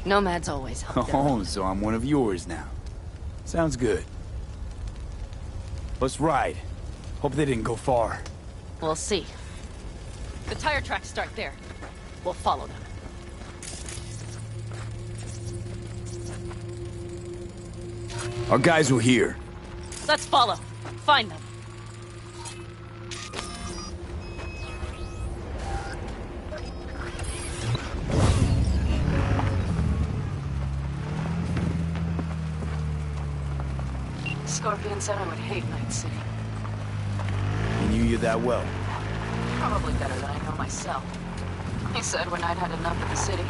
Nomads always help their Oh, own. so I'm one of yours now. Sounds good. Let's ride. Hope they didn't go far. We'll see. The tire tracks start there. We'll follow them. Our guys were here. Let's follow. Find them. Scorpion said I would hate Night City. He knew you that well. Probably better than I know myself. He said when I'd had enough of the city,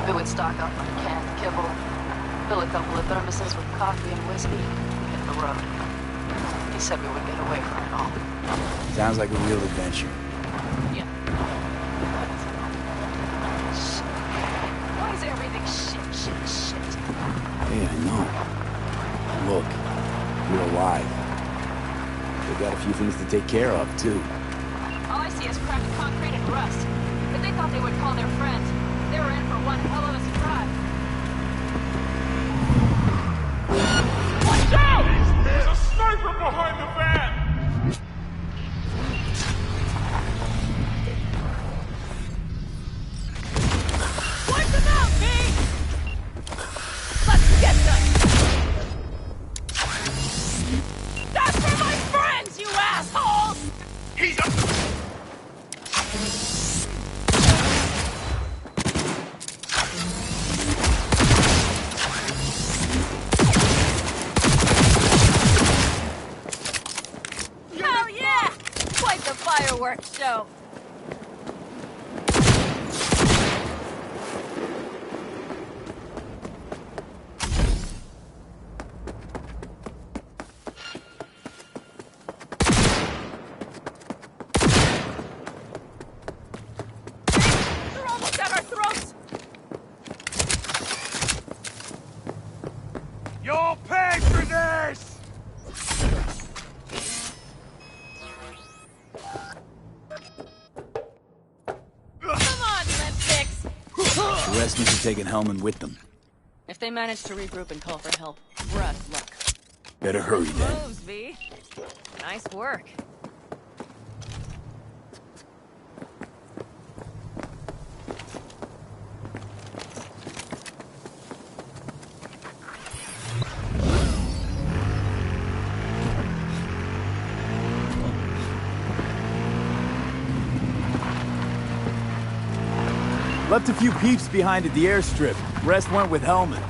we would stock up on canned kibble, fill a couple of thermoses with coffee and whiskey, and hit the road. He said we would get away from it all. Sounds like a real adventure. Yeah. Shit. Why is everything shit? Hey, I know. Look, you're alive. They got a few things to take care of, too. All I see is cracked concrete and rust. But they thought they would call their friends. They were in for one hell of a surprise. Watch out! There's a sniper behind the van! Wipe them out, V! Let's get them! That's for my friends, you assholes! He's up! Hell yeah! Quite the fireworks show. They're almost at our throats! You'll pay for this! Come on, lipsticks! The rest must have taken Hellman with them. If they manage to regroup and call for help, we're out of luck. Better hurry, then. Moves, V. Nice work. Left a few peeps behind at the airstrip. Rest went with Hellman.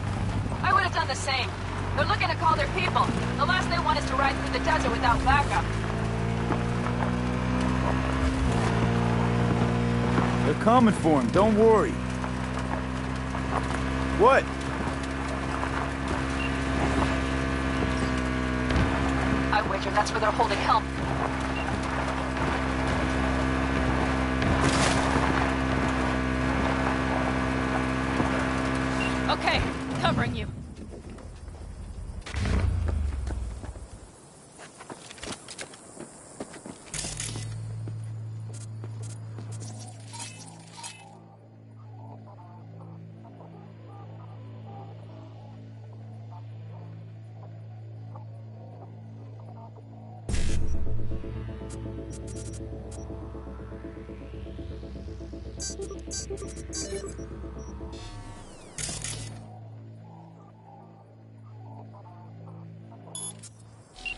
I would have done the same. They're looking to call their people. The last they want is to ride through the desert without backup. They're coming for him, don't worry. What? I wager that's where they're holding help. Okay, covering you.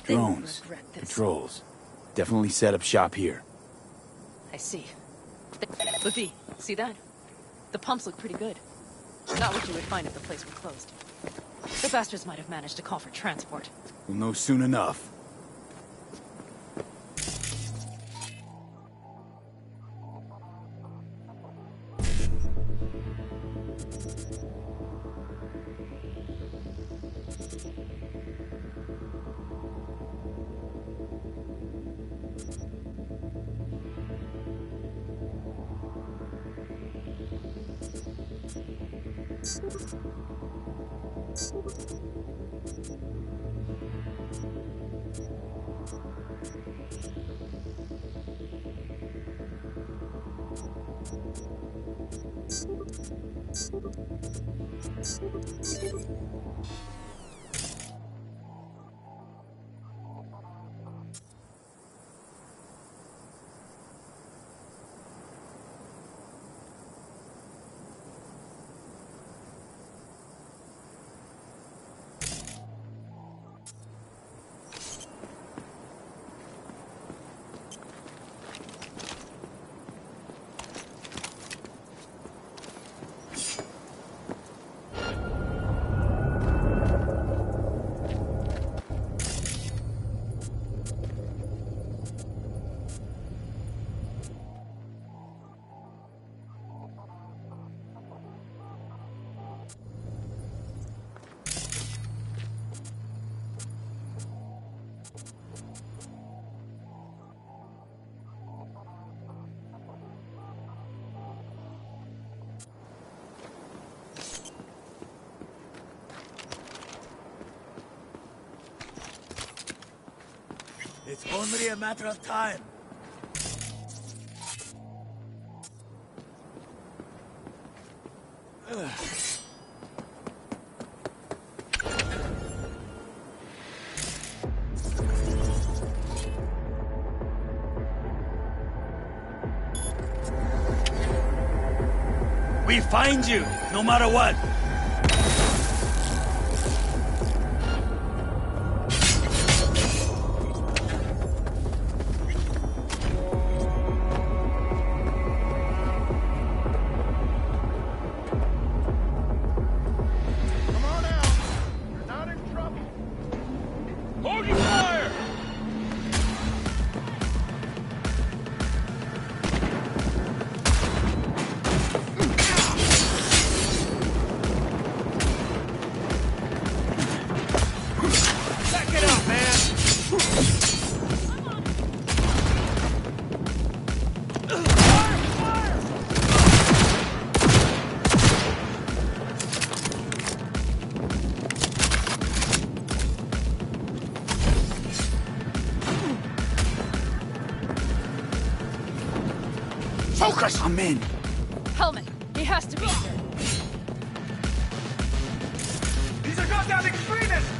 Drones. Patrols. Definitely set up shop here. I see. But V, see that? The pumps look pretty good. Not what you would find if the place were closed. The bastards might have managed to call for transport. We'll know soon enough. It's only a matter of time. We find you, no matter what. Hold your fire! Back it up, man! Focus! I'm in. Helmet, he has to be here. These are goddamn extremists!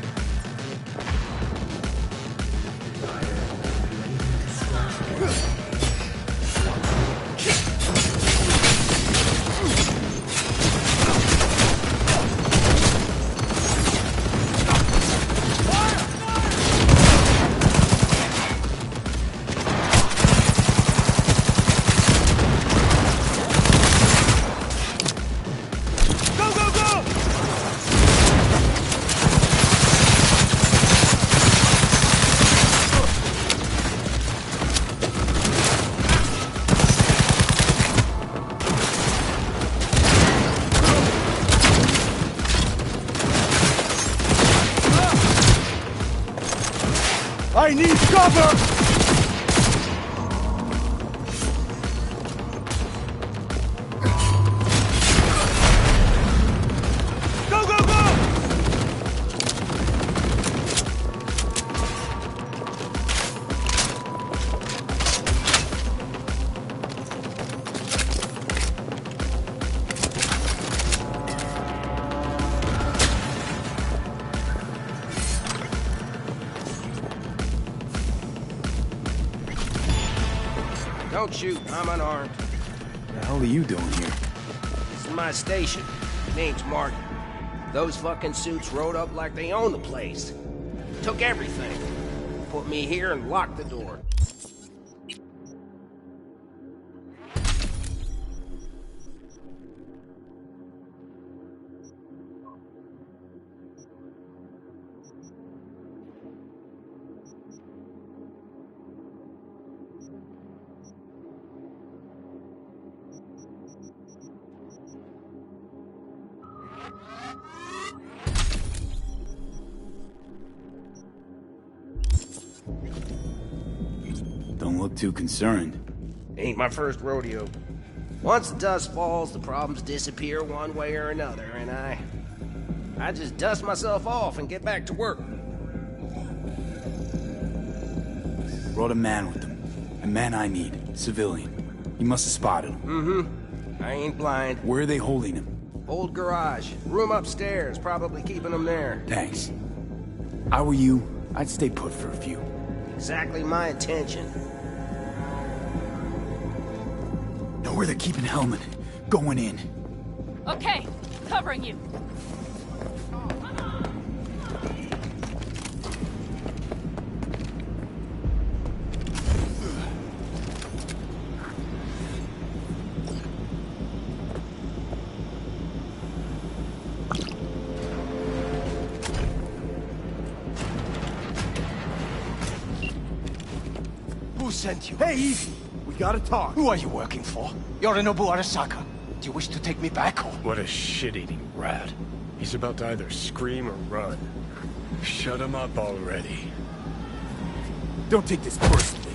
I need cover! Don't shoot, I'm unarmed. What the hell are you doing here? This is my station. Name's Martin. Those fucking suits rode up like they own the place. Took everything. Put me here and locked the door. Don't look too concerned. Ain't my first rodeo. Once the dust falls, the problems disappear one way or another, and I just dust myself off and get back to work. Brought a man with them. A man I need. Civilian. He must have spotted him. I ain't blind. Where are they holding him? Old garage. Room upstairs, probably keeping them there. Thanks. If I were you, I'd stay put for a few. Exactly my intention. Know where they're keeping Hellman. Going in. Okay, covering you. Who sent you? Hey, easy. We gotta talk. Who are you working for? Yorinobu Arasaka. Do you wish to take me back or? What a shit-eating rat. He's about to either scream or run. Shut him up already. Don't take this personally.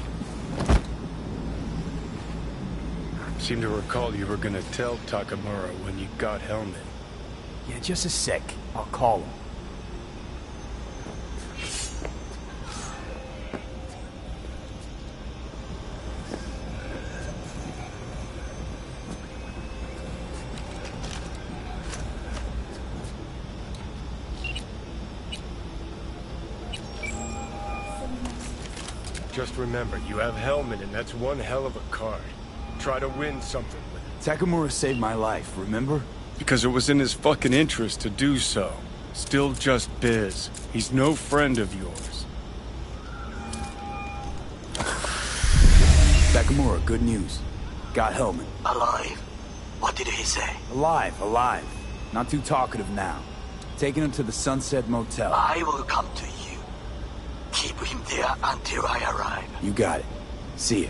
Seem to recall you were gonna tell Takamura when you got Hellman. Yeah, just a sec. I'll call him. Just remember, you have Hellman, and that's one hell of a card. Try to win something with it. Takamura saved my life, remember? Because it was in his fucking interest to do so. Still just biz. He's no friend of yours. Takamura, good news. Got Hellman. Alive. What did he say? Alive, alive. Not too talkative now. Taking him to the Sunset Motel. I will come to you. Keep him there until I arrive. You got it. See ya.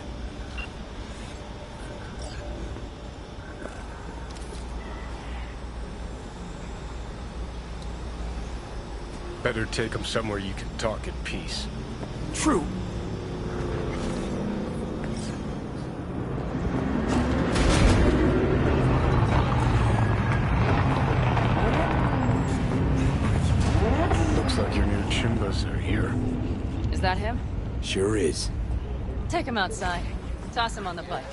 Better take him somewhere you can talk in peace. True. Looks like your new Chimbas are here. Is that him? Sure is. Take him outside. Toss him on the bike.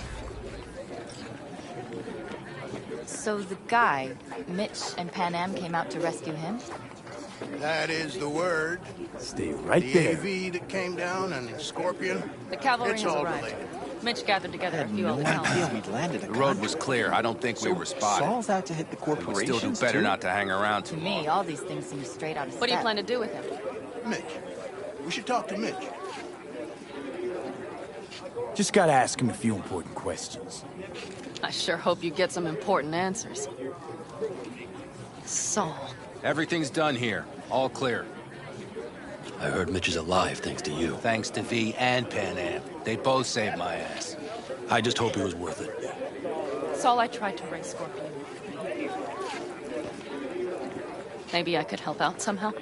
So the guy, Mitch and Pan Am came out to rescue him? That is the word. Stay right The there. AV that came down and the Scorpion. The cavalry It's has all arrived. related. Mitch gathered together a few old idea pals. we'd landed a The road was clear. I don't think we were spotted. Saul's out to hit the We corporations, still do better too? not to hang around To too me, long. all these things seem straight out of What do you step. plan to do with him? Mitch. We should talk to Mitch. Just gotta ask him a few important questions. I sure hope you get some important answers. Saul. Everything's done here. All clear. I heard Mitch is alive thanks to you. Thanks to V and Pan Am. They both saved my ass. I just hope it was worth it. Saul, I tried to raise Scorpion. Maybe I could help out somehow?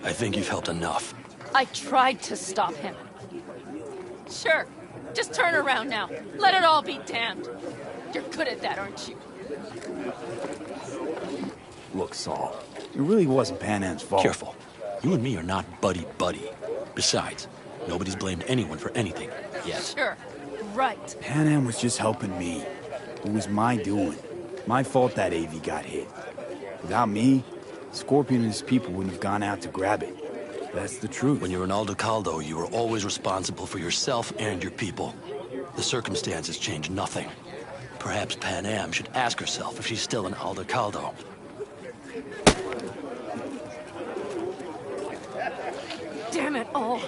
I think you've helped enough. I tried to stop him. Sure. Just turn around now. Let it all be damned. You're good at that, aren't you? Look, Saul, it really wasn't Pan Am's fault. Careful. You and me are not buddy-buddy. Besides, nobody's blamed anyone for anything yet. Sure. Right. Pan Am was just helping me. It was my doing. My fault that AV got hit. Without me, Scorpion and his people wouldn't have gone out to grab it. That's the truth. When you're in Aldecaldo, you were always responsible for yourself and your people. The circumstances change nothing. Perhaps Pan Am should ask herself if she's still in Aldecaldo. Damn it all.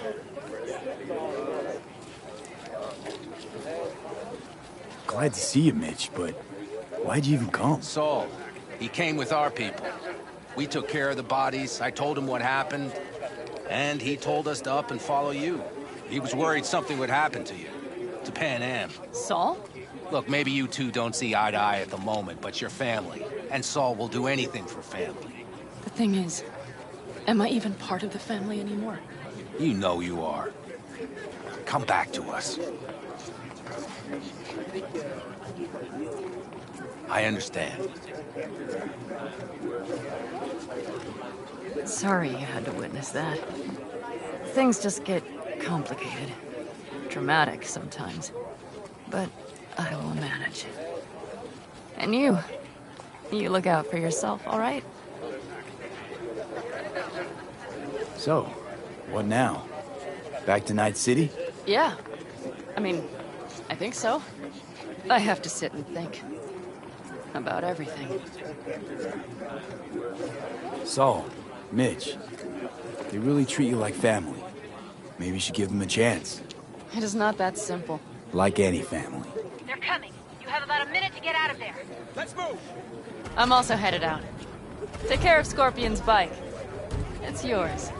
Glad to see you, Mitch, but why'd you even come? Saul, he came with our people. We took care of the bodies. I told him what happened. And he told us to up and follow you. He was worried something would happen to you. To Pan Am. Saul? Look, maybe you two don't see eye to eye at the moment, but you're family. And Saul will do anything for family. The thing is, am I even part of the family anymore? You know you are. Come back to us. I understand. Sorry you had to witness that. Things just get complicated. Dramatic sometimes. But I will manage. And you, You look out for yourself, all right? So, what now? Back to Night City? Yeah. I mean, I think so. I have to sit and think. About everything. Saul, Mitch, they really treat you like family. Maybe you should give them a chance. It is not that simple. Like any family. They're coming. You have about a minute to get out of there. Let's move! I'm also headed out. Take care of Scorpion's bike. It's yours.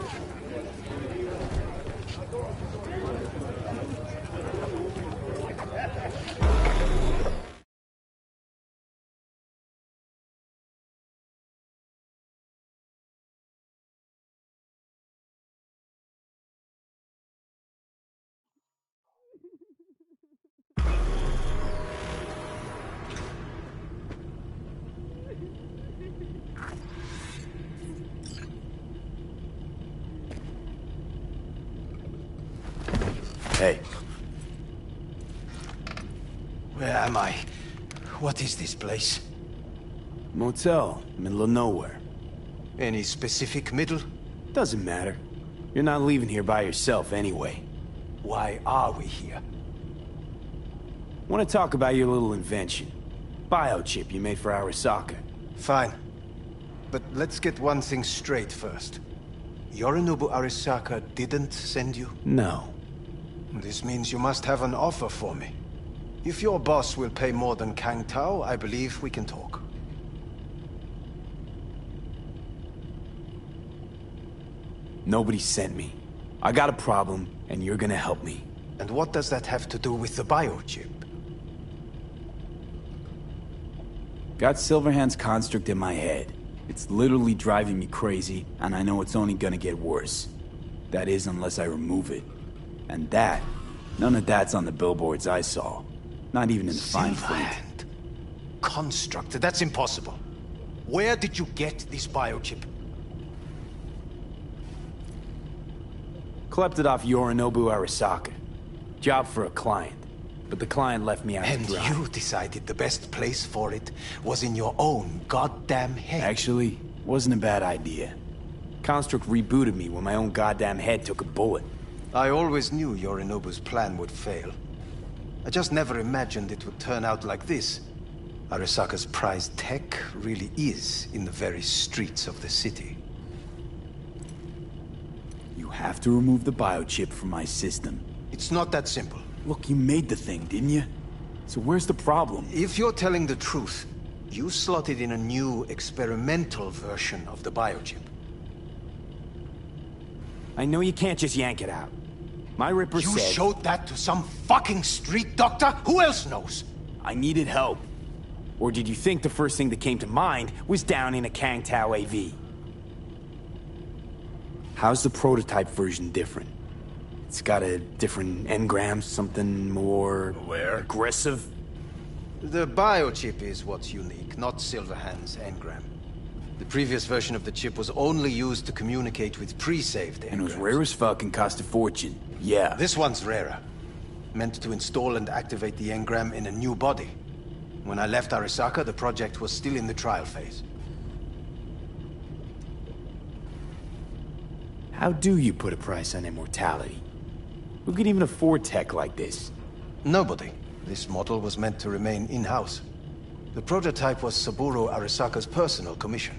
Hey. Where am I? What is this place? Motel, middle of nowhere. Any specific middle? Doesn't matter. You're not leaving here by yourself anyway. Why are we here? Want to talk about your little invention. Biochip you made for Arasaka. Fine. But let's get one thing straight first. Yorinobu Arasaka didn't send you? No. This means you must have an offer for me. If your boss will pay more than Kang Tao, I believe we can talk. Nobody sent me. I got a problem, and you're gonna help me. And what does that have to do with the biochip? Got Silverhand's construct in my head. It's literally driving me crazy, and I know it's only gonna get worse. That is, unless I remove it. And that, none of that's on the billboards I saw. Not even in the fine print. Silverhand. Construct, that's impossible. Where did you get this biochip? Klept it off Yorinobu Arasaka. Job for a client. But the client left me out to And dry. you decided the best place for it was in your own goddamn head. Actually, wasn't a bad idea. Construct rebooted me when my own goddamn head took a bullet. I always knew Yorinobu's plan would fail. I just never imagined it would turn out like this. Arasaka's prized tech really is in the very streets of the city. You have to remove the biochip from my system. It's not that simple. Look, you made the thing, didn't you? So where's the problem? If you're telling the truth, you slotted in a new experimental version of the biochip. I know you can't just yank it out. My Ripper You said... showed that to some fucking street doctor? Who else knows? I needed help. Or did you think the first thing that came to mind was down in a Kang Tao AV? How's the prototype version different? It's got a different engram, something more... aggressive? The biochip is what's unique, not Silverhand's engram. The previous version of the chip was only used to communicate with pre-saved engrams. And it was rare as fuck and cost a fortune. Yeah. This one's rarer. Meant to install and activate the engram in a new body. When I left Arasaka, the project was still in the trial phase. How do you put a price on immortality? Who could even afford tech like this? Nobody. This model was meant to remain in-house. The prototype was Saburo Arasaka's personal commission.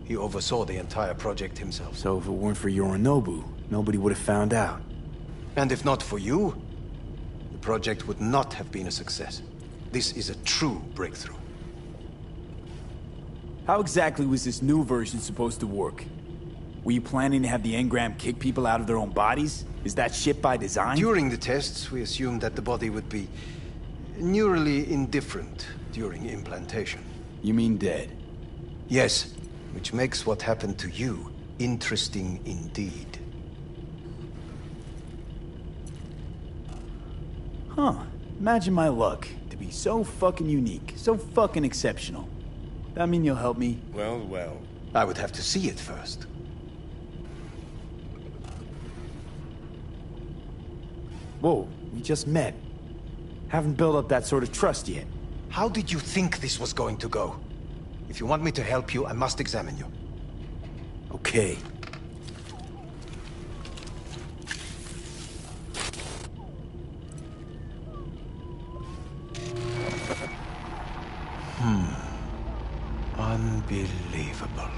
He oversaw the entire project himself. So if it weren't for Yorinobu, nobody would have found out. And if not for you, the project would not have been a success. This is a true breakthrough. How exactly was this new version supposed to work? Were you planning to have the engram kick people out of their own bodies? Is that shit by design? During the tests, we assumed that the body would be neurally indifferent during implantation. You mean dead? Yes, which makes what happened to you interesting indeed. Huh. Imagine my luck to be so fucking unique, so fucking exceptional. That mean you'll help me? Well, well. I would have to see it first. Whoa, we just met. Haven't built up that sort of trust yet. How did you think this was going to go? If you want me to help you, I must examine you. Okay. Unbelievable.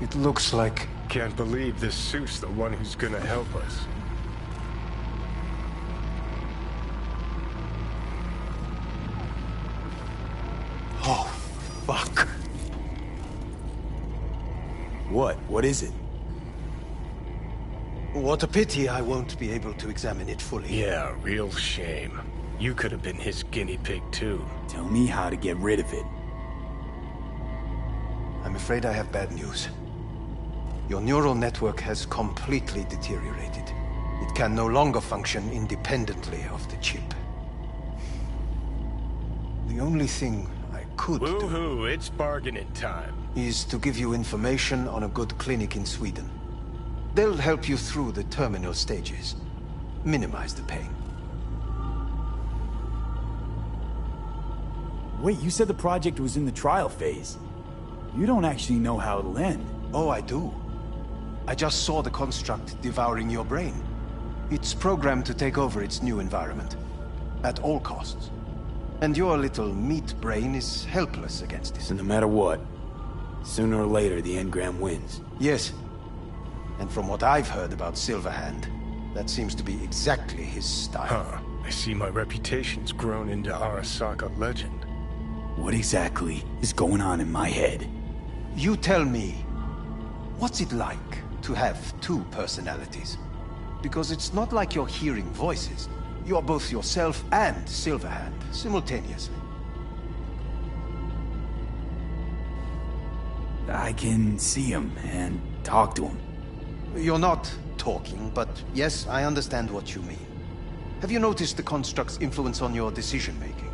It looks like... Can't believe this suit's the one who's gonna help us. Oh, fuck. What? What is it? What a pity I won't be able to examine it fully. Yeah, real shame. You could have been his guinea pig too. Tell me how to get rid of it. I'm afraid I have bad news. Your neural network has completely deteriorated. It can no longer function independently of the chip. The only thing I could do Woohoo, it's bargaining time. is to give you information on a good clinic in Sweden. They'll help you through the terminal stages. Minimize the pain. Wait, you said the project was in the trial phase. You don't actually know how it'll end. Oh, I do. I just saw the construct devouring your brain. It's programmed to take over its new environment. At all costs. And your little meat brain is helpless against this. So no matter what, sooner or later the engram wins. Yes. And from what I've heard about Silverhand, that seems to be exactly his style. Huh. I see my reputation's grown into Arasaka legend. What exactly is going on in my head? You tell me, what's it like to have two personalities? Because it's not like you're hearing voices. You're both yourself and Silverhand, simultaneously. I can see him and talk to him. You're not talking, but yes, I understand what you mean. Have you noticed the construct's influence on your decision-making?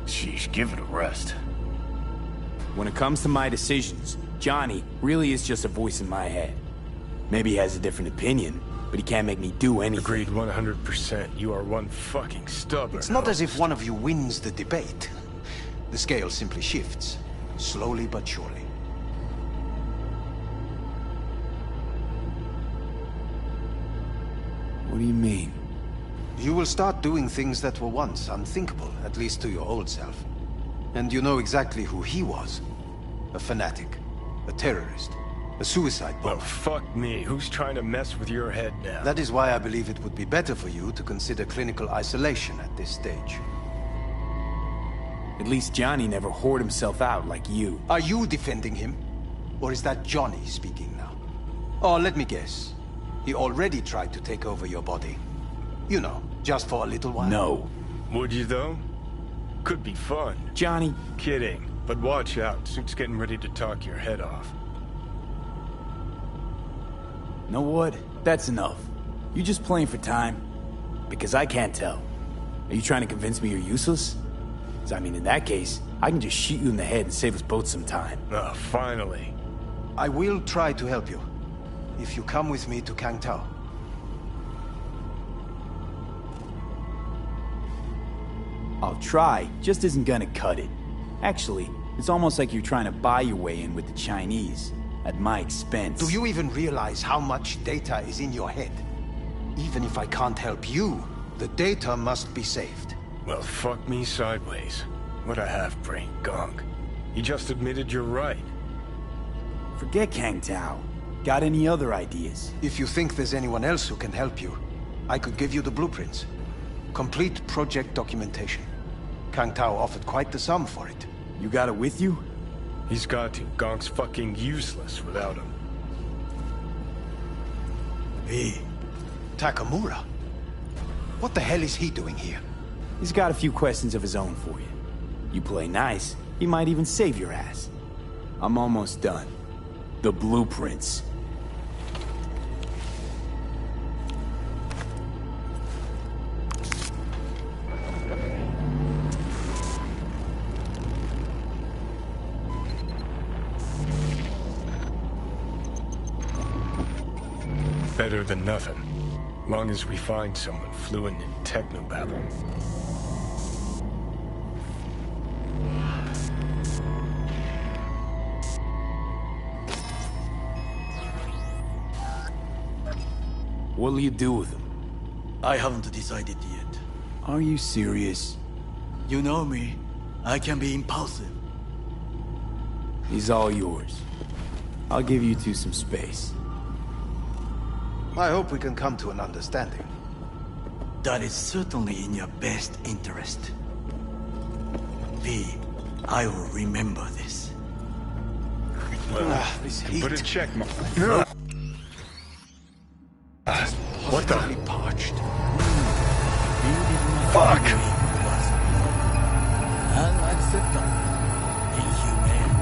Sheesh, give it a rest. When it comes to my decisions, Johnny really is just a voice in my head. Maybe he has a different opinion, but he can't make me do anything. Agreed 100%. You are one fucking stubborn. It's not as if one of you wins the debate. The scale simply shifts, slowly but surely. What do you mean? You will start doing things that were once unthinkable, at least to your old self. And you know exactly who he was. A fanatic, a terrorist, a suicide bomber. Well, fuck me. Who's trying to mess with your head now? That is why I believe it would be better for you to consider clinical isolation at this stage. At least Johnny never whored himself out like you. Are you defending him? Or is that Johnny speaking now? Oh, let me guess. He already tried to take over your body. You know, just for a little while. No. Would you, though? Could be fun. Johnny. Kidding. But watch out. Suit's getting ready to talk your head off. Know what? That's enough. You just playing for time? Because I can't tell. Are you trying to convince me you're useless? 'Cause I mean, in that case, I can just shoot you in the head and save us both some time. Ah, finally. I will try to help you. If you come with me to Kangtao. I'll try, just isn't gonna cut it. Actually, it's almost like you're trying to buy your way in with the Chinese, at my expense. Do you even realize how much data is in your head? Even if I can't help you, the data must be saved. Well, fuck me sideways. What a half-brain gunk. You just admitted you're right. Forget Kangtao. Got any other ideas? If you think there's anyone else who can help you, I could give you the blueprints. Complete project documentation. Kangtao offered quite the sum for it. You got it with you? He's got to. Gonk's fucking useless without him. Hey, Takamura. What the hell is he doing here? He's got a few questions of his own for you. You play nice, he might even save your ass. I'm almost done. The blueprints. Better than nothing. Long as we find someone fluent in technobabble. What'll you do with him? I haven't decided yet. Are you serious? You know me. I can be impulsive. He's all yours. I'll give you two some space. I hope we can come to an understanding. That is certainly in your best interest. V, I will remember this. This Put heat. in check, what the? Parched. Fuck! Unacceptable. Inhumane.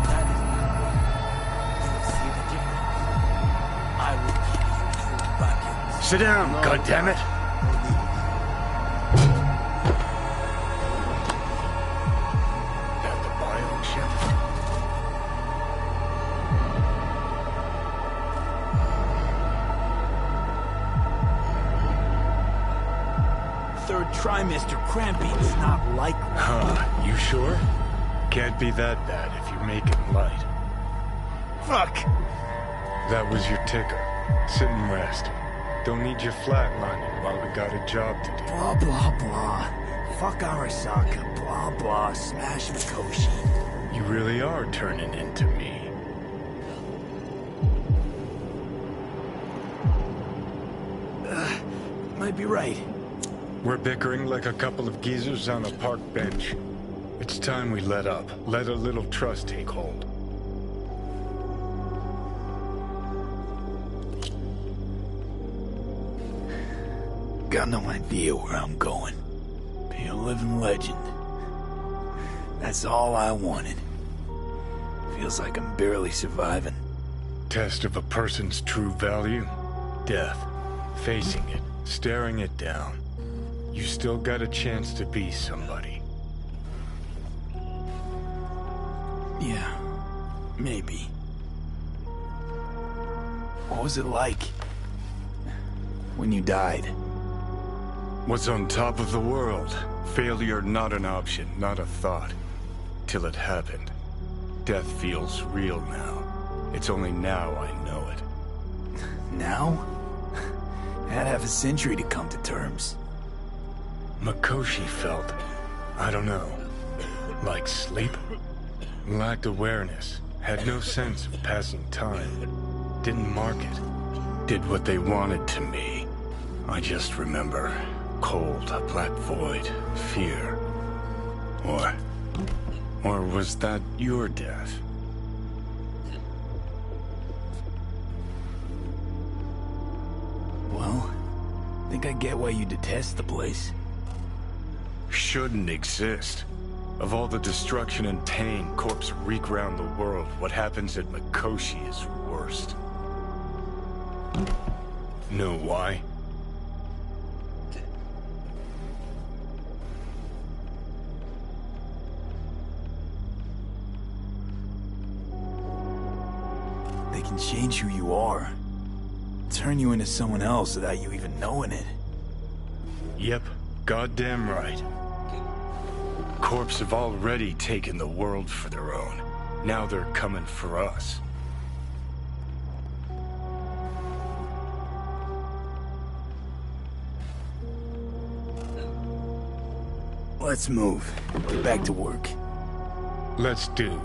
That is not. You will see the difference. I will give you two buckets. Sit down, goddammit! At the biochip. Third trimester cramping is not likely. Huh, you sure? Can't be that bad if you make it light. Fuck! That was your ticker. Sit and rest. Don't need you flatlining while we got a job to do. Blah, blah, blah. Fuck Arasaka. Blah, blah. Smash Mikoshi. You really are turning into me. Might be right. We're bickering like a couple of geezers on a park bench. It's time we let up. Let a little trust take hold. Got no idea where I'm going. Be a living legend. That's all I wanted. Feels like I'm barely surviving. Test of a person's true value? Death. Facing it. Staring it down. You still got a chance to be somebody. Yeah, maybe. What was it like when you died? What's on top of the world? Failure not an option, not a thought. Till it happened. Death feels real now. It's only now I know it. Now? I had half a century to come to terms. Mikoshi felt, I don't know, like sleep? Lacked awareness, had no sense of passing time. Didn't mark it. Did what they wanted to me. I just remember cold, black void, fear. Or was that your death? Well, I think I get why you detest the place. Shouldn't exist. Of all the destruction and pain corpses wreak round the world, what happens at Mikoshi is worst. Know why? They can change who you are. Turn you into someone else without you even knowing it. Yep, goddamn right. Corps have already taken the world for their own. Now they're coming for us. Let's move. Get back to work. Let's do.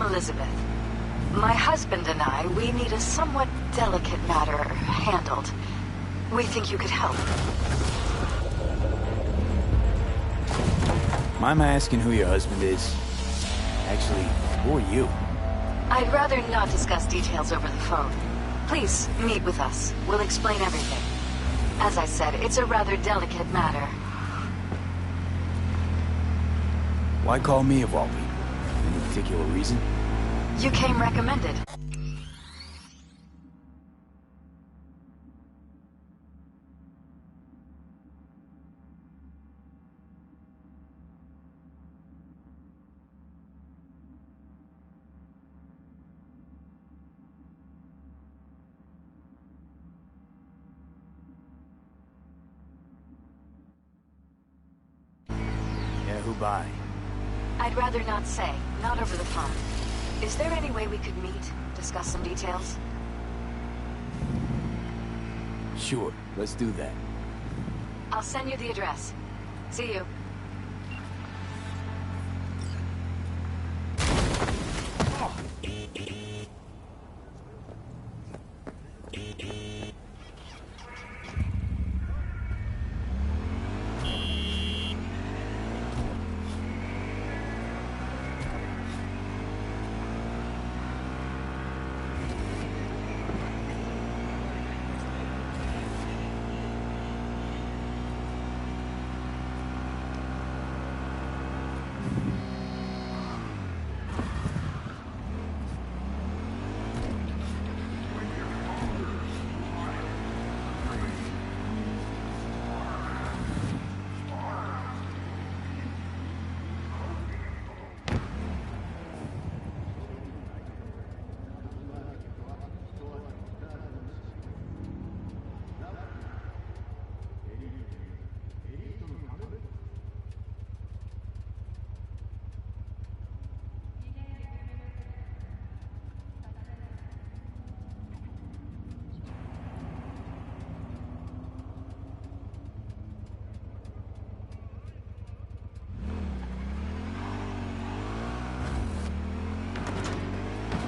Elizabeth. My husband and I, we need a somewhat delicate matter handled. We think you could help. Mind my asking who your husband is? Actually, who are you? I'd rather not discuss details over the phone. Please, meet with us. We'll explain everything. As I said, it's a rather delicate matter. Why call me of all people? Any particular reason? You came recommended. Yeah, who by? I'd rather not say. Not over the phone. Is there any way we could meet, discuss some details? Sure, let's do that. I'll send you the address. See you.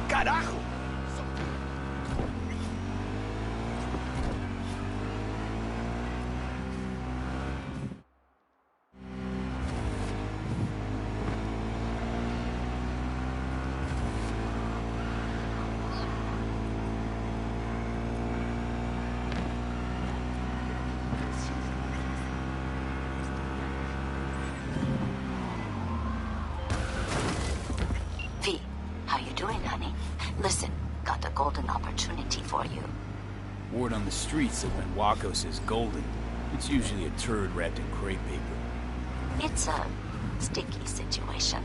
Carajo! V, how you doing, honey? Listen, got a golden opportunity for you. Word on the streets that when Waco says golden, it's usually a turd wrapped in crepe paper. It's a sticky situation.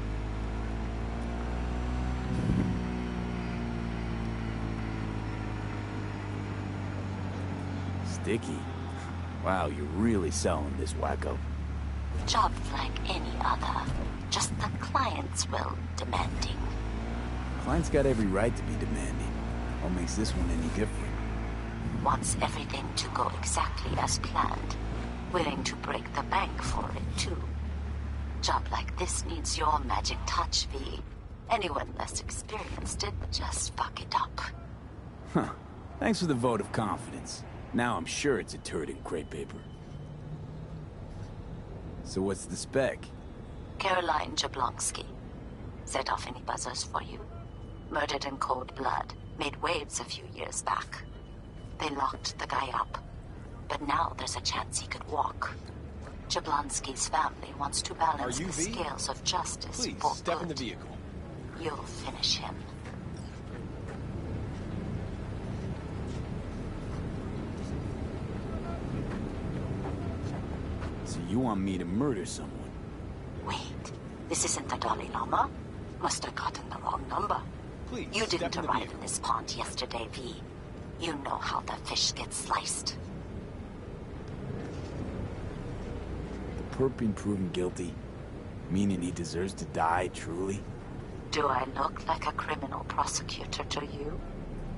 Sticky? Wow, you're really selling this, Waco. Job like any other. Just the client's will demanding. Client's got every right to be demanding. What makes this one any different? Wants everything to go exactly as planned. Willing to break the bank for it, too. Job like this needs your magic touch, V. Anyone less experienced did just fuck it up. Huh. Thanks for the vote of confidence. Now I'm sure it's a turd in crepe paper. So what's the spec? Caroline Jablonski. Set off any buzzers for you? Murdered in cold blood. Made waves a few years back. They locked the guy up. But now there's a chance he could walk. Jablonski's family wants to balance the scales of justice. Please, for step good. in the vehicle. You'll finish him. So you want me to murder someone? Wait, this isn't the Dalai Lama? Must have gotten the wrong number. Please, You step didn't in the arrive vehicle. in this pond yesterday, V. You know how the fish gets sliced. The perp being proven guilty? Meaning he deserves to die, truly? Do I look like a criminal prosecutor to you?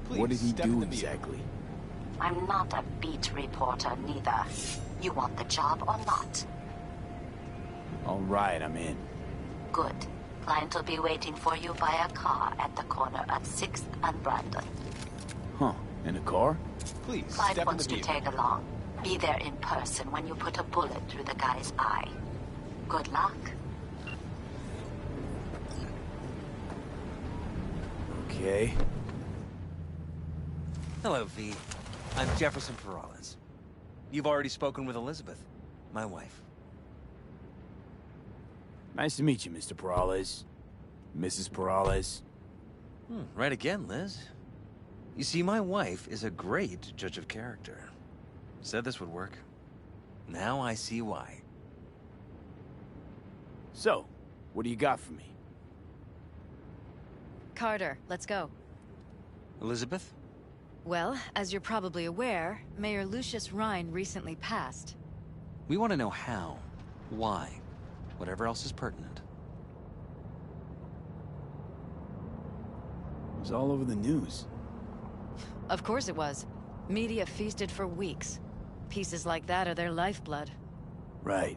Please, What did he step in do the vehicle. exactly? I'm not a beat reporter, neither. You want the job or not? All right, I'm in. Good. Client will be waiting for you by a car at the corner of 6th and Brandon. Huh, in a car? Please, Client step in wants the to vehicle. tag along. Be there in person when you put a bullet through the guy's eye. Good luck. Okay. Hello, V. I'm Jefferson Perales. You've already spoken with Elizabeth, my wife. Nice to meet you, Mr. Perales. Mrs. Perales. Right again, Liz. You see, my wife is a great judge of character. Said this would work. Now I see why. So, what do you got for me? Carter, let's go. Elizabeth? Well, as you're probably aware, Mayor Lucius Rhine recently passed. We want to know how, why, whatever else is pertinent. It was all over the news. Of course it was. Media feasted for weeks. Pieces like that are their lifeblood. Right.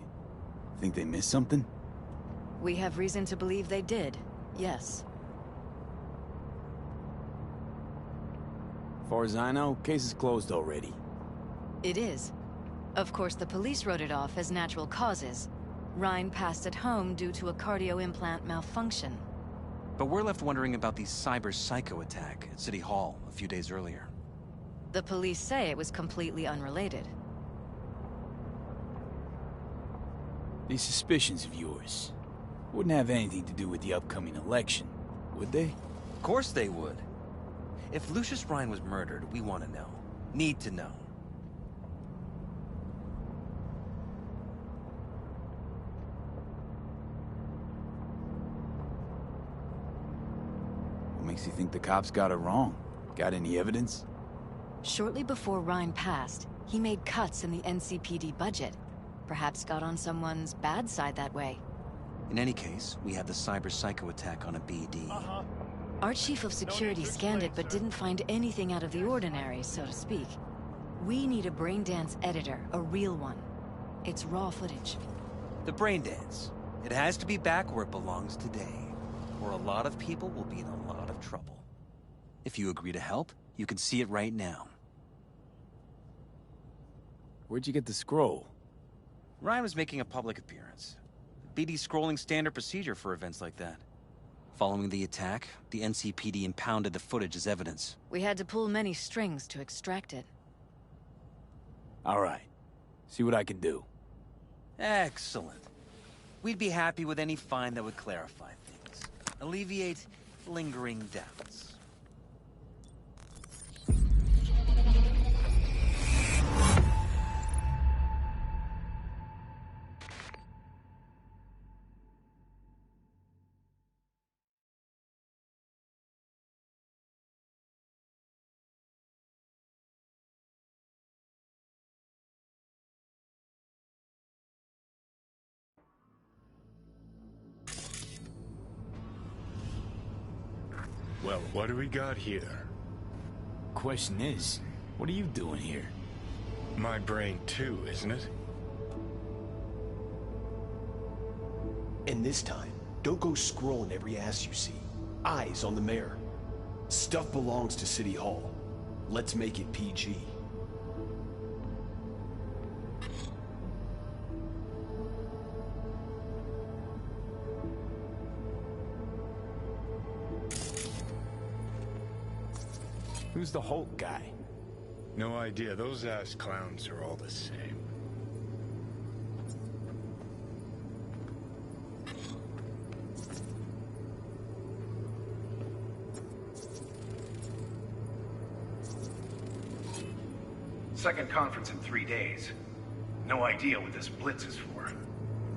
Think they missed something? We have reason to believe they did, yes. Far as I know, case is closed already. It is. Of course, the police wrote it off as natural causes. Rhine passed at home due to a cardio implant malfunction. But we're left wondering about the cyber psycho attack at City Hall a few days earlier. The police say it was completely unrelated. These suspicions of yours wouldn't have anything to do with the upcoming election, would they? Of course they would. If Lucius Rhine was murdered, we want to know. Need to know. What makes you think the cops got it wrong? Got any evidence? Shortly before Rhine passed, he made cuts in the NCPD budget. Perhaps got on someone's bad side that way. In any case, we have the cyber psycho attack on a BD. Our chief of security scanned it but didn't find anything out of the ordinary, so to speak. We need a braindance editor, a real one. It's raw footage. The brain dance. It has to be back where it belongs today, or a lot of people will be in a lot of trouble. If you agree to help, you can see it right now. Where'd you get the scroll? Ryan was making a public appearance. BD scrolling standard procedure for events like that. Following the attack, the NCPD impounded the footage as evidence. We had to pull many strings to extract it. All right. See what I can do. Excellent. We'd be happy with any find that would clarify things. Alleviate lingering doubts. Well, what do we got here? Question is, what are you doing here? My brain too, isn't it? And this time, don't go scrolling every ass you see. Eyes on the mayor. Stuff belongs to City Hall. Let's make it PG. Who's the Hulk guy? No idea. Those ass clowns are all the same. Second conference in 3 days. No idea what this blitz is for.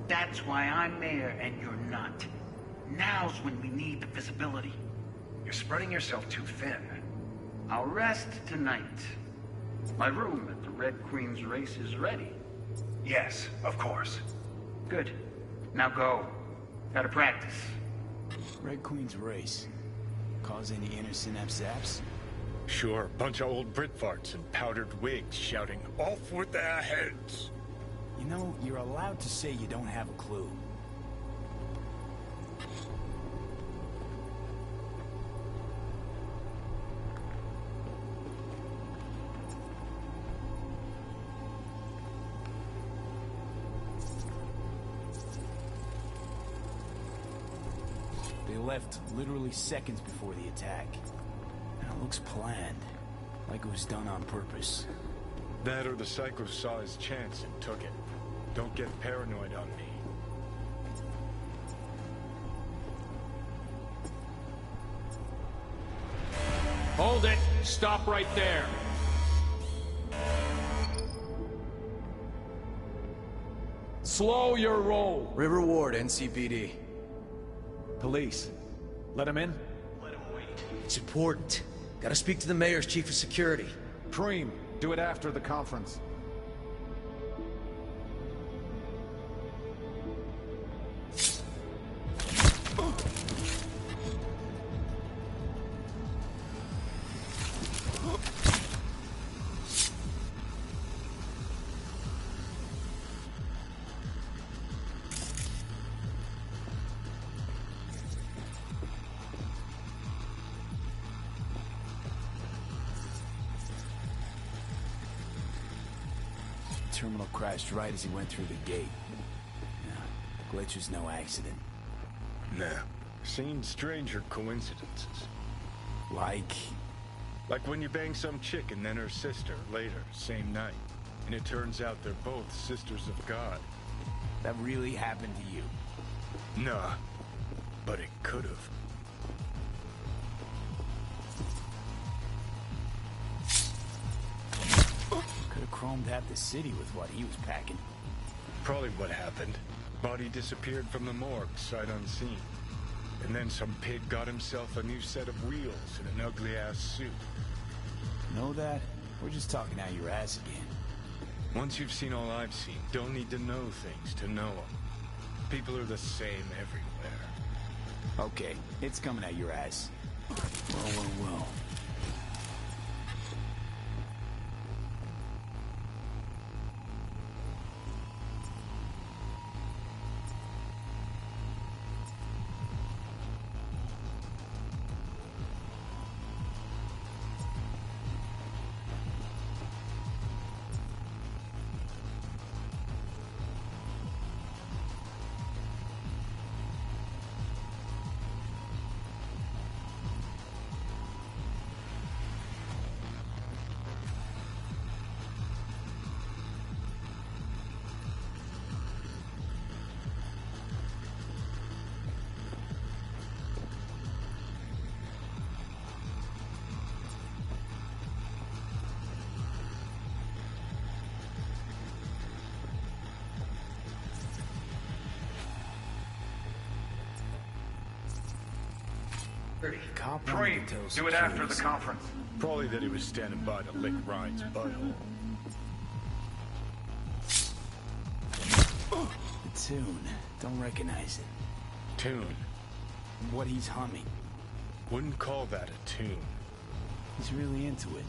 That's why I'm mayor and you're not. Now's when we need the visibility. You're spreading yourself too thin. I'll rest tonight. My room at the Red Queen's race is ready. Yes, of course. Good. Now go. Gotta practice. Red Queen's race. Cause any inner synapse zaps? Sure, bunch of old Brit farts in powdered wigs shouting, "Off with their heads!" You know, you're allowed to say you don't have a clue. left literally seconds before the attack. And it looks planned, like it was done on purpose. That or the Psycho saw his chance and took it. Don't get paranoid on me. Hold it! Stop right there! Slow your roll! River Ward, NCPD. Police. Let him in? Let him wait. It's important. Gotta speak to the mayor's chief of security. Preem, do it after the conference. Terminal crashed right as he went through the gate. Yeah, glitch was no accident. Nah. Seen stranger coincidences. Like when you bang some chick and then her sister later, same night. And it turns out they're both sisters of God. That really happened to you? Nah. But it could've. Could've chromed half the city with what he was packing. Probably what happened. Body disappeared from the morgue, sight unseen. And then some pig got himself a new set of wheels and an ugly-ass suit. Know that? We're just talking out your ass again. Once you've seen all I've seen, don't need to know things to know them. People are the same everywhere. Okay, it's coming at your ass. Whoa. Preem, do it after the conference. Probably that he was standing by to lick Ryan's butthole. The tune. Don't recognize it. Tune? What he's humming. Wouldn't call that a tune. He's really into it.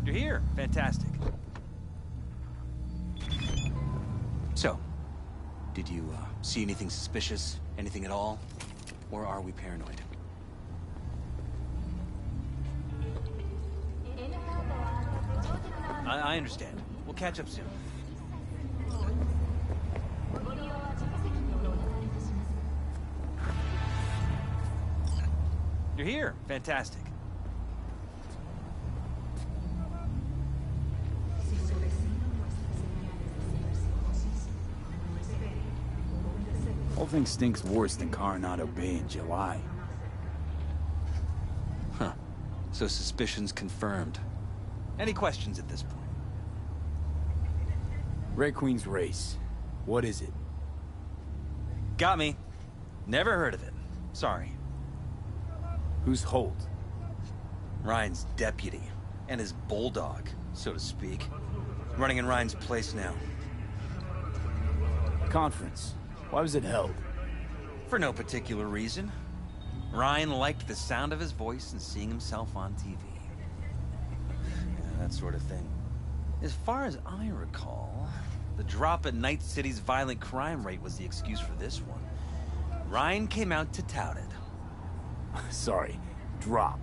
You're here. Fantastic. So, did you see anything suspicious? Anything at all? Or are we paranoid? I understand. We'll catch up soon. You're here. Fantastic. Whole thing stinks worse than Coronado Bay in July. Huh. So suspicions confirmed. Any questions at this point? Red Queen's race. What is it? Got me. Never heard of it. Sorry. Who's Holt? Ryan's deputy. And his bulldog, so to speak. Running in Ryan's place now. Conference. Why was it held? For no particular reason. Ryan liked the sound of his voice and seeing himself on TV. Yeah, that sort of thing. As far as I recall, the drop in Night City's violent crime rate was the excuse for this one. Ryan came out to tout it. Sorry, drop.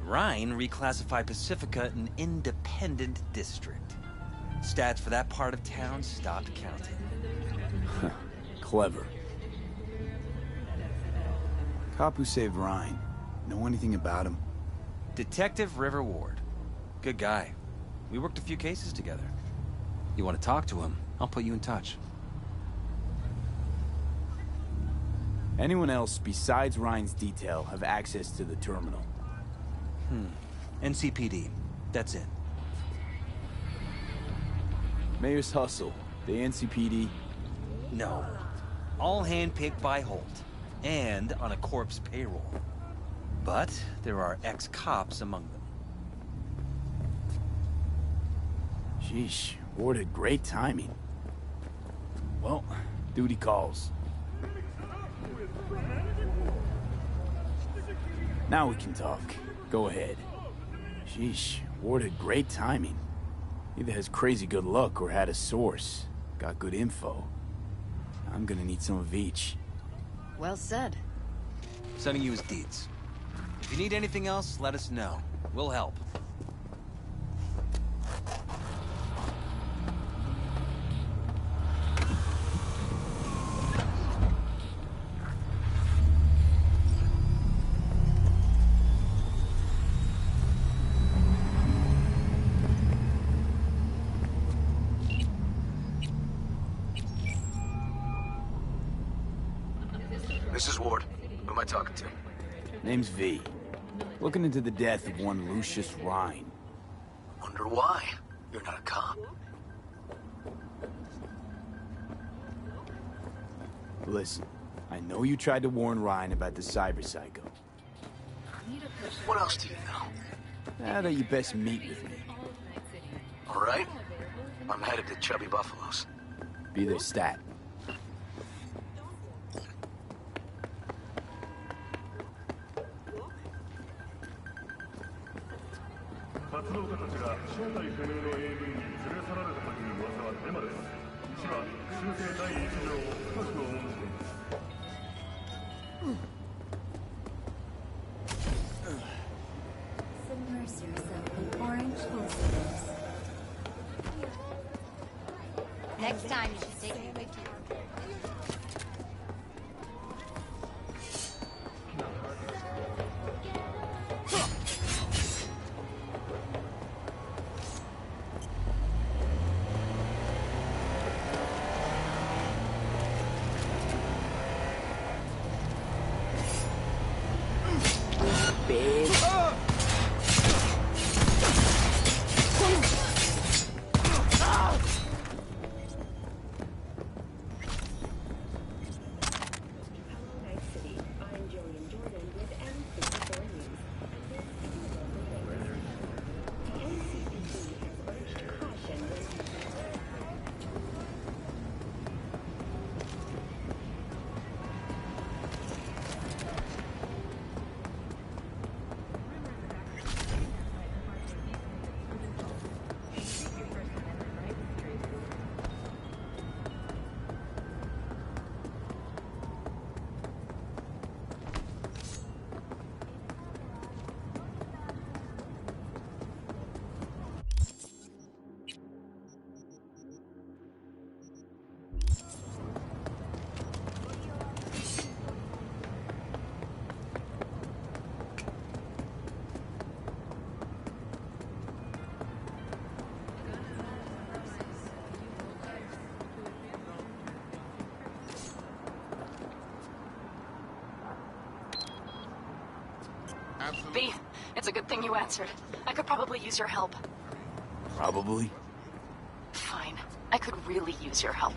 Ryan reclassified Pacifica an independent district. Stats for that part of town stopped counting. Clever. Cop who saved Ryan. Know anything about him? Detective River Ward. Good guy. We worked a few cases together. You want to talk to him? I'll put you in touch. Anyone else besides Ryan's detail have access to the terminal? NCPD. That's it. Mayor's Hustle. The NCPD? No. All handpicked by Holt. And on a corpse payroll. But there are ex-cops among them. Sheesh. Ward had great timing. Well, duty calls. Now we can talk. Go ahead. Sheesh, Ward had great timing. Either has crazy good luck or had a source. Got good info. I'm gonna need some of each. Well said. Sending you his deeds. If you need anything else, let us know. We'll help. This is Ward. Who am I talking to? Name's V. Looking into the death of one Lucius Rhine. Wonder why? You're not a cop. Listen, I know you tried to warn Ryan about the cyber psycho. What else do you know? Now that you best meet with me. All right. I'm headed to Chubby Buffalo's. Be their stat. Submerge yourself in orange blossoms. Next time you should take me with you. V, it's a good thing you answered. I could probably use your help. Probably? Fine. I could really use your help.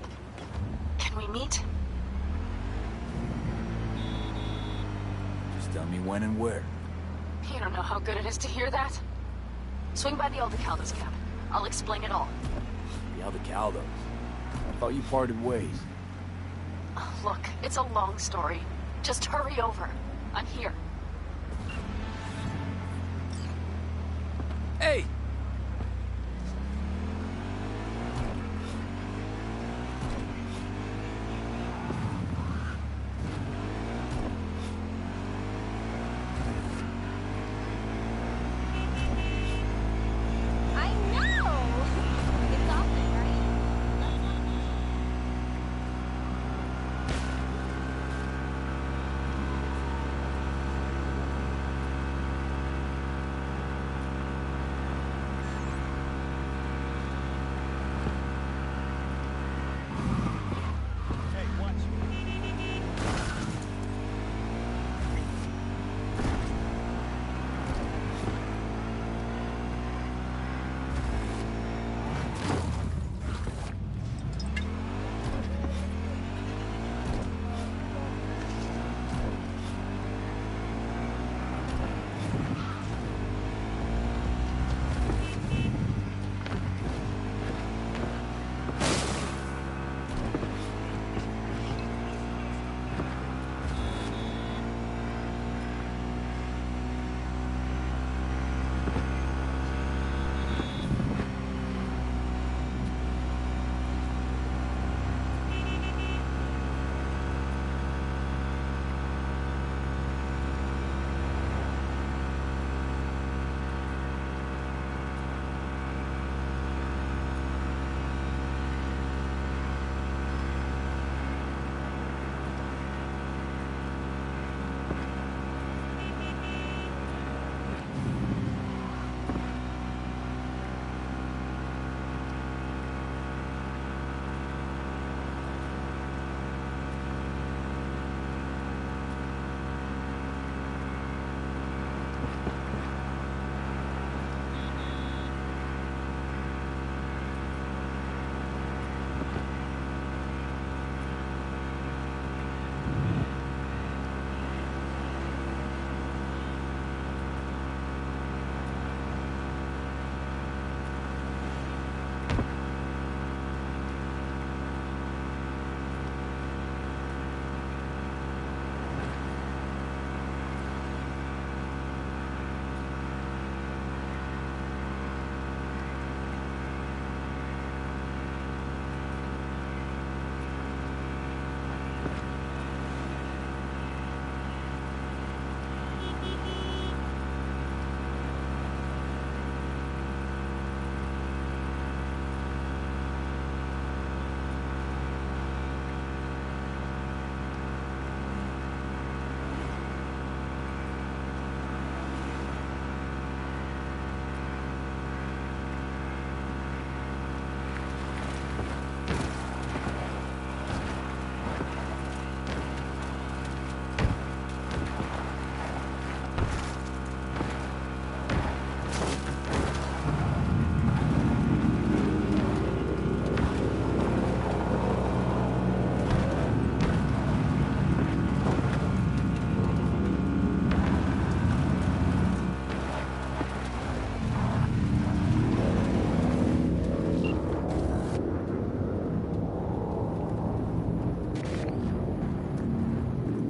Can we meet? Just tell me when and where. You don't know how good it is to hear that. Swing by the Aldecaldos camp. I'll explain it all. The Aldecaldos? I thought you parted ways. Look, it's a long story. Just hurry over. I'm here. Hey! I know! It's awesome, right?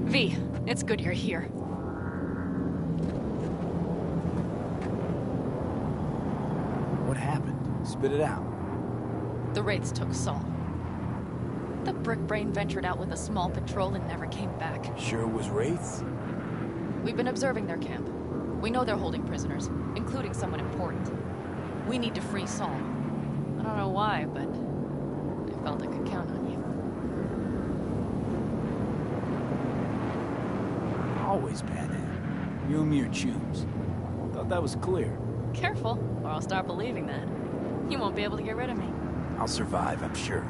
V, it's good you're here. What happened? Spit it out. The Wraiths took Saul. The brick brain ventured out with a small patrol and never came back. Sure it was Wraiths? We've been observing their camp. We know they're holding prisoners, including someone important. We need to free Saul. I don't know why, but I felt I could count on you. Always, Panhead. You and me are chums. Thought that was clear. Careful, or I'll start believing that. You won't be able to get rid of me. I'll survive, I'm sure.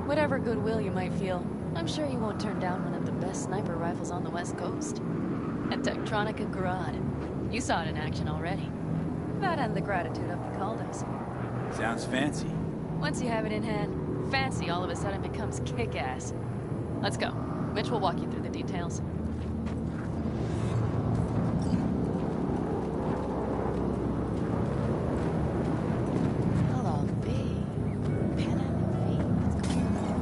Whatever goodwill you might feel, I'm sure you won't turn down one of the best sniper rifles on the West Coast. At Tektronica Garad. You saw it in action already. That and the gratitude of the Caldos. Sounds fancy. Once you have it in hand, fancy all of a sudden becomes kick-ass. Let's go. Mitch will walk you through the details. Hello, V. Pen and V. What's going on?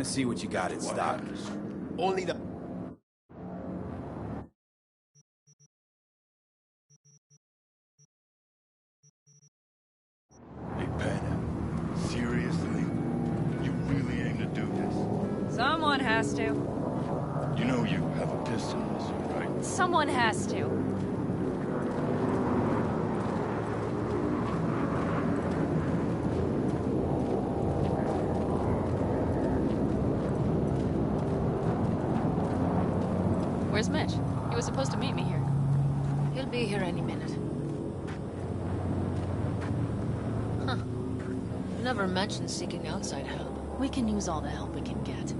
to see what you got in stock. Only the... Hey, Pan, seriously? You really aim to do this? Someone has to. You know you have a pistol, right? Someone has to. Where's Mitch? He was supposed to meet me here. He'll be here any minute. Huh. You never mentioned seeking outside help. We can use all the help we can get.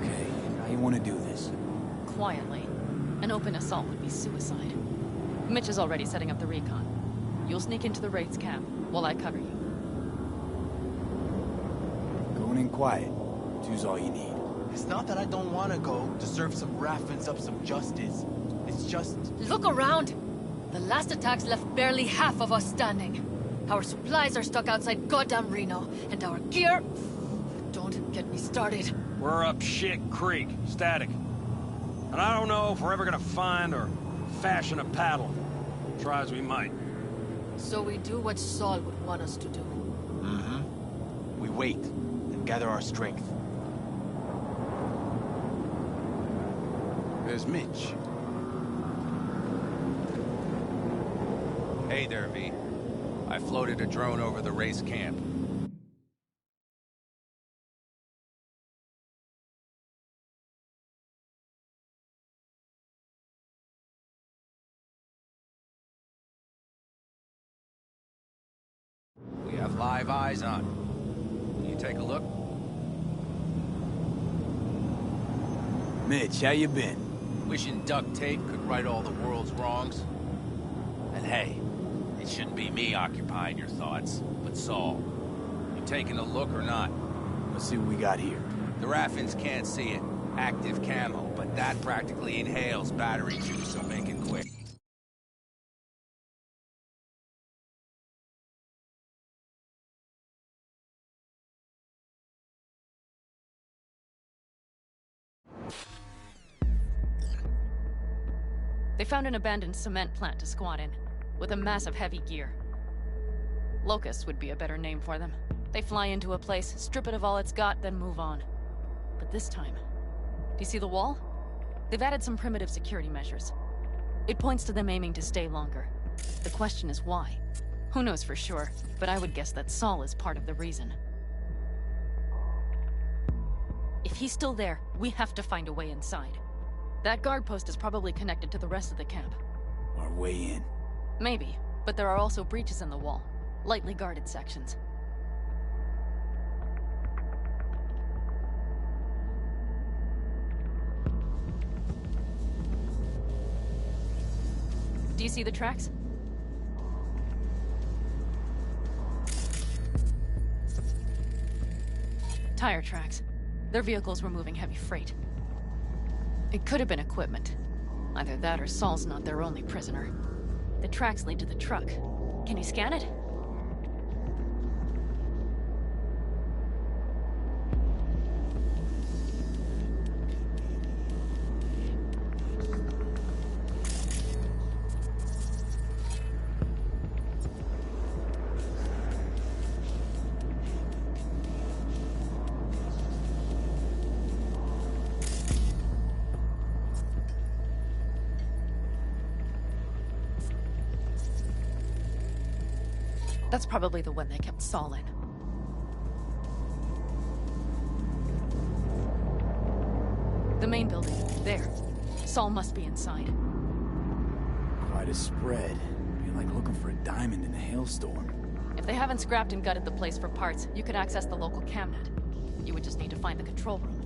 Okay, how you want to do this? Quietly. An open assault would be suicide. Mitch is already setting up the recon. You'll sneak into the Wraith's camp while I cover you. Going in quiet. Choose all you need. It's not that I don't want to go to serve some raffins up some justice. It's just... Look around! The last attacks left barely half of us standing. Our supplies are stuck outside goddamn Reno, and our gear... Don't get me started. We're up shit creek, static. And I don't know if we're ever gonna find or fashion a paddle. Try as we might. So we do what Saul would want us to do. Mm-hmm. We wait and gather our strength. There's Mitch. Hey there, V. I floated a drone over the race camp. We have live eyes on. Can you take a look? Mitch, how you been? Wishing duct tape could right all the world's wrongs. And hey, it shouldn't be me occupying your thoughts, but Saul. You taking a look or not? Let's see what we got here. The Raffins can't see it. Active camo, but that practically inhales battery juice, so make it quick. They found an abandoned cement plant to squat in, with a mass of heavy gear. Locusts would be a better name for them. They fly into a place, strip it of all it's got, then move on. But this time... Do you see the wall? They've added some primitive security measures. It points to them aiming to stay longer. The question is why? Who knows for sure, but I would guess that Saul is part of the reason. If he's still there, we have to find a way inside. That guard post is probably connected to the rest of the camp. Our way in. Maybe, but there are also breaches in the wall. Lightly guarded sections. Do you see the tracks? Tire tracks. Their vehicles were moving heavy freight. It could have been equipment. Either that or Saul's not their only prisoner. The tracks lead to the truck. Can you scan it? That's probably the one they kept Saul in. The main building. There. Saul must be inside. Quite a spread. Be like looking for a diamond in a hailstorm. If they haven't scrapped and gutted the place for parts, you could access the local camnet. You would just need to find the control room.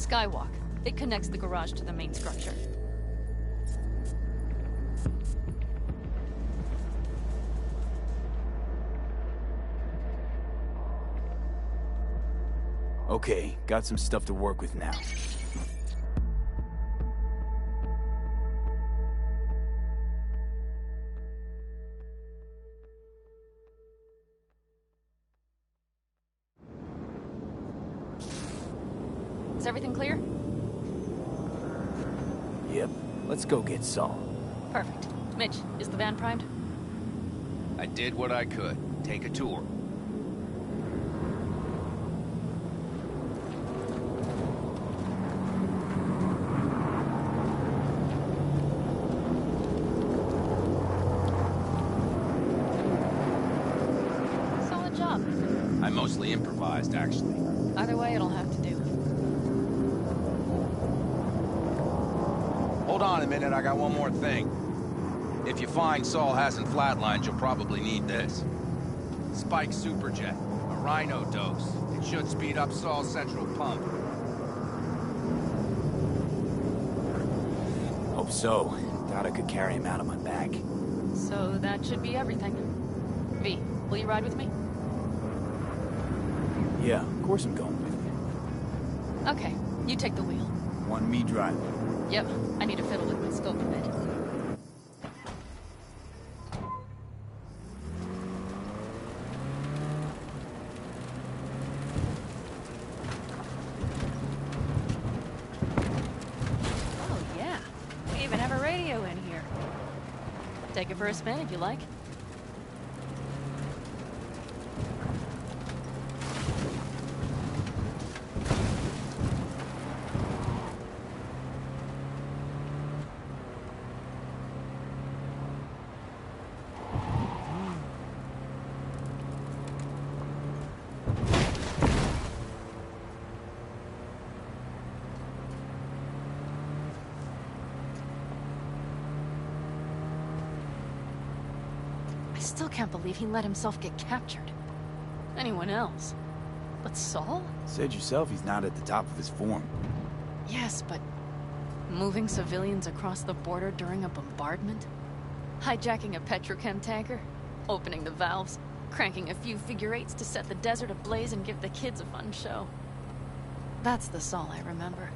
Skywalk. It connects the garage to the main structure. Okay, got some stuff to work with now. Is everything clear? Yep, let's go get Saul. Perfect. Mitch, is the van primed? I did what I could. Take a tour. Solid job. I mostly improvised, actually. Either way, it'll have to do. Hold on a minute, I got one more thing. If you find Saul hasn't flatlined, you'll probably need this. Spike Superjet, a Rhino dose. It should speed up Saul's central pump. Hope so. Thought I could carry him out on my back. So that should be everything. V, will you ride with me? Yeah, of course I'm going with you. Okay, you take the wheel. Want me driving? Yep, I need to fiddle with my scope a bit. Oh yeah, we even have a radio in here. Take it for a spin if you like. I still can't believe he let himself get captured. Anyone else? But Saul? Said yourself he's not at the top of his form. Yes, but moving civilians across the border during a bombardment? Hijacking a petrochem tanker? Opening the valves? Cranking a few figure eights to set the desert ablaze and give the kids a fun show? That's the Saul I remember.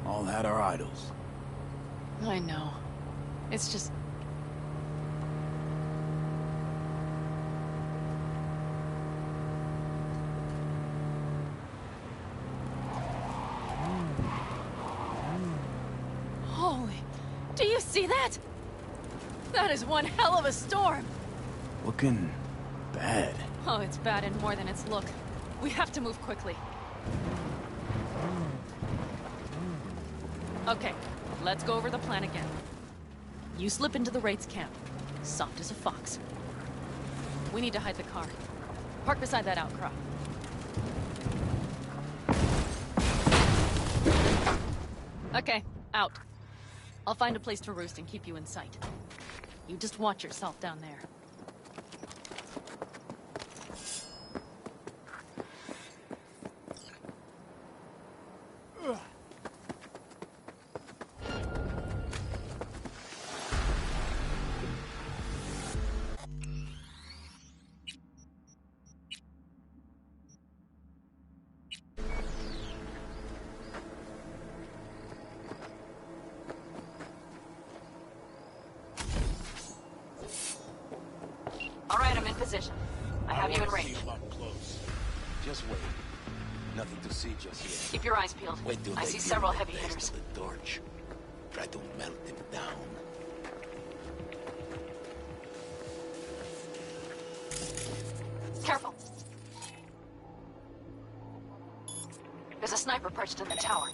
All had our idols. I know. It's just... Holy... Do you see that? That is one hell of a storm! Looking... bad. Oh, it's bad in more than its look. We have to move quickly. Okay, let's go over the plan again. You slip into the Wraith's camp, soft as a fox. We need to hide the car. Park beside that outcrop. Okay, out. I'll find a place to roost and keep you in sight. You just watch yourself down there. All right, I'm in position. I have you in range. Close. Just wait. Nothing to see just yet. Keep your eyes peeled. Wait till I they see get several the heavy best hitters. of the torch. Try to melt them down. Careful. There's a sniper perched in the tower.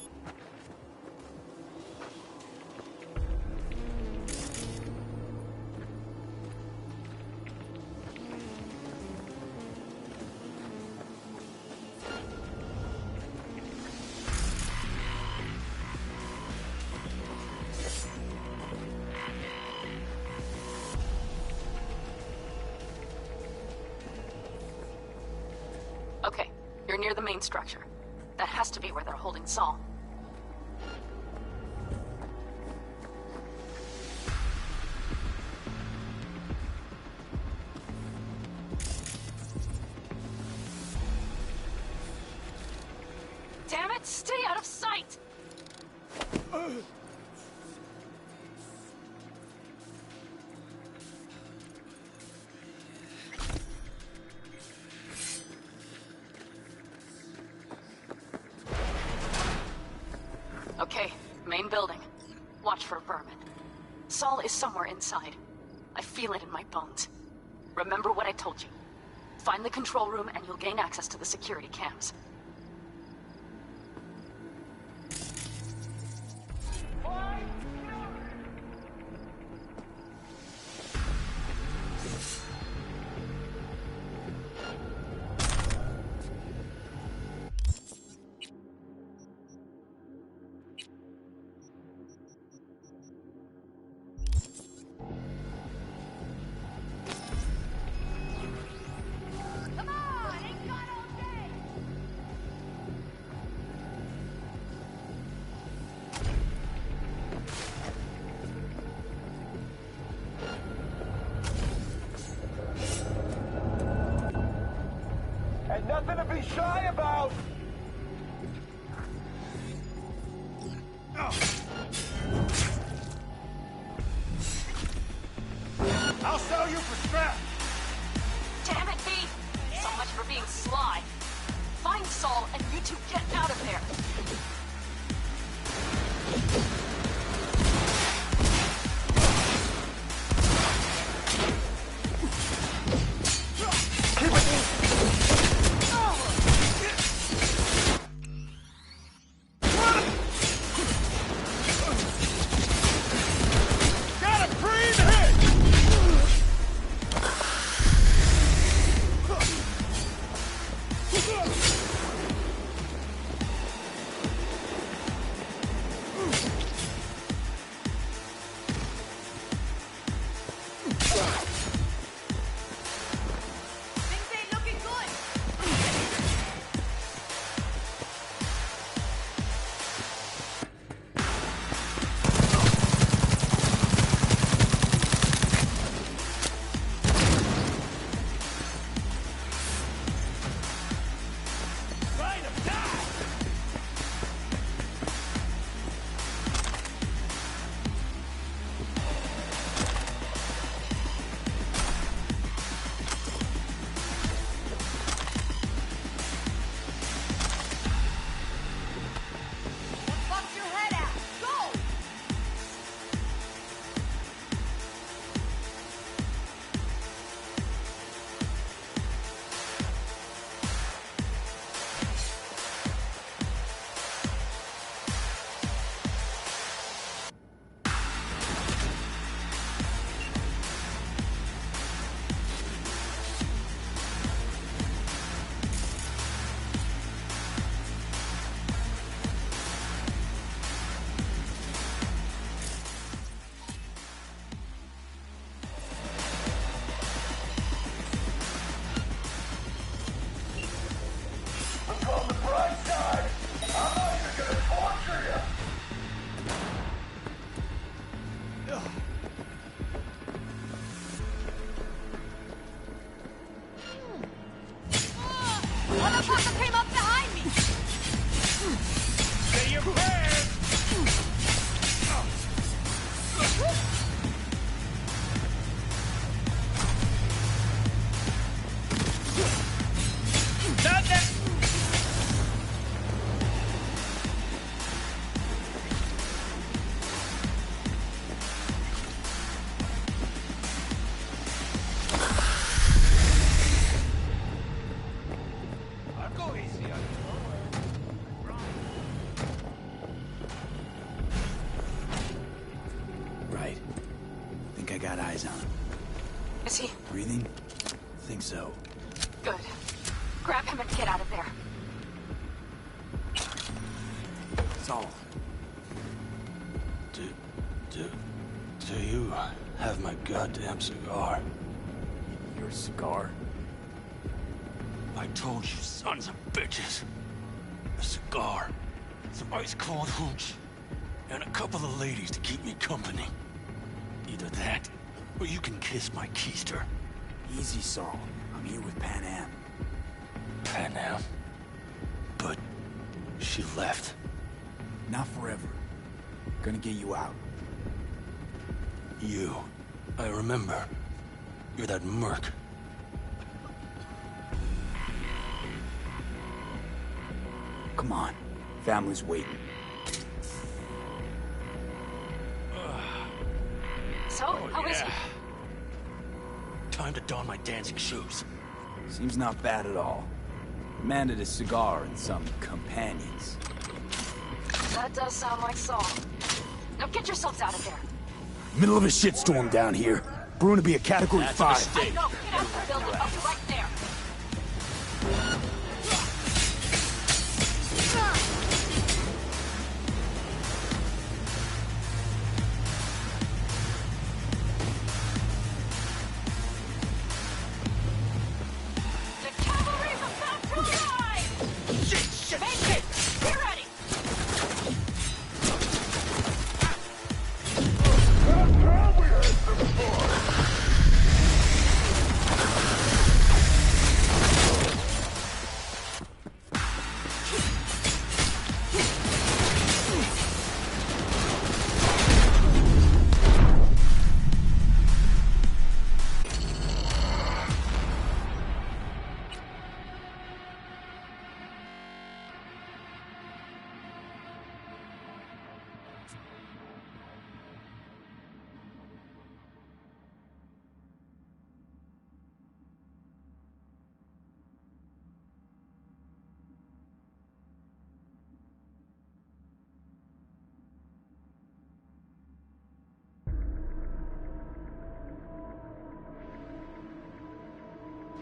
Okay, you're near the main structure. That has to be where they're holding Saul. Okay, main building. Watch for vermin. Saul is somewhere inside. I feel it in my bones. Remember what I told you. Find the control room and you'll gain access to the security cams. And nothing to be shy about! I'll sell you for scrap! Damn it, B! So much for being sly. Find Saul and you two get out of there. Motherfucker came up behind me! Say your prayers! Done that! I'll go easy on you. Right. Think I got eyes on him. Is he? Breathing? Think so. Good. Grab him and get out of there. Saul. Do you have my goddamn cigar? Your cigar? I told you, sons of bitches. A cigar, some ice cold hooch, and a couple of ladies to keep me company. Either that, or you can kiss my keister. Easy, Saul. I'm here with Pan Am. Pan Am? But she left. Not forever. Gonna get you out. You. I remember. You're that merc. Come on. Family's waiting. So, how is he? Time to don my dancing shoes. Seems not bad at all. Demanded a cigar and some companions. That does sound like Saul. Now get yourselves out of there. Middle of a shitstorm down here. Brewing to be a Category 5. I know. Get out of the building. I'll be right there. The cavalry's about to arrive! Shit! Make it! Be ready!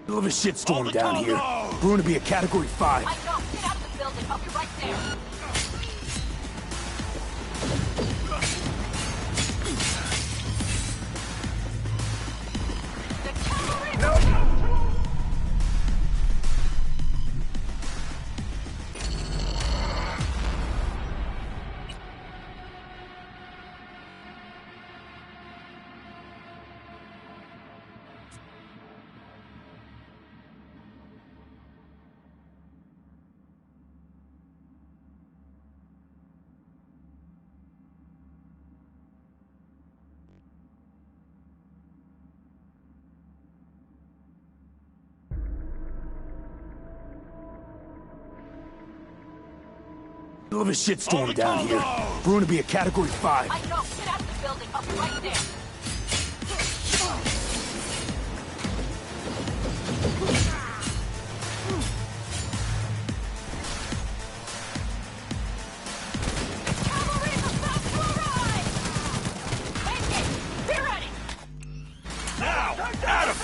Middle of a shitstorm down here. Brewing to be a Category 5. I know. Get out of the building. I'll be right there. Middle of a shitstorm down here. Brewing to be a Category 5. I know. Get out of the building. I'll be right there. The cavalry's about to arrive! Make it! Be ready! Now! Adam!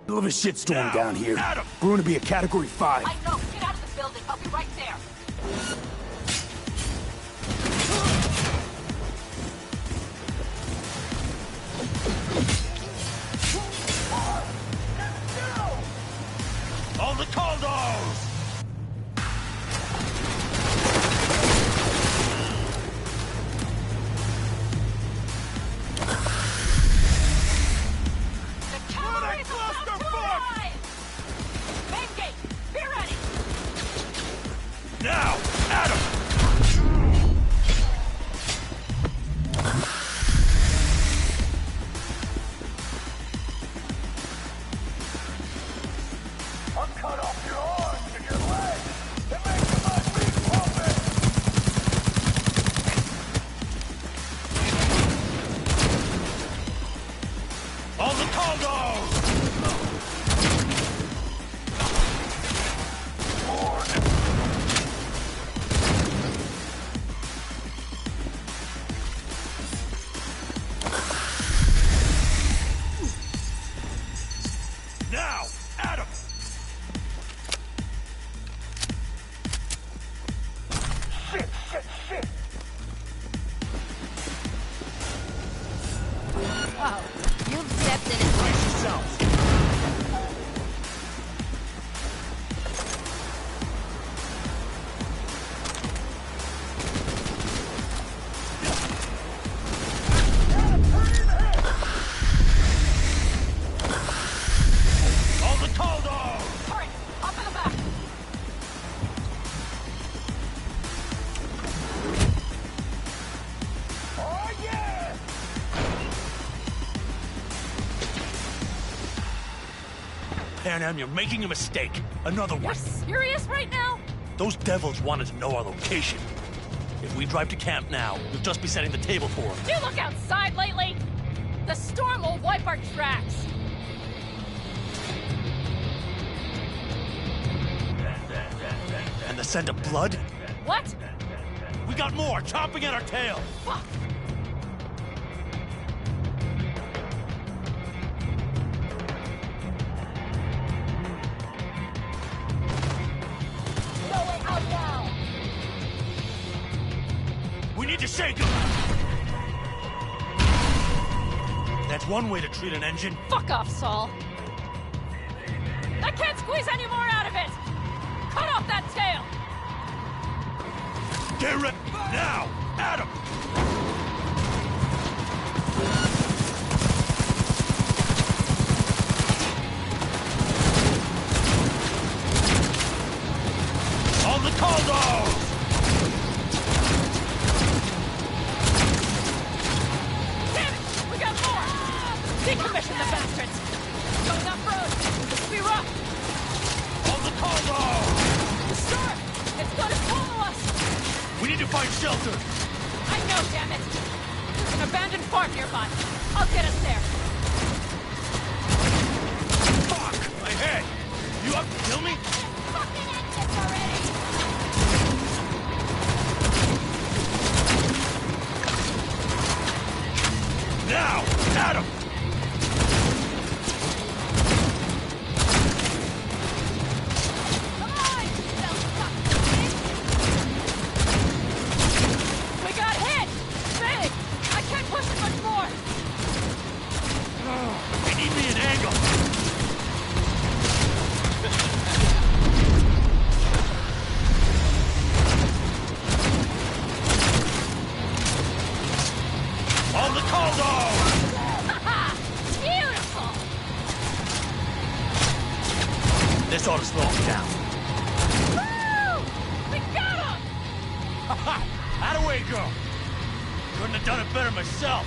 Middle of a shitstorm down here. Brewing to be a Category 5. I know. Get out of the building. I'll be right there. All the condos! The cavalry's about to arrive! Make it! Be ready! Now! Adam! I'll cut off your arms if Adam! Shit! Wow, you've stepped in it. Brace yourselves! You're making a mistake. Another one. You're serious right now? Those devils wanted to know our location. If we drive to camp now, we'll just be setting the table for them. Do you look outside lately? The storm will wipe our tracks. And the scent of blood? What? We got more chomping at our tail. Fuck! To shake him! That's one way to treat an engine. Fuck off, Saul. I can't squeeze any more out of it! Cut off that tail! Get rid now! Adam! On the call dog! Decommission the bastards! Going off-road! This will be rough! On the call dog! The storm! It's gonna follow us! We need to find shelter! I know, damn it! There's an abandoned farm nearby. I'll get us there. Fuck! My head! You up to kill me? Fucking end this already! Now! Adam! This ought to slow him down. Woo! We got him! How'd away go? Couldn't have done it better myself.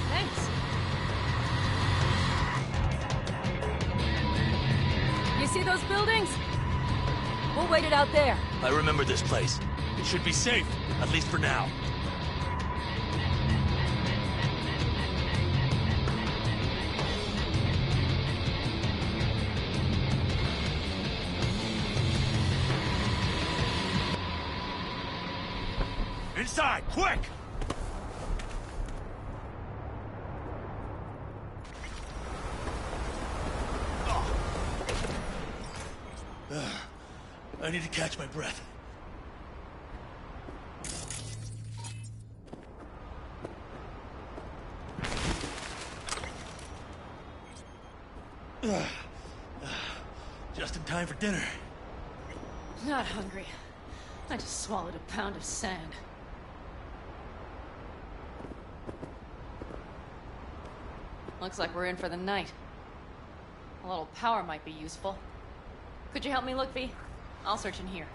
Thanks. You see those buildings? We'll wait it out there. I remember this place. It should be safe, at least for now. Inside, quick! I need to catch my breath. Just in time for dinner. Not hungry. I just swallowed a pound of sand. Looks like we're in for the night. A little power might be useful. Could you help me look, V? I'll search in here.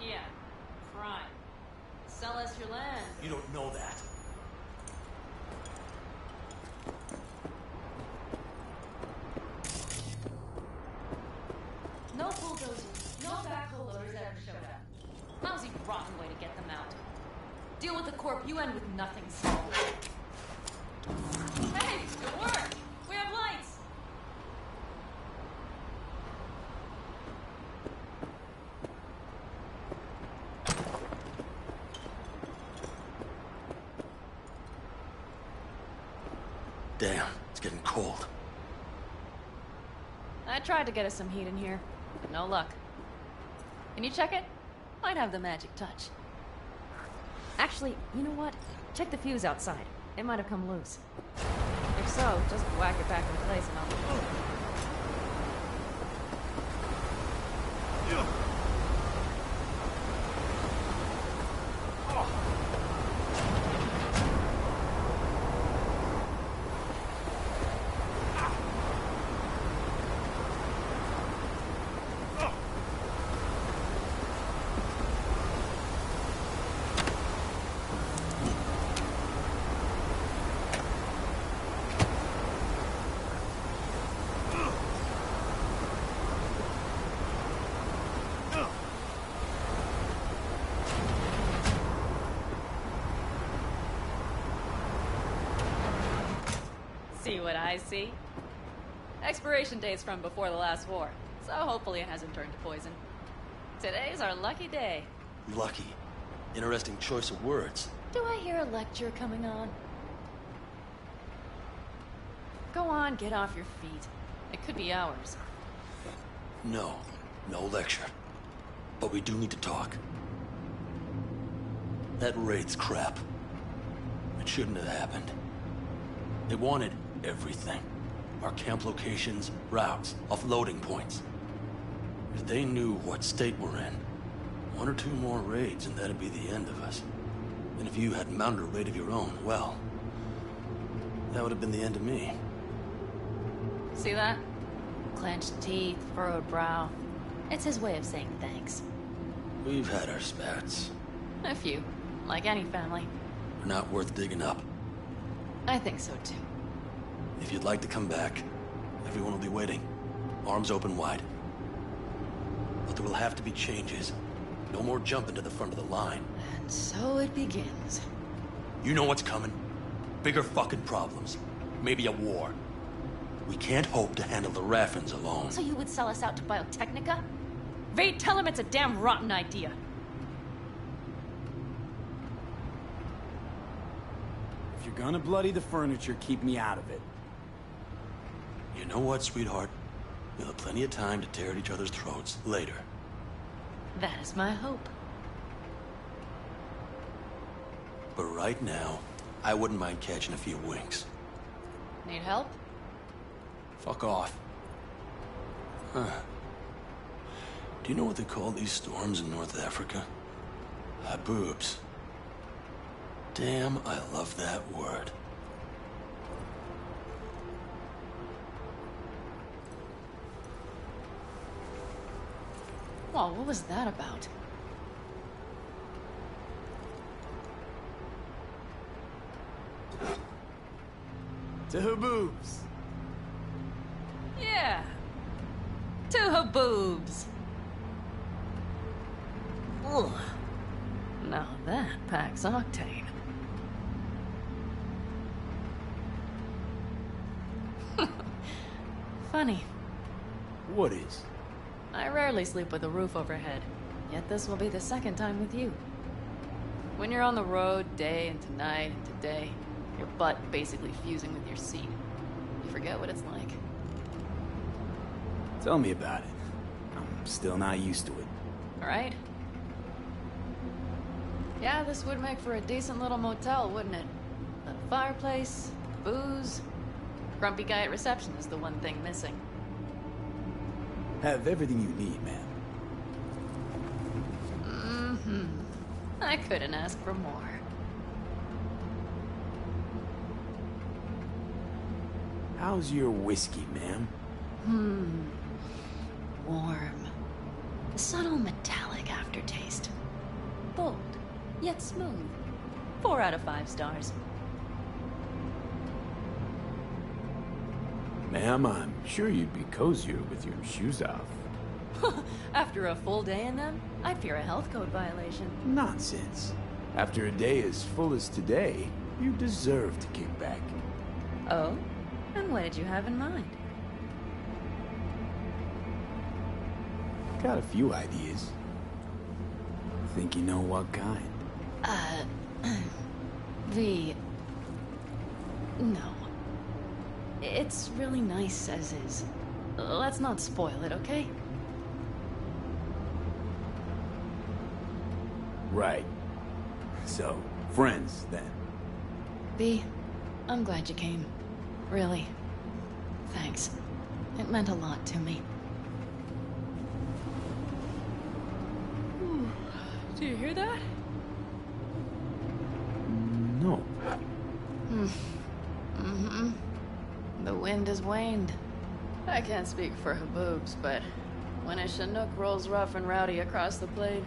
Yeah, crime. Sell us your land. You don't know that. No bulldozers, no backhoe loaders ever showed up. Lousy, rotten way to get them out. Deal with the corp, you end with nothing, Saul. Hey, it worked! We have lights! Damn, it's getting cold. I tried to get us some heat in here, but no luck. Can you check it? Might have the magic touch. Actually, you know what? Check the fuse outside. It might have come loose. If so, just whack it back in place and I'll... See what I see? Expiration date's from before the last war, so hopefully it hasn't turned to poison. Today's our lucky day. Lucky. Interesting choice of words. Do I hear a lecture coming on? Go on, get off your feet. It could be hours. No. No lecture. But we do need to talk. That raid's crap. It shouldn't have happened. They wanted everything. Our camp locations, routes, offloading points. If they knew what state we're in, 1 or 2 more raids and that'd be the end of us. And if you had mounted a raid of your own, well, that would have been the end of me. See that? Clenched teeth, furrowed brow. It's his way of saying thanks. We've had our spats. A few, like any family. We're not worth digging up. I think so too. If you'd like to come back, everyone will be waiting. Arms open wide. But there will have to be changes. No more jumping to the front of the line. And so it begins. You know what's coming. Bigger fucking problems. Maybe a war. We can't hope to handle the Raffins alone. So you would sell us out to Biotechnica? Vade, tell him it's a damn rotten idea. If you're gonna bloody the furniture, keep me out of it. You know what, sweetheart? We'll have plenty of time to tear at each other's throats later. That is my hope. But right now, I wouldn't mind catching a few winks. Need help? Fuck off. Huh. Do you know what they call these storms in North Africa? Haboobs. Damn, I love that word. Well, what was that about? To Haboobs. Yeah. To Haboobs. Ugh. Now that packs octane. Funny. What is? I rarely sleep with a roof overhead, yet this will be the second time with you. When you're on the road day into night into day, your butt basically fusing with your seat, you forget what it's like. Tell me about it. I'm still not used to it. Alright? Yeah, this would make for a decent little motel, wouldn't it? A fireplace, booze. Grumpy guy at reception is the one thing missing. Have everything you need, man. Mm-hmm. I couldn't ask for more. How's your whiskey, ma'am? Warm. Subtle metallic aftertaste. Bold, yet smooth. 4 out of 5 stars. Ma'am, I'm sure you'd be cozier with your shoes off. After a full day in them, I'd fear a health code violation. Nonsense. After a day as full as today, you deserve to kick back. Oh? And what did you have in mind? Got a few ideas. Think you know what kind? No. It's really nice as is. Let's not spoil it, okay? Right. So, friends, then. B, I'm glad you came. Really. Thanks. It meant a lot to me. Do you hear that? No. Mm-hmm. The wind has waned. I can't speak for Haboobs, but when a Chinook rolls rough and rowdy across the plain,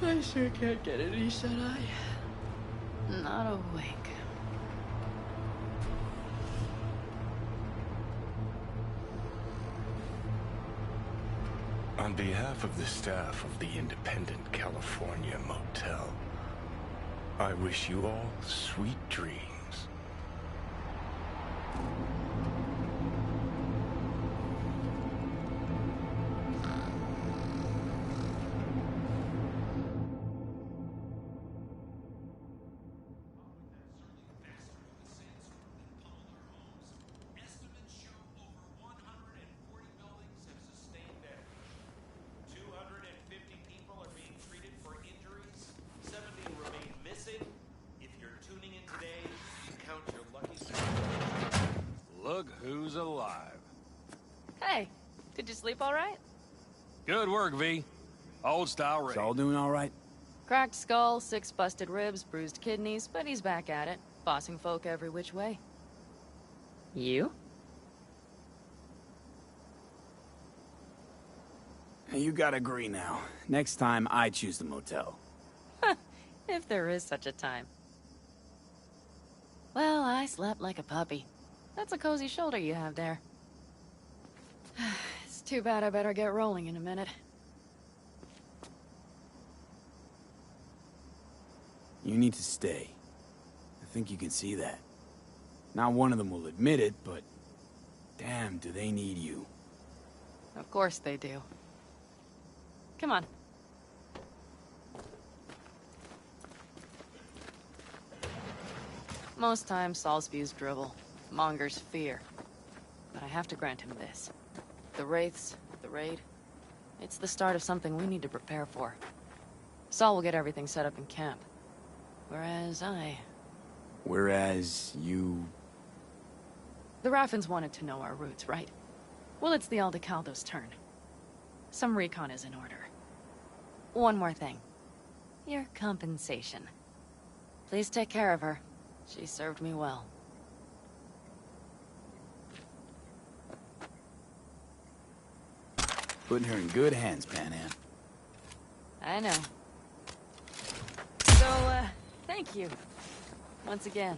I sure can't get any shut-eye. Not a wink. On behalf of the staff of the Independent California Motel, I wish you all sweet dreams. Look who's alive. Hey, did you sleep all right? Good work, V. Old style raid. It's all doing all right? Cracked skull, 6 busted ribs, bruised kidneys, but he's back at it, bossing folk every which way. You? You gotta agree now. Next time, I choose the motel. If there is such a time. Well, I slept like a puppy. That's a cozy shoulder you have there. It's too bad I better get rolling in a minute. You need to stay. I think you can see that. Not one of them will admit it, but damn, do they need you. Of course they do. Come on. Most times, Saul spews drivel, mongers fear. But I have to grant him this. The Wraiths, the raid, it's the start of something we need to prepare for. Saul will get everything set up in camp. Whereas you... The Raffins wanted to know our roots, right? Well, it's the Aldecaldo's turn. Some recon is in order. One more thing. Your compensation. Please take care of her. She served me well. Putting her in good hands, Panam. I know. So, thank you. Once again.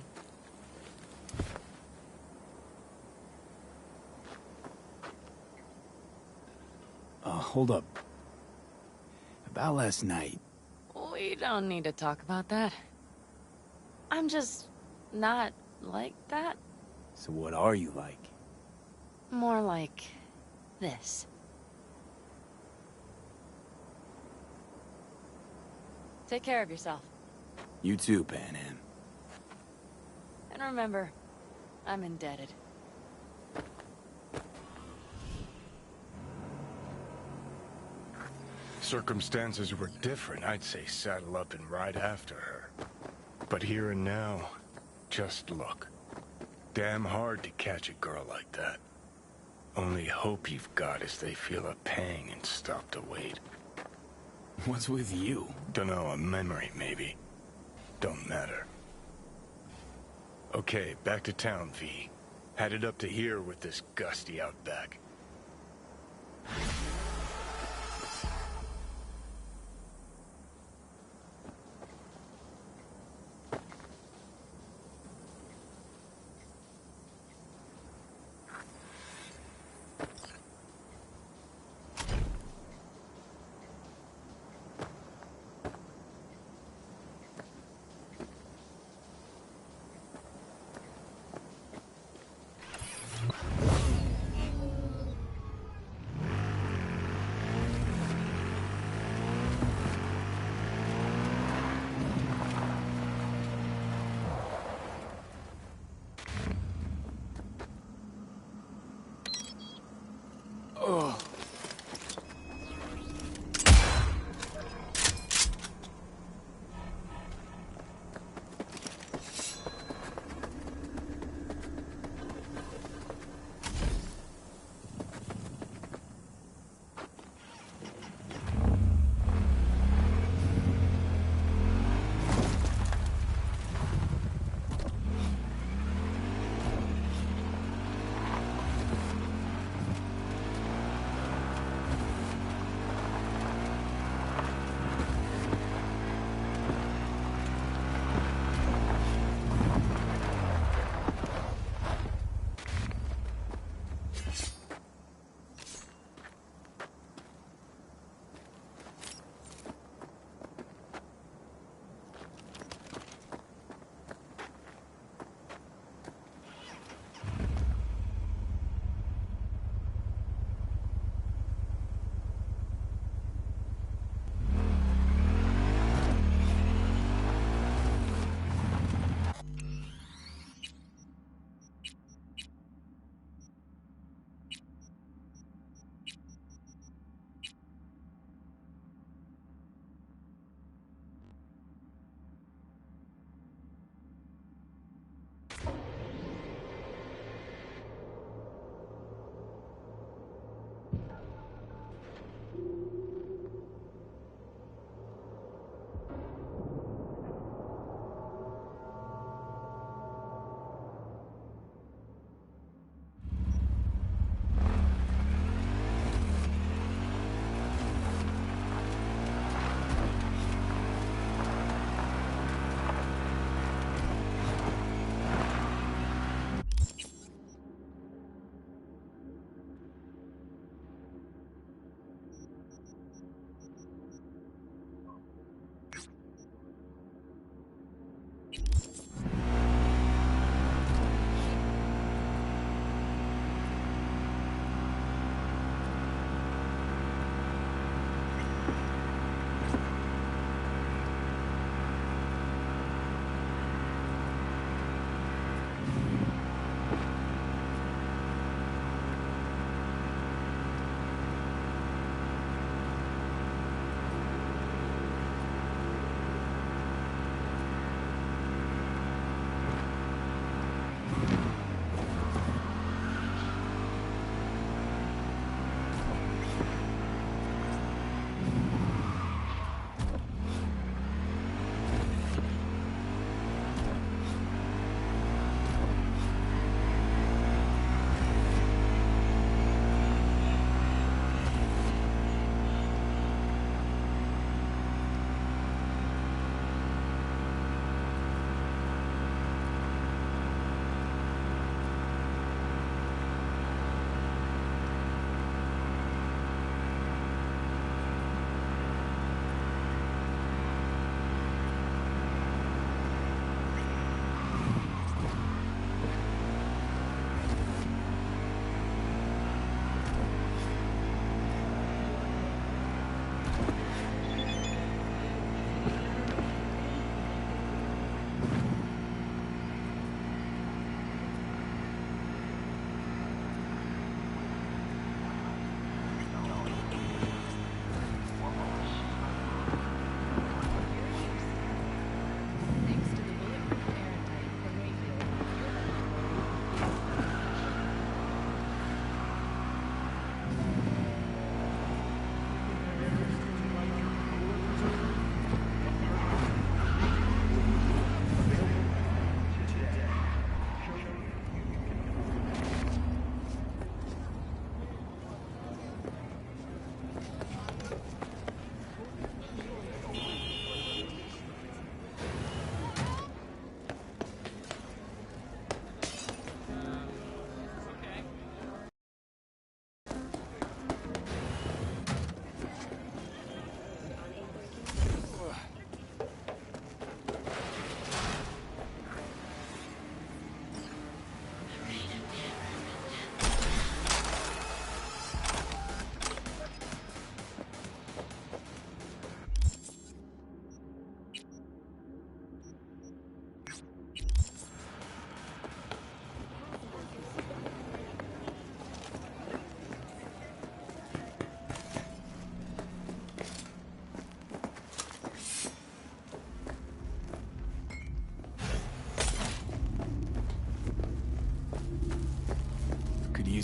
Hold up. About last night. We don't need to talk about that. I'm just not like that. So what are you like? More like this. Take care of yourself. You too, Panam. And remember, I'm indebted. Circumstances were different, I'd say saddle up and ride after her. But here and now, just look. Damn hard to catch a girl like that. Only hope you've got is they feel a pang and stop to wait. What's with you? Dunno, a memory maybe. Don't matter. Okay, back to town, V. Headed up to here with this gusty outback.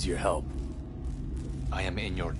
use your help. I am in your...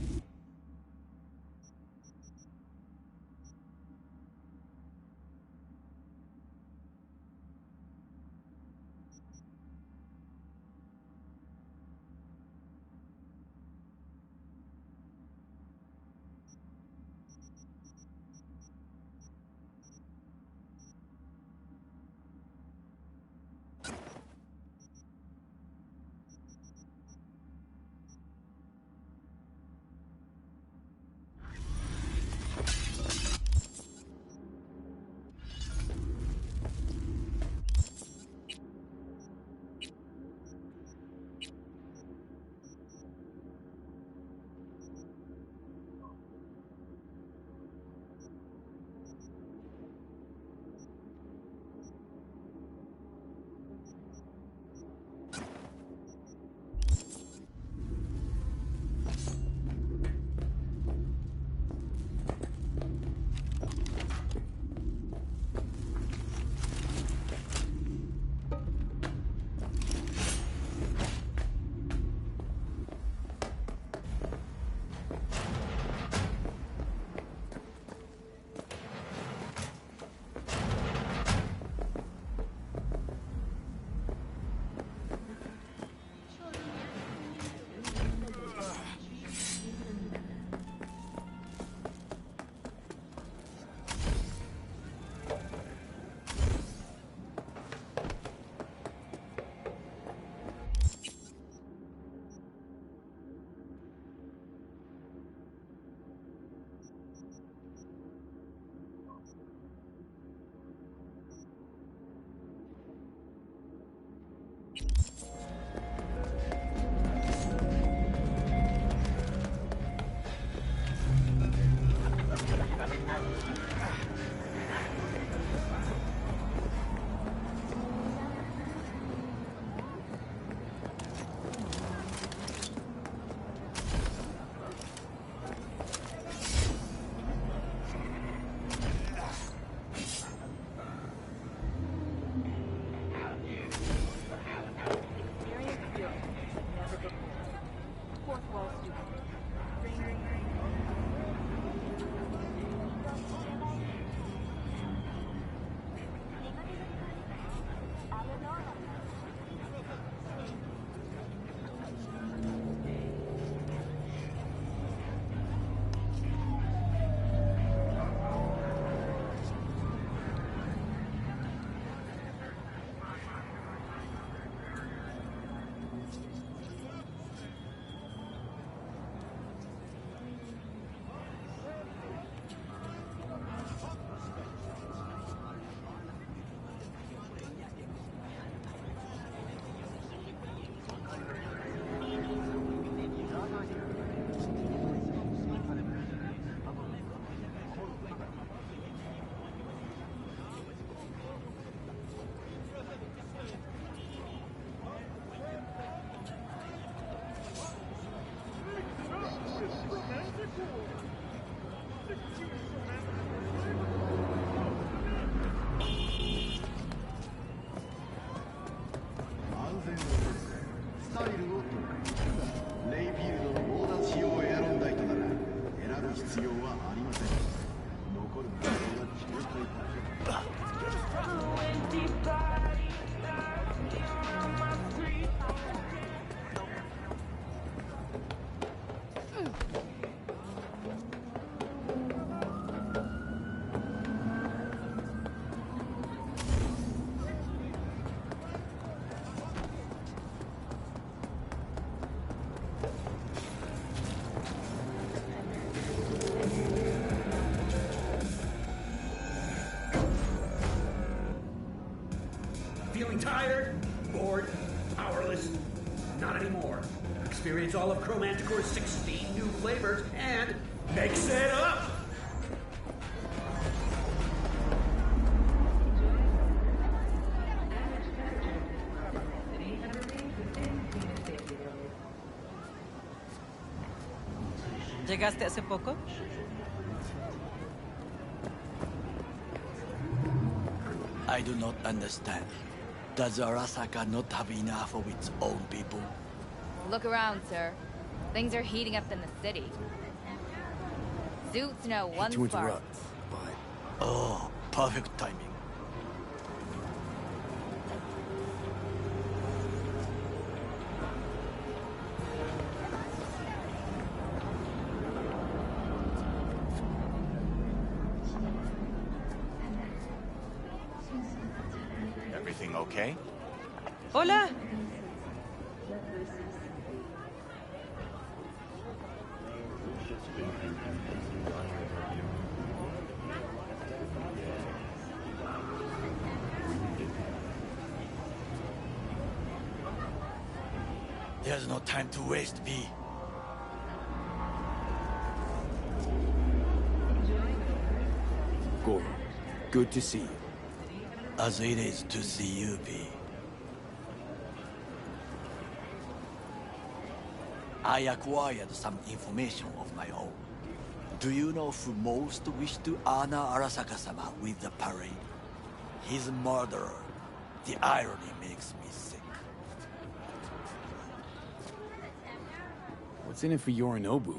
Feeling tired? Bored? Powerless? Not anymore. Experience all of Chromanticore's 16 new flavors and mix it up! ¿Llegaste hace poco? I do not understand. Does Arasaka not have enough of its own people? Look around, sir. Things are heating up in the city. Suits know one to spark. interrupt, but... Oh, perfect timing. Everything okay? Hola. There's no time to waste, V. Goro, good to see you. As it is to see you, V. I acquired some information of my own. Do you know who most wished to honor Arasaka-sama with the parade? His murderer. The irony makes me sick. What's in it for Yorinobu?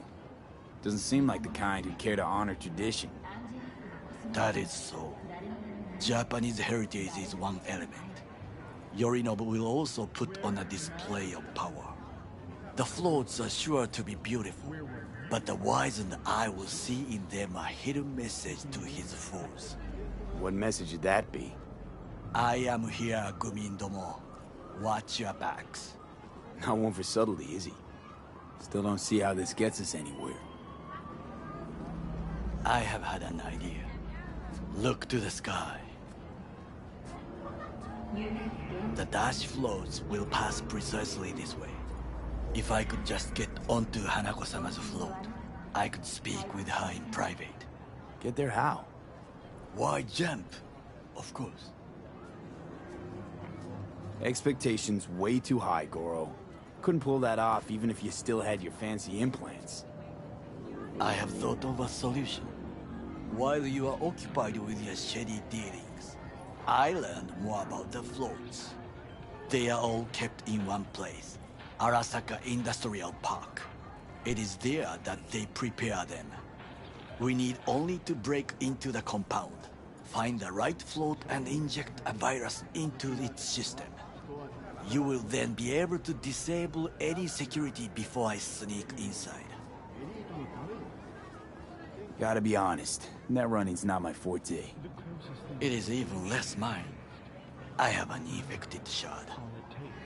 Doesn't seem like the kind who'd care to honor tradition. That is so. Japanese heritage is one element. Yorinobu will also put on a display of power. The floats are sure to be beautiful, but the wizened eye will see in them a hidden message to his foes. What message would that be? I am here, Gumindomo. Watch your backs. Not one for subtlety, is he? Still don't see how this gets us anywhere. I have had an idea. Look to the sky. The dash floats will pass precisely this way. If I could just get onto Hanako-sama's float, I could speak with her in private. Get there how? Why jump? Of course. Expectations way too high, Goro. Couldn't pull that off even if you still had your fancy implants. I have thought of a solution. While you are occupied with your shady dealings, I learned more about the floats. They are all kept in one place, Arasaka Industrial Park. It is there that they prepare them. We need only to break into the compound, find the right float and inject a virus into its system. You will then be able to disable any security before I sneak inside. Gotta be honest, net running's not my forte. It is even less mine. I have an infected shard.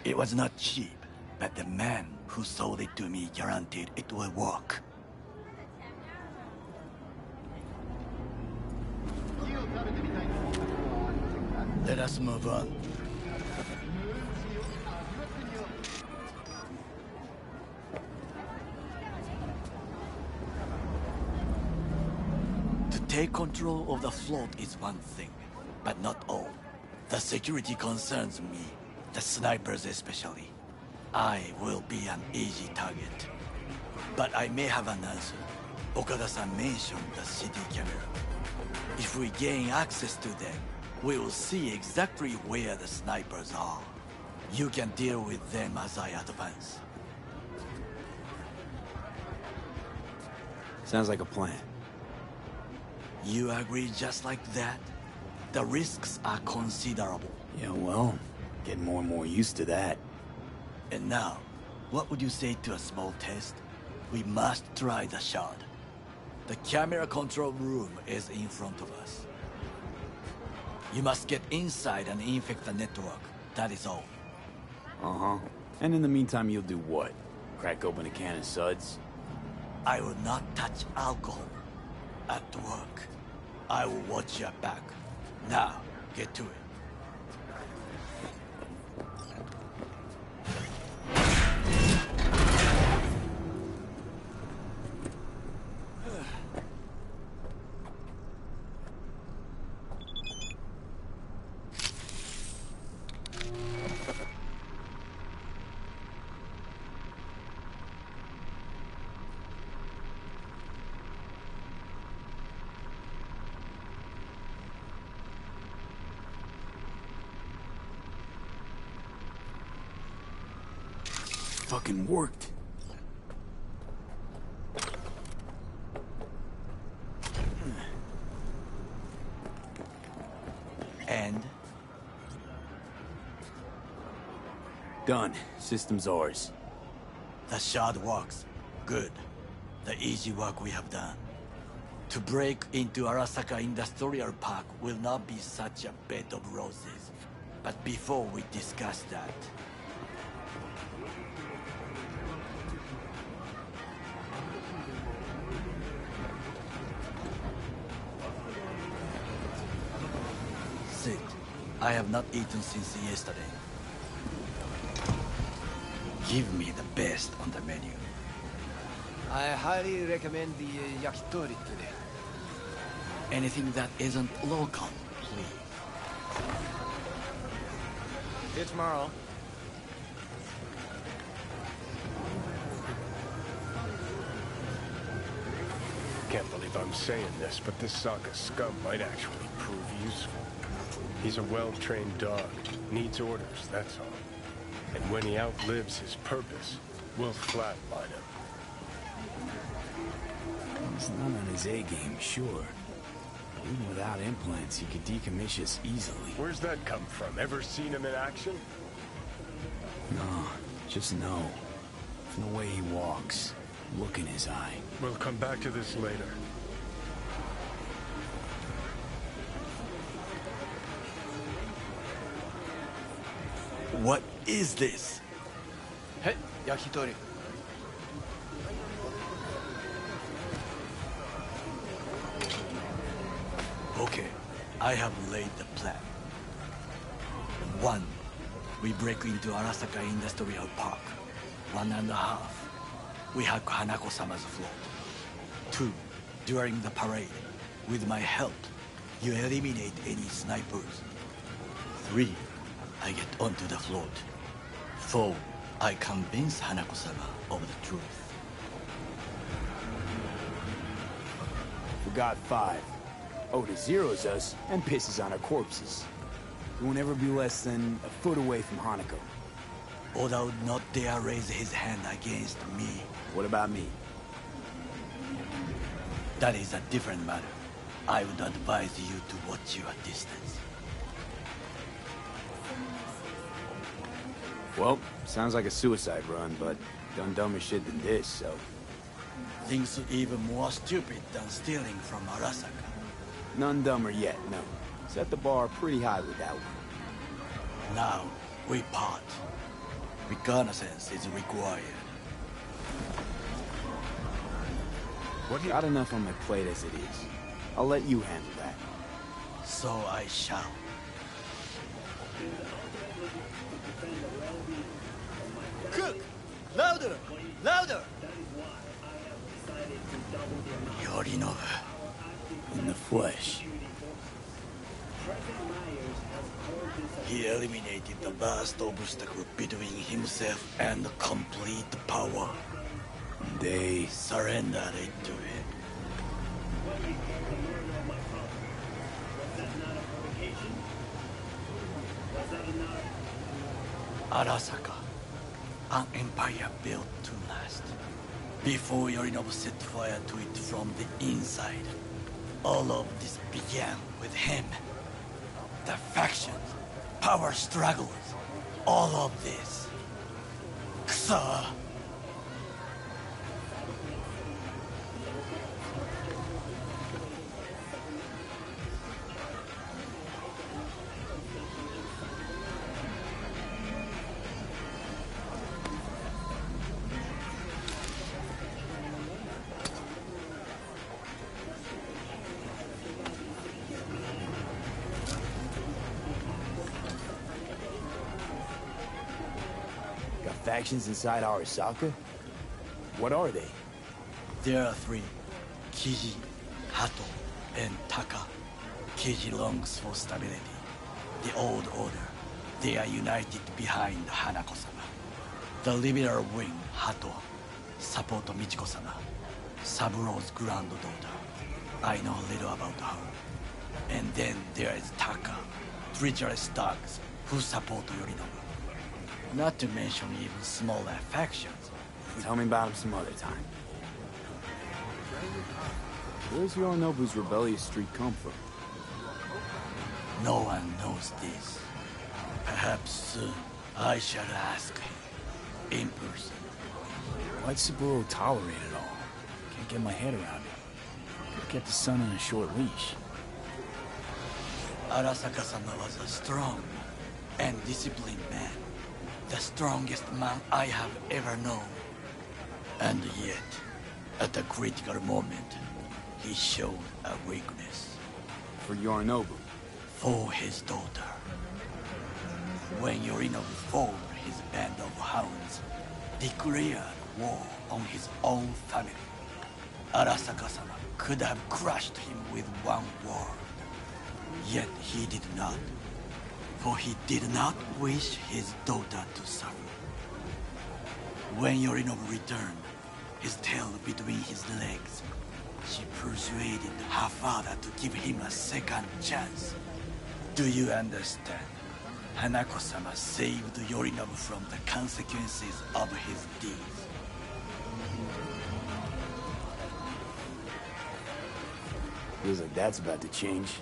It was not cheap, but the man who sold it to me guaranteed it will work. Let us move on. To take control of the float is one thing, but not all. The security concerns me, the snipers especially. I will be an easy target. But I may have an answer. Okada-san mentioned the city camera. If we gain access to them, we will see exactly where the snipers are. You can deal with them as I advance. Sounds like a plan. You agree just like that? The risks are considerable. Yeah, well, getting more and more used to that. And now, what would you say to a small test? We must try the shard. The camera control room is in front of us. You must get inside and infect the network. That is all. Uh-huh. And in the meantime, you'll do what? Crack open a can of suds? I will not touch alcohol. At work. I will watch your back. Now, get to it. fucking worked. And? Done. System's ours. The shard works. Good. The easy work we have done. To break into Arasaka Industrial Park will not be such a bed of roses. But before we discuss that... Sit. I have not eaten since yesterday. Give me the best on the menu. I highly recommend the yakitori today. Anything that isn't local, please. See you tomorrow. Can't believe I'm saying this, but this Sokka scum might actually prove useful. He's a well-trained dog. Needs orders, that's all. And when he outlives his purpose, we'll flatline him. He's not on his A-game, sure. Even without implants, he could decommission us easily. Where's that come from? Ever seen him in action? No, just no. From the way he walks, look in his eye. We'll come back to this later. What is this? Hey, yakitori. Okay, I have laid the plan. 1. We break into Arasaka Industrial Park. 1.5. We hack Hanako-sama's float. 2. During the parade, with my help, you eliminate any snipers. 3. I get onto the float. 4. I convince Hanako-sama of the truth. Forgot 5. Oda zeroes us and pisses on our corpses. He won't ever be less than a foot away from Hanako. Oda would not dare raise his hand against me. What about me? That is a different matter. I would advise you to watch your distance. Well, sounds like a suicide run, but done dumber shit than this, so... Things even more stupid than stealing from Arasaka. None dumber yet, no. Set the bar pretty high with that one. Now, we part. Reconnaissance is required. Got enough on my plate as it is. I'll let you handle that. So I shall. Cook! Louder! Louder! Yorinobu. In the flesh. He eliminated the vast obstacle between himself and complete power. They surrendered it to him. Arasaka, an empire built to last. Before Yorinobu set fire to it from the inside, all of this began with him. The factions, power struggles, all of this. Kusa! Factions inside Arasaka? What are they? There are 3. Kiji, Hato, and Taka. Kiji longs for stability. The old order. They are united behind Hanako-sama. The liberal wing, Hato, support Michiko-sama, Saburo's granddaughter. I know little about her. And then there is Taka, treacherous dogs who support Yorinobu. Not to mention even smaller factions. Tell me about him some other time. Where's Yorinobu's rebellious streak come from? No one knows this. Perhaps soon I shall ask him in person. Why'd Saburo tolerate it all? Can't get my head around it. Could've kept his son on a short leash. Arasaka-sama was a strong and disciplined man. The strongest man I have ever known. And yet, at a critical moment, he showed a weakness. For Yorinobu? For his daughter. When Yorinobu formed his band of hounds, declared war on his own family, Arasaka-sama could have crushed him with one word. Yet he did not. For he did not wish his daughter to suffer. When Yorinobu returned, his tail between his legs, she persuaded her father to give him a second chance. Do you understand? Hanako-sama saved Yorinobu from the consequences of his deeds. Feels like that's about to change.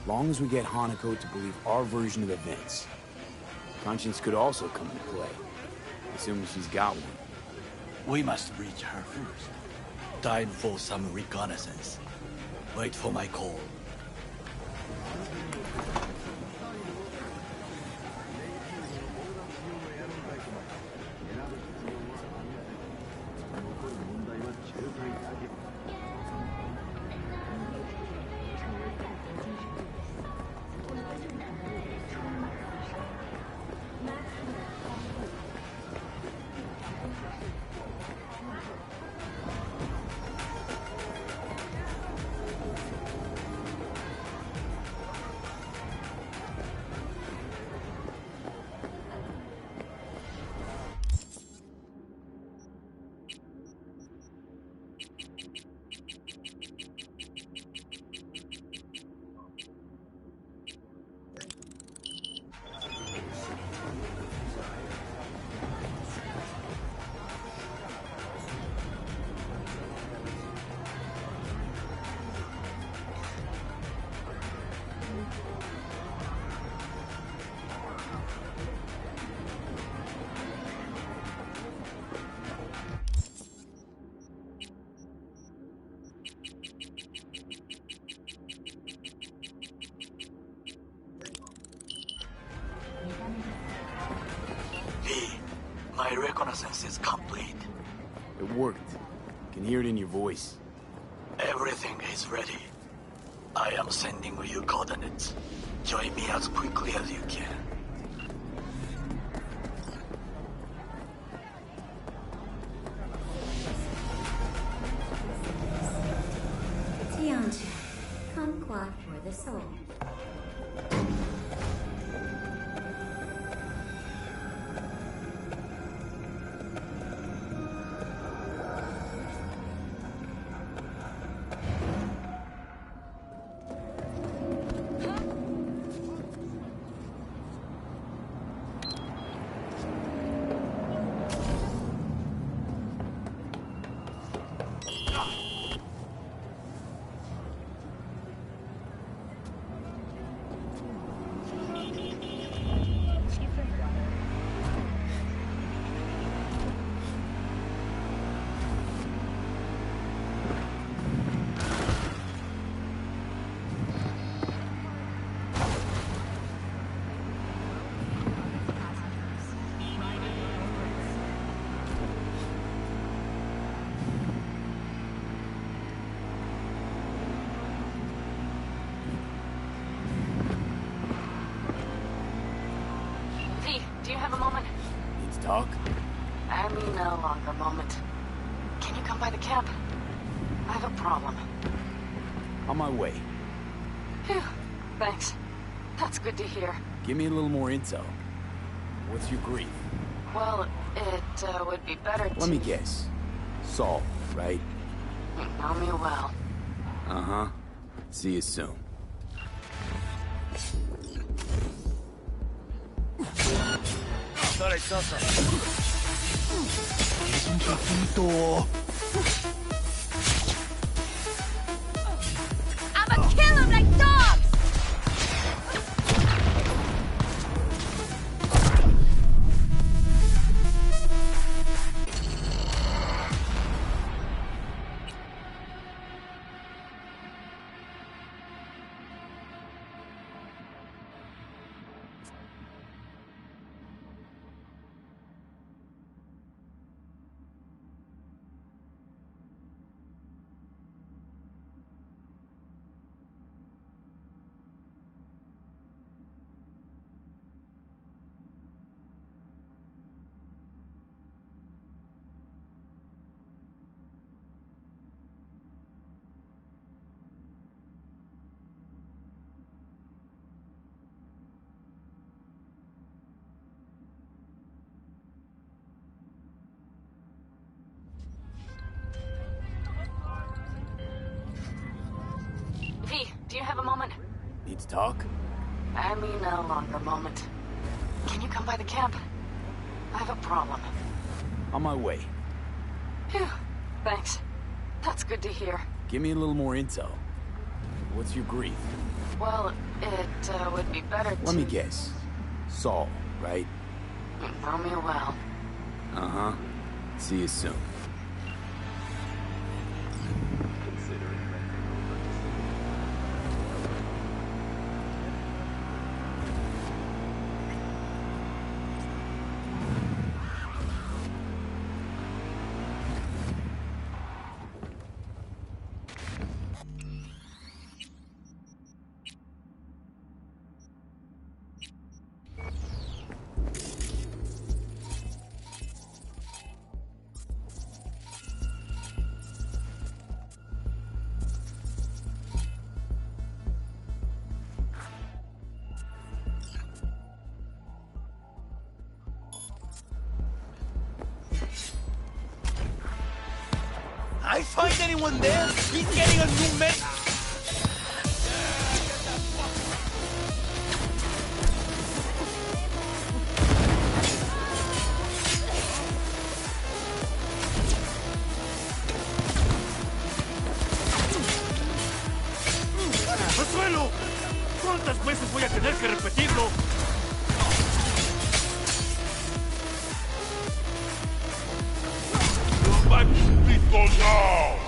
Long as we get Hanako to believe our version of events. Conscience could also come into play, assuming she's got one. We must reach her first. Time for some reconnaissance. Wait for my call. My reconnaissance is complete. It worked. Can hear it in your voice. Everything is ready. I am sending you coordinates. Join me as quickly as you can. Tianjin, kumquat for the soul. Do you have a moment? Need to talk? I mean a longer moment. Can you come by the camp? I have a problem. On my way. Phew. Thanks. That's good to hear. Give me a little more intel. What's your grief? Well, it would be better to... Let me guess. Saul, right? You know me well. Uh-huh. See you soon. perezoso. Es un chiquito. I'ma kill him like dogs! V, do you have a moment? Need to talk? I mean a longer moment. Can you come by the camp? I have a problem. On my way. Phew, thanks. That's good to hear. Give me a little more intel. What's your grief? Well, it would be better to... Let me guess. Saul, right? You know me well. Uh-huh. See you soon. I find anyone there? He's getting a new mate. ¡Al suelo! ¿Cuántas veces voy a tener que repetirlo? ¡Maldito no!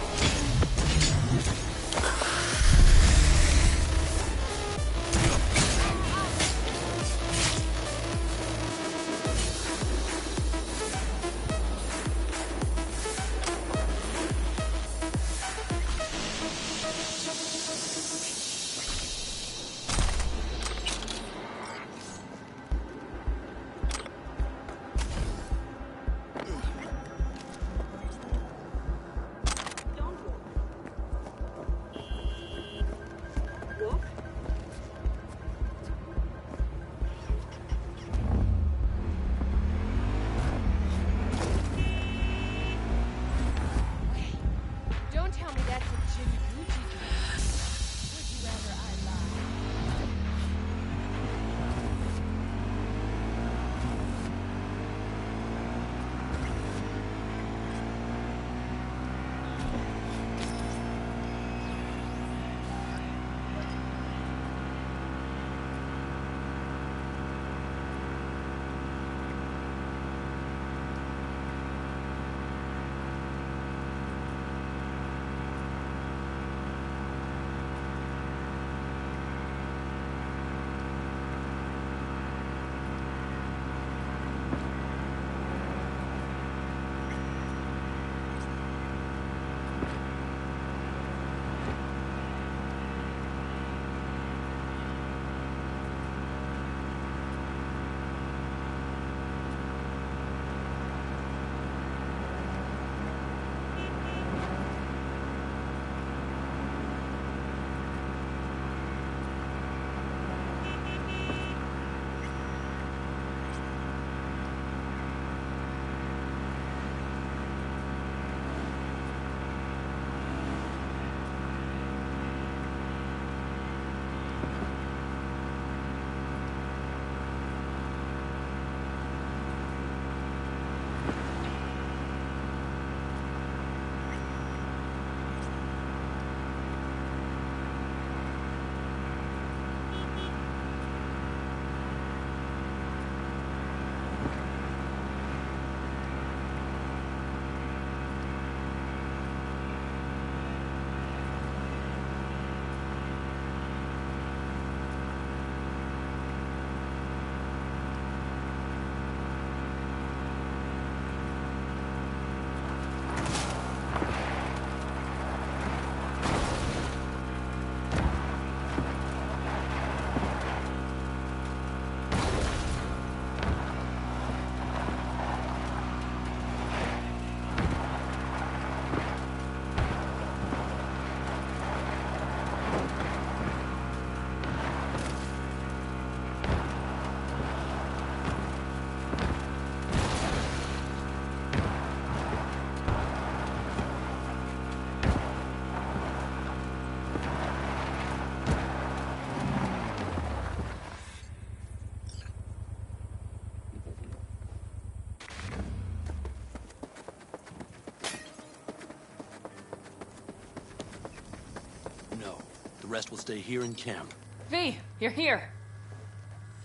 rest will stay here in camp. V, you're here.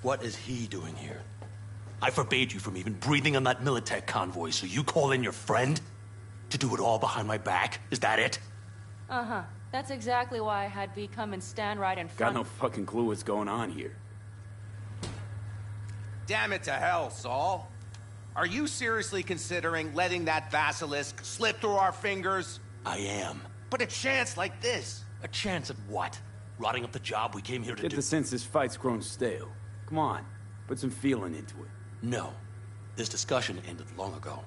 What is he doing here? I forbade you from even breathing on that Militech convoy, so you call in your friend? To do it all behind my back? Is that it? Uh-huh. That's exactly why I had V come and stand right in front. Got no fucking clue what's going on here. Damn it to hell, Saul. Are you seriously considering letting that basilisk slip through our fingers? I am. But a chance like this. A chance at what? Rotting up the job we came here to do? Get the sense this fight's grown stale. Come on, put some feeling into it. No. This discussion ended long ago.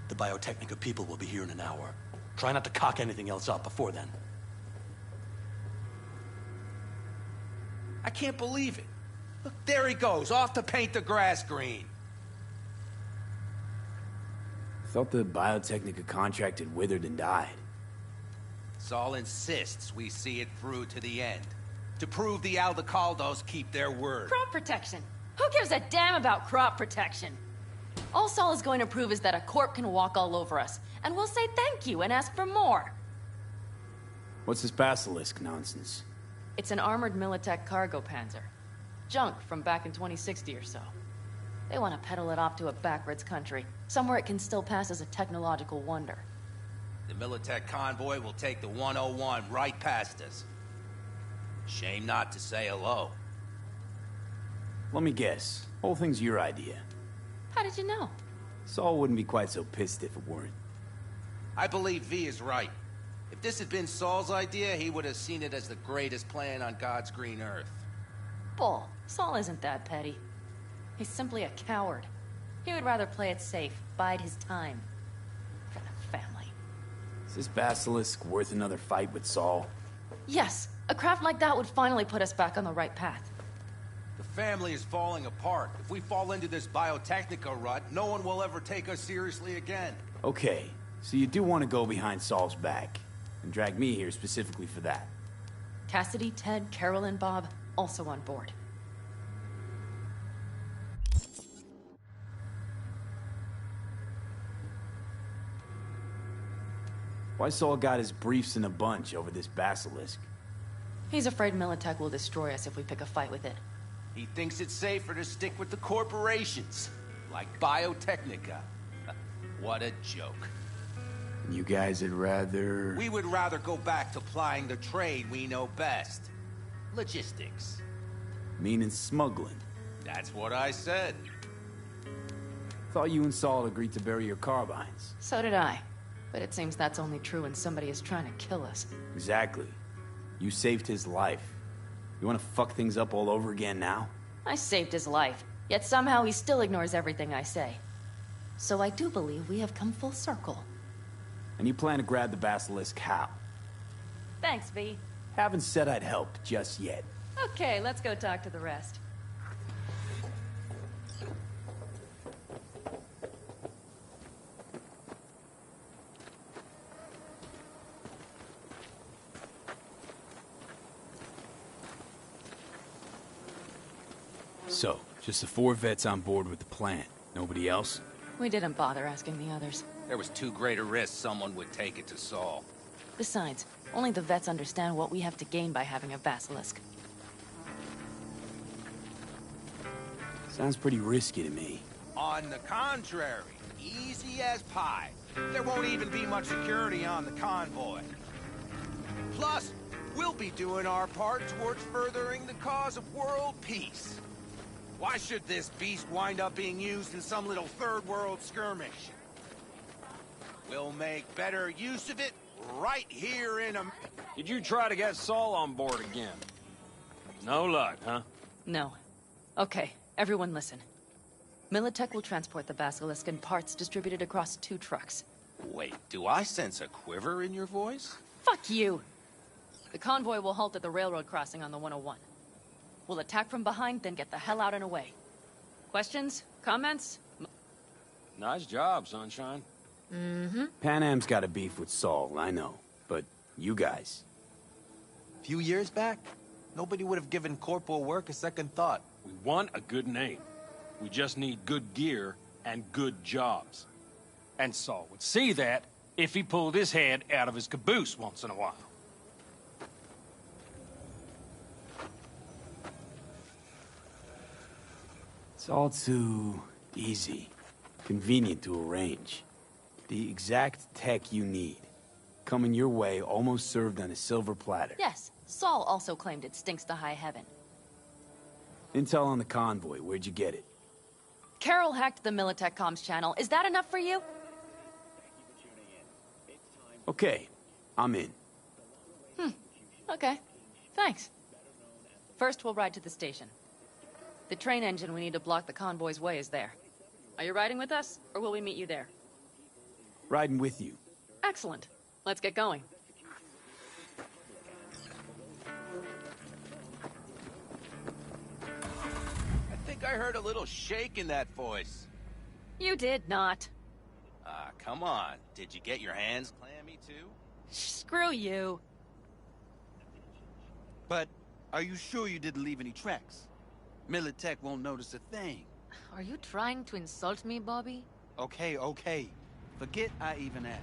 The Biotechnica people will be here in an hour. Try not to cock anything else up before then. I can't believe it. Look, there he goes, off to paint the grass green. Thought the Biotechnica contract had withered and died. Saul insists we see it through to the end. To prove the Aldecaldos keep their word. Crop protection. Who gives a damn about crop protection? All Saul is going to prove is that a corp can walk all over us, and we'll say thank you and ask for more. What's this basilisk nonsense? It's an armored Militech cargo panzer. Junk from back in 2060 or so. They want to peddle it off to a backwards country, somewhere it can still pass as a technological wonder. The Militech convoy will take the 101 right past us. Shame not to say hello. Let me guess. Whole thing's your idea. How did you know? Saul wouldn't be quite so pissed if it weren't. I believe V is right. If this had been Saul's idea, he would have seen it as the greatest plan on God's green earth. Bull. Saul isn't that petty. He's simply a coward. He would rather play it safe, bide his time. For the family. Is this basilisk worth another fight with Saul? Yes, a craft like that would finally put us back on the right path. The family is falling apart. If we fall into this Biotechnica rut, no one will ever take us seriously again. Okay, so you do want to go behind Saul's back, and drag me here specifically for that. Cassidy, Ted, Carol, and Bob also on board. Why Saul got his briefs in a bunch over this basilisk? He's afraid Militech will destroy us if we pick a fight with it. He thinks it's safer to stick with the corporations, like Biotechnica. What a joke. You guys would rather... We would rather go back to plying the trade we know best. Logistics. Meaning smuggling. That's what I said. Thought you and Saul agreed to bury your carbines. So did I. But it seems that's only true when somebody is trying to kill us. Exactly. You saved his life. You want to fuck things up all over again now? I saved his life, yet somehow he still ignores everything I say. So I do believe we have come full circle. And you plan to grab the basilisk how? Thanks, V. Haven't said I'd help just yet. Okay, let's go talk to the rest. So, just the 4 vets on board with the plan. Nobody else? We didn't bother asking the others. There was too great a risk someone would take it to Saul. Besides, only the vets understand what we have to gain by having a basilisk. Sounds pretty risky to me. On the contrary, easy as pie. There won't even be much security on the convoy. Plus, we'll be doing our part towards furthering the cause of world peace. Why should this beast wind up being used in some little third world skirmish? We'll make better use of it right here in America. Did you try to get Saul on board again? No luck, huh? No. Okay, everyone listen. Militech will transport the basilisk in parts distributed across 2 trucks. Wait, do I sense a quiver in your voice? Fuck you! The convoy will halt at the railroad crossing on the 101. We'll attack from behind, then get the hell out and away. Questions? Comments? Nice job, Sunshine. Mm-hmm. Pan Am's got a beef with Saul, I know. But you guys... A few years back, nobody would have given corporal work a second thought. We want a good name. We just need good gear and good jobs. And Saul would see that if he pulled his head out of his caboose once in a while. It's all too easy. Convenient to arrange. The exact tech you need. Coming your way, almost served on a silver platter. Yes, Saul also claimed it stinks to high heaven. Intel on the convoy, where'd you get it? Carol hacked the Militech comms channel. Is that enough for you? Okay, I'm in. Okay. Thanks. First, we'll ride to the station. The train engine we need to block the convoy's way is there. Are you riding with us, or will we meet you there? Riding with you. Excellent. Let's get going. I think I heard a little shake in that voice. You did not. Ah, come on. Did you get your hands clammy too? Screw you. But are you sure you didn't leave any tracks? Militech won't notice a thing. Are you trying to insult me, Bobby? Okay, okay. Forget I even asked.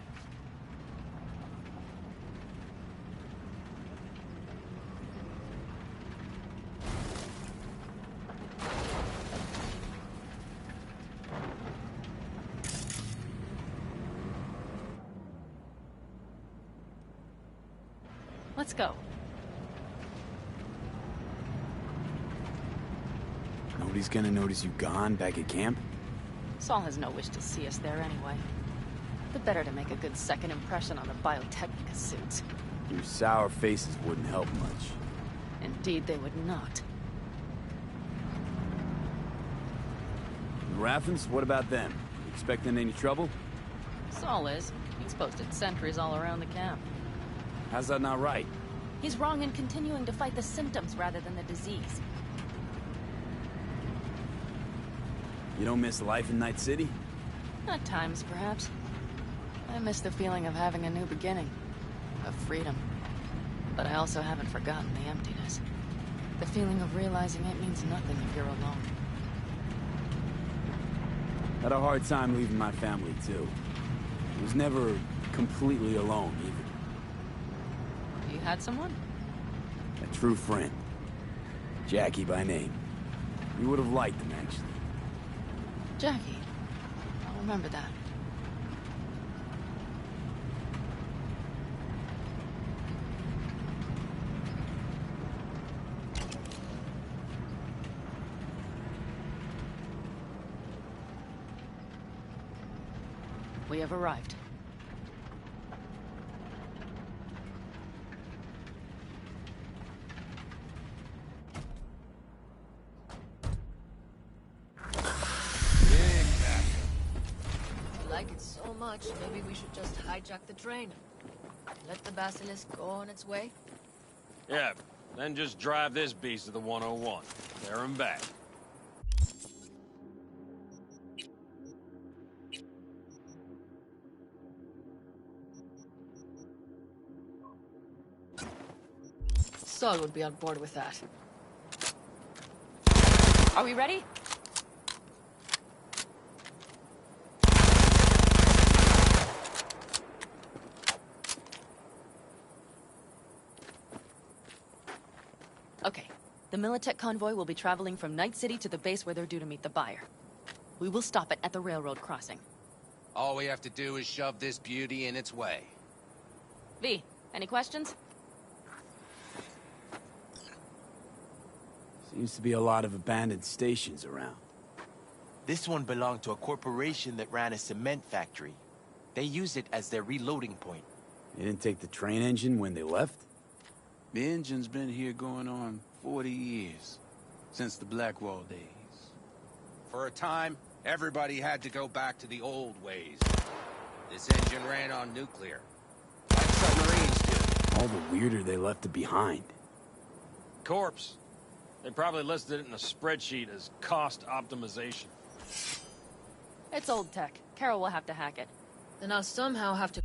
Let's go. Nobody's gonna notice you gone back at camp? Saul has no wish to see us there anyway. The better to make a good second impression on the Biotechnica suits. Your sour faces wouldn't help much. Indeed, they would not. The Raffens, what about them? You expecting any trouble? Saul is. He's posted sentries all around the camp. How's that not right? He's wrong in continuing to fight the symptoms rather than the disease. You don't miss life in Night City? At times, perhaps. I miss the feeling of having a new beginning. Of freedom. But I also haven't forgotten the emptiness. The feeling of realizing it means nothing if you're alone. Had a hard time leaving my family, too. Was never completely alone, either. You had someone? A true friend. Jackie by name. You would have liked him, actually. Jackie. I'll remember that. We have arrived. Like it so much, maybe we should just hijack the train. Let the Basilisk go on its way. Yeah, then just drive this beast to the 101. There and back. Saul would be on board with that. Are we ready? Okay. The Militech convoy will be traveling from Night City to the base where they're due to meet the buyer. We will stop it at the railroad crossing. All we have to do is shove this beauty in its way. V, any questions? Seems to be a lot of abandoned stations around. This one belonged to a corporation that ran a cement factory. They used it as their reloading point. They didn't take the train engine when they left? The engine's been here going on 40 years. Since the Blackwall days. For a time, everybody had to go back to the old ways. This engine ran on nuclear. Like submarines do. All the weirder they left it behind. Corpse. They probably listed it in a spreadsheet as cost optimization. It's old tech. Carol will have to hack it. Then I'll somehow have to...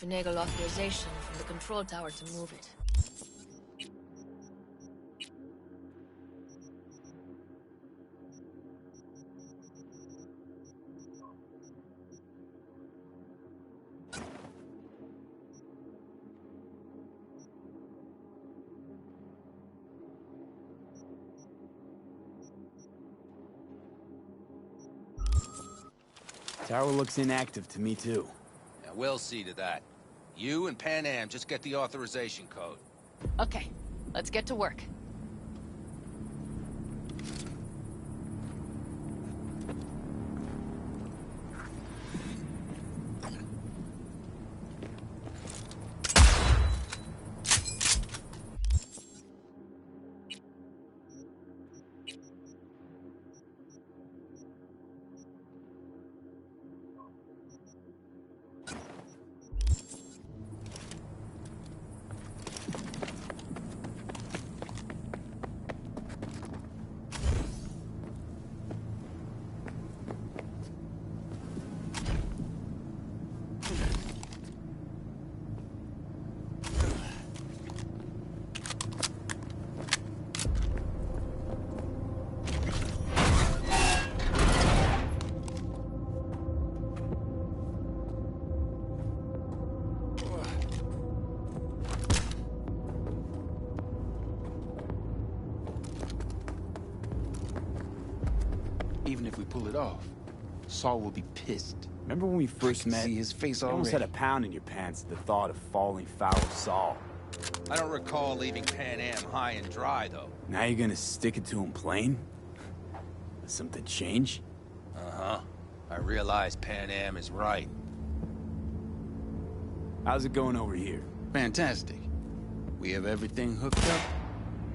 finagle authorization from the control tower to move it. Tower looks inactive to me, too. Yeah, we'll see to that. You and Pan Am just get the authorization code. Okay, let's get to work. Even if we pull it off, Saul will be pissed. Remember when we first met? See his face You almost already. had a pound in your pants at the thought of falling foul of Saul. I don't recall leaving Pan Am high and dry, though. Now you're gonna stick it to him plain? Does something change? Uh-huh. I realize Pan Am is right. How's it going over here? Fantastic. We have everything hooked up,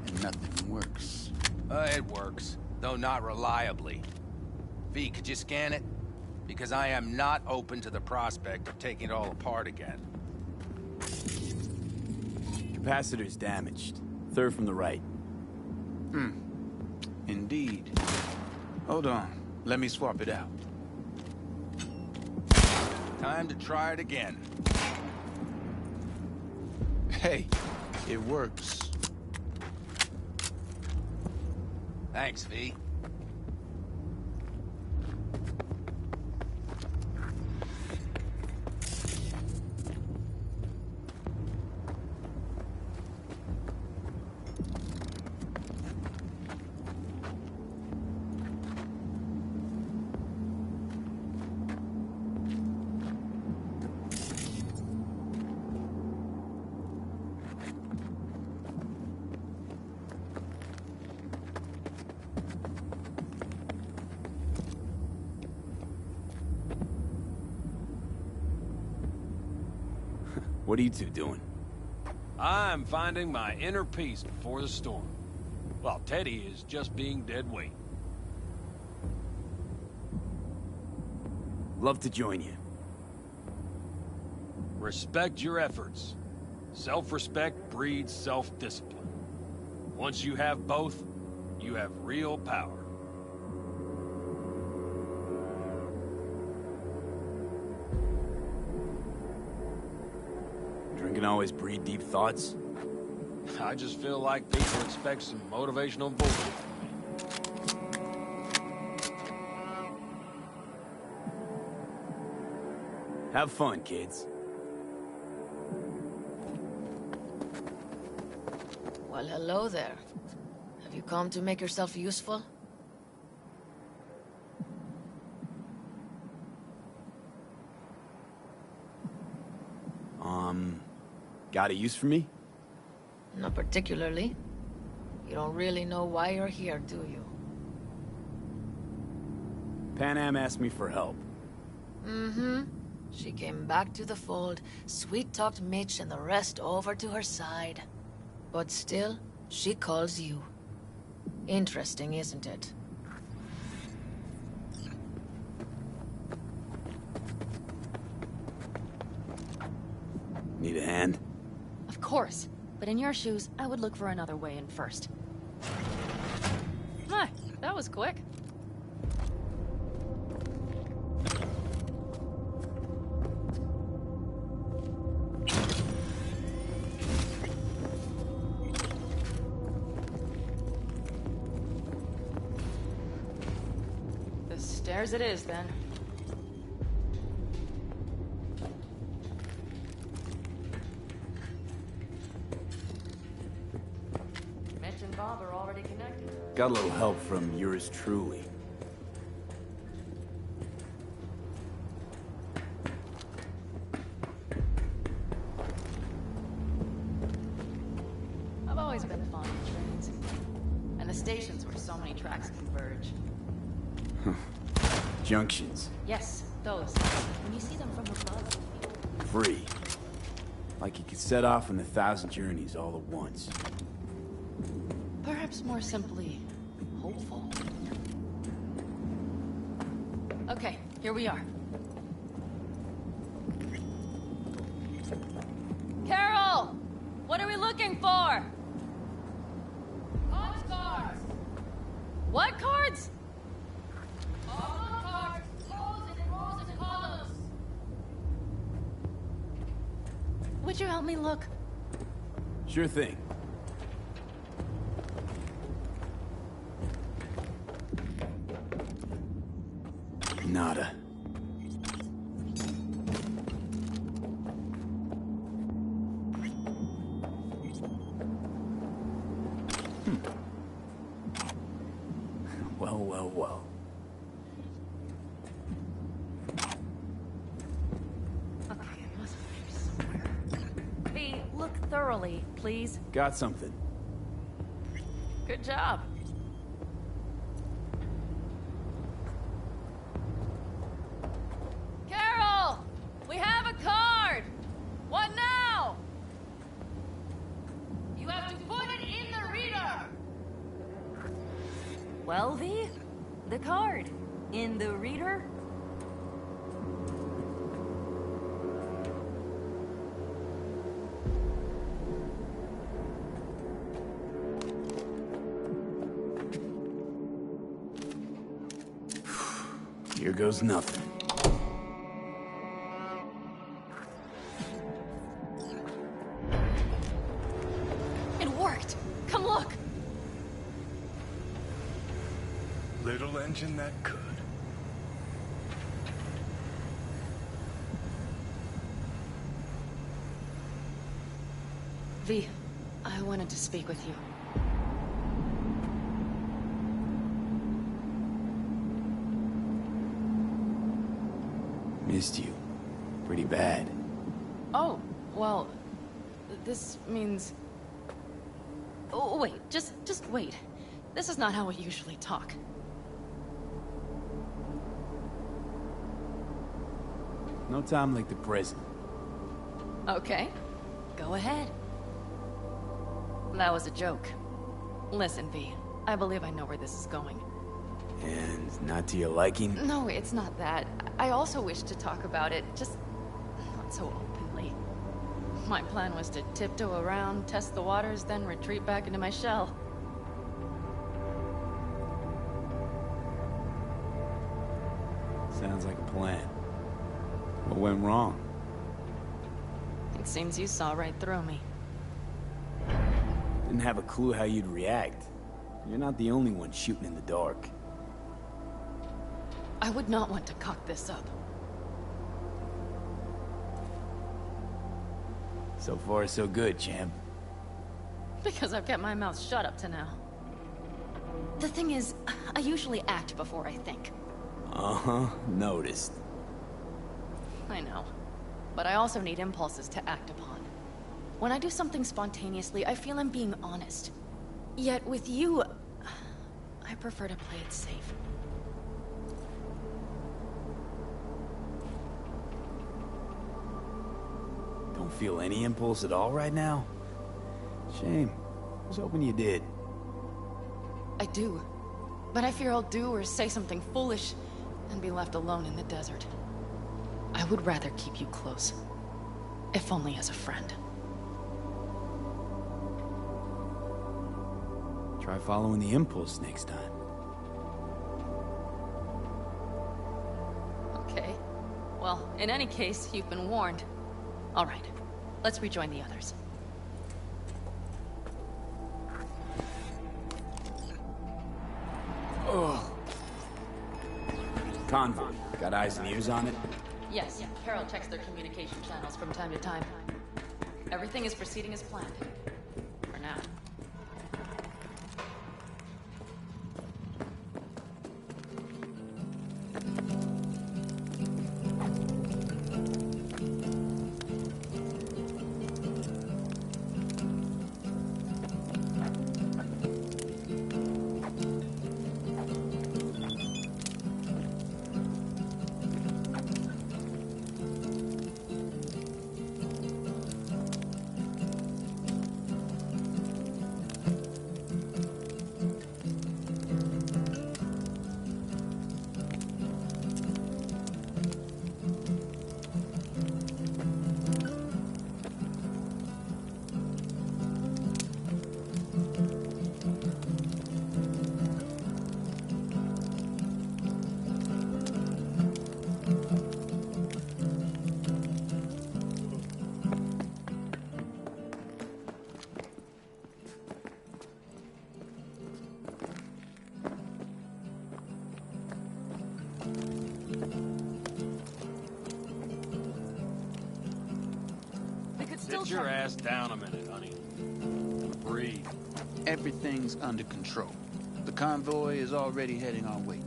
and nothing works. It works, though not reliably. V, could you scan it? Because I am not open to the prospect of taking it all apart again. Capacitor's damaged. Third from the right. Indeed. Hold on. Let me swap it out. Time to try it again. Hey, it works. Thanks, V. What are you two doing? I'm finding my inner peace before the storm. While Teddy is just being dead weight. Love to join you. Respect your efforts. Self-respect breeds self-discipline. Once you have both, you have real power. Drinking always breed deep thoughts? I just feel like people expect some motivational bullshit from me. Have fun, kids. Well, hello there. Have you come to make yourself useful? Got a use for me? Not particularly. You don't really know why you're here, do you? Pan Am asked me for help. Mm-hmm. She came back to the fold, sweet-talked Mitch and the rest over to her side. But still, she calls you. Interesting, isn't it? Need a hand? Of course. But in your shoes, I would look for another way in first. Hi, that was quick. Theirs it is, then. Mitch and Bob are already connected. Got a little help from yours truly. I've always been fond of trains. And the stations where so many tracks converge. Junctions. Yes, those. When you see them from above. Free. Like you could set off on 1,000 journeys all at once. Perhaps more simply, hopeful. Okay, here we are. Carol! What are we looking for? Odds cards! What cards? All cards, rows and rows and columns. Would you help me look? Sure thing. Nada. Well, well, well. Okay, it must be here somewhere. V, look thoroughly, please. Got something. Good job. Carol! We have a card! What now? You have to put it in the reader! Well, V, the card. In the reader? Here goes nothing. It worked! Come look! Little engine that could. V, I wanted to speak with you. Missed you. Pretty bad. Oh, well, this means... Oh, wait, just wait. This is not how we usually talk. No time like the present. Okay, go ahead. That was a joke. Listen, V, I believe I know where this is going. And not to your liking? No, it's not that. I also wish to talk about it, just not so openly. My plan was to tiptoe around, test the waters, then retreat back into my shell. Sounds like a plan. What went wrong? It seems you saw right through me. Didn't have a clue how you'd react. You're not the only one shooting in the dark. I would not want to cock this up. So far, so good, champ. Because I've kept my mouth shut up to now. The thing is, I usually act before I think. Uh-huh, noticed. I know. But I also need impulses to act upon. When I do something spontaneously, I feel I'm being honest. Yet with you, I prefer to play it safe. Don't feel any impulse at all right now? Shame. I was hoping you did. I do. But I fear I'll do or say something foolish and be left alone in the desert. I would rather keep you close. If only as a friend. Try following the impulse next time. Okay. Well, in any case, you've been warned. All right. Let's rejoin the others. Oh. Convoy. Got eyes and ears on it? Yes, Carol checks their communication channels from time to time. Everything is proceeding as planned. For now. Sit your ass down a minute, honey. Breathe. Everything's under control. The convoy is already heading our way.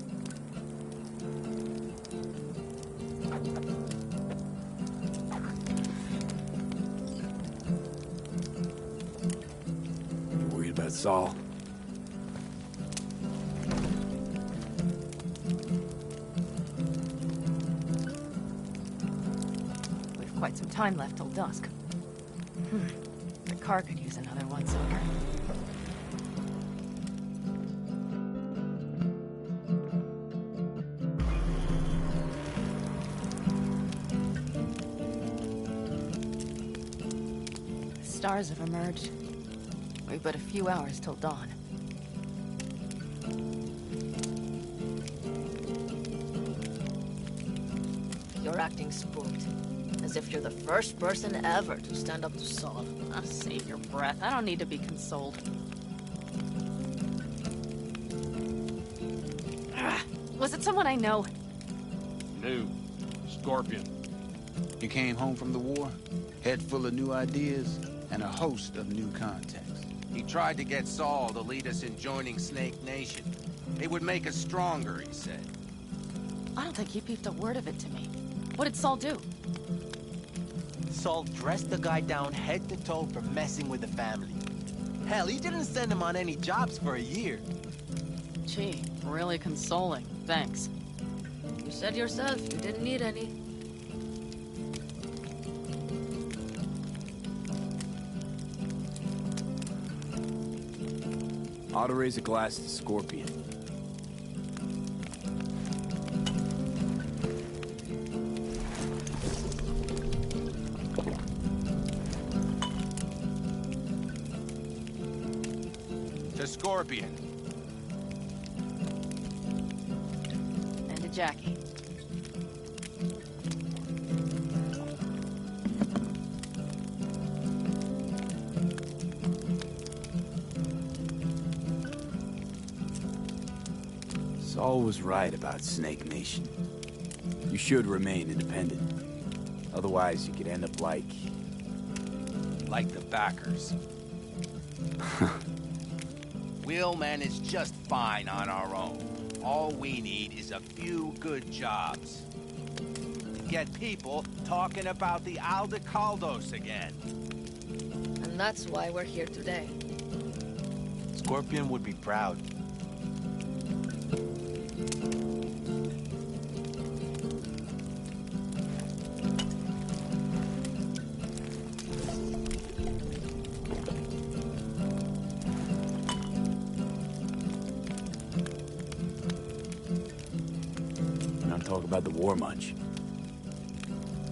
You worried about Saul? We've quite some time left till dusk. The car could use another once-over. The stars have emerged. We've but a few hours till dawn. You're acting spooked. As if you're the first person ever to stand up to Saul. Oh, save your breath. I don't need to be consoled. Was it someone I know? New. Scorpion. You came home from the war, head full of new ideas, and a host of new contacts. He tried to get Saul to lead us in joining Snake Nation. It would make us stronger, he said. I don't think he peeped a word of it to me. What did Saul do? Saul dressed the guy down head to toe for messing with the family. Hell, he didn't send him on any jobs for a year. Gee, really consoling. Thanks. You said yourself you didn't need any. Ought to raise a glass to Scorpion. To Scorpion. And to Jackie. Saul was right about Snake Nation. You should remain independent. Otherwise, you could end up like the backers. We'll manage just fine on our own. All we need is a few good jobs. To get people talking about the Aldecaldos again. And that's why we're here today. Scorpion would be proud. talk about the war much.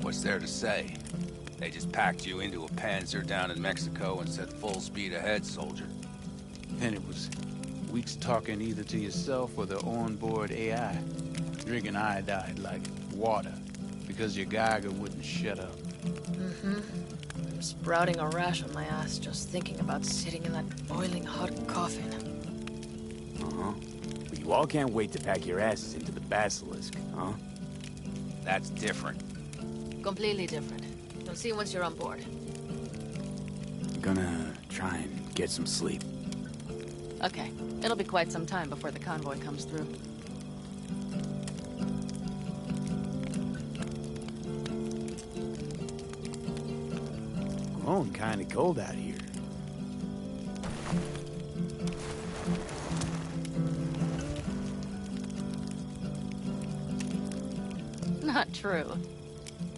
What's there to say? They just packed you into a Panzer down in Mexico and said full speed ahead, soldier. Then it was weeks talking either to yourself or the onboard AI. Drinking iodide like water because your Geiger wouldn't shut up. Mm-hmm. I'm sprouting a rash on my ass just thinking about sitting in that boiling hot coffin. Uh-huh. But you You all can't wait to pack your asses into the Basilisk, huh? That's different. Completely different. You'll see once you're on board. I'm gonna try and get some sleep. Okay. It'll be quite some time before the convoy comes through. Growing kinda cold out here. Not true.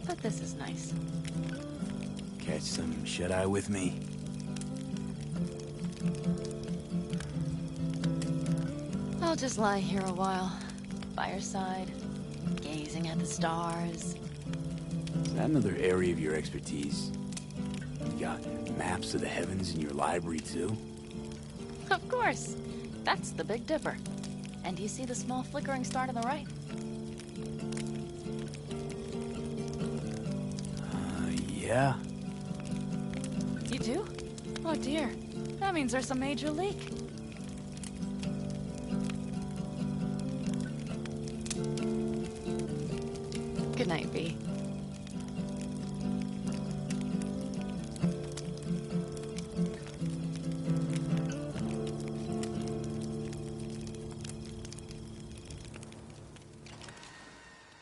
But this is nice. Catch some shut-eye with me? I'll just lie here a while. By your side. Gazing at the stars. Is that another area of your expertise? You got maps of the heavens in your library, too? Of course. That's the Big Dipper. And do you see the small flickering star to the right? Yeah. You do? Oh dear. That means there's a major leak. Good night, V.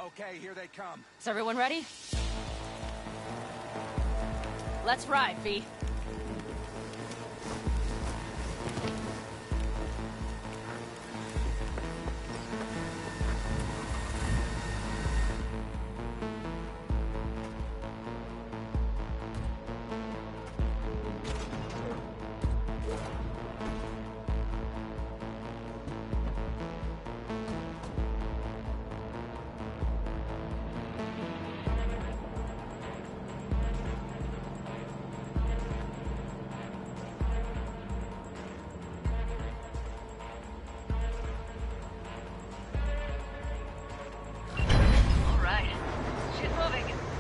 Okay, here they come. Is everyone ready? Let's ride, V.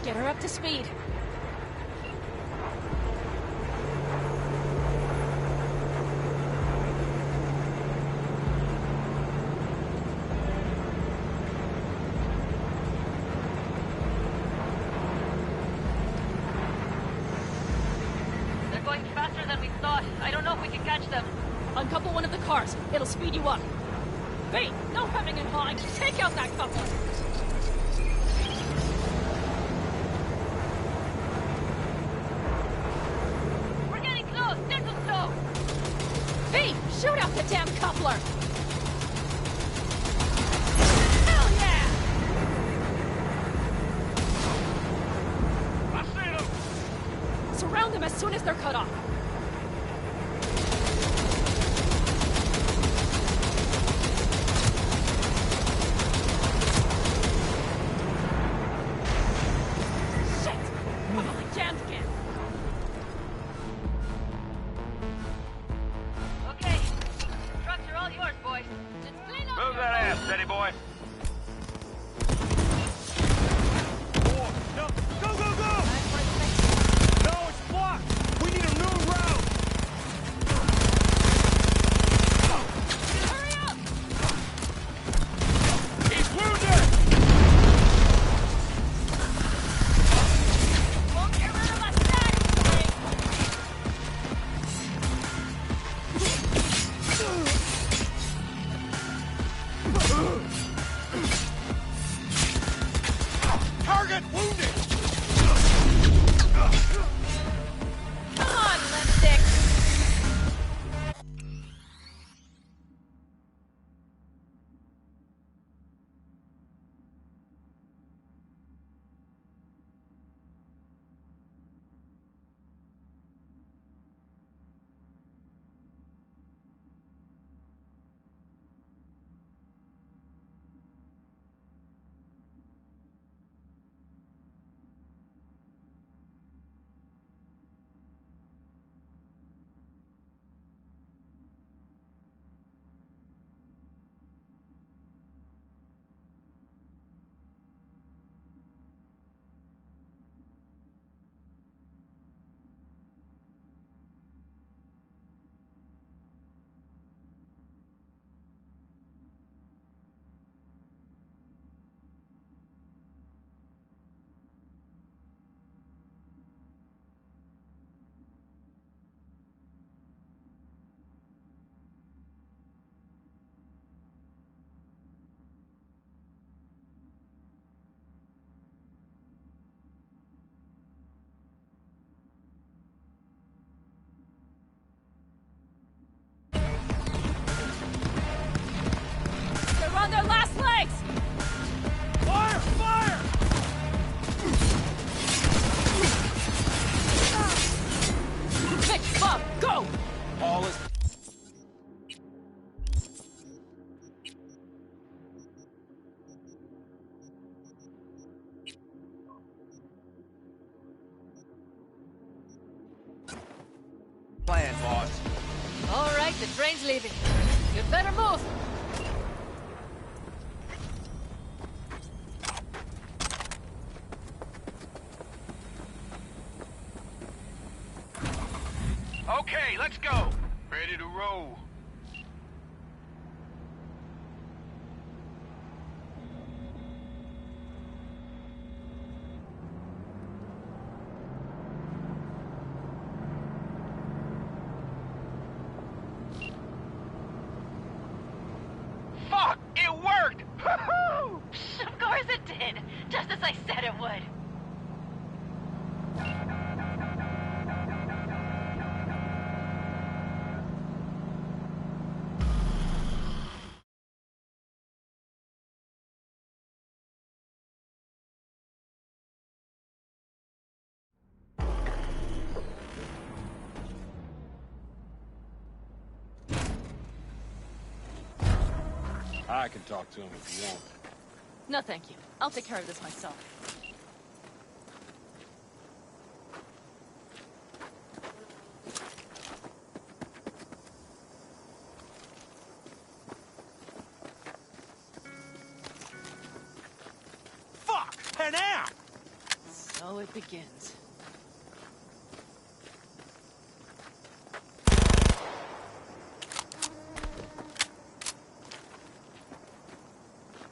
Get her up to speed. They're going faster than we thought. I don't know if we can catch them. Uncouple one of the cars. It'll speed you up. V, no hemming and hawing. Take out that couple. V, shoot out the damn coupler! Hell yeah! I see them! Surround them as soon as they're cut off. Shit! Probably jammed again. Okay. Trucks are all yours, boys. Just clean up. Move that ass, steady boy. No, go, go, go! No, it's blocked. We need a new route. Hurry up! He's wounded. Won't get rid of my status, hell is... plan, boss? All right, the train's leaving. You'd better move. Okay, let's go. Ready to roll. Fuck! It worked! Woohoo! Of course it did. Just as I said it would. I can talk to him if you want. No, thank you. I'll take care of this myself. Fuck! Pan Am! So it begins.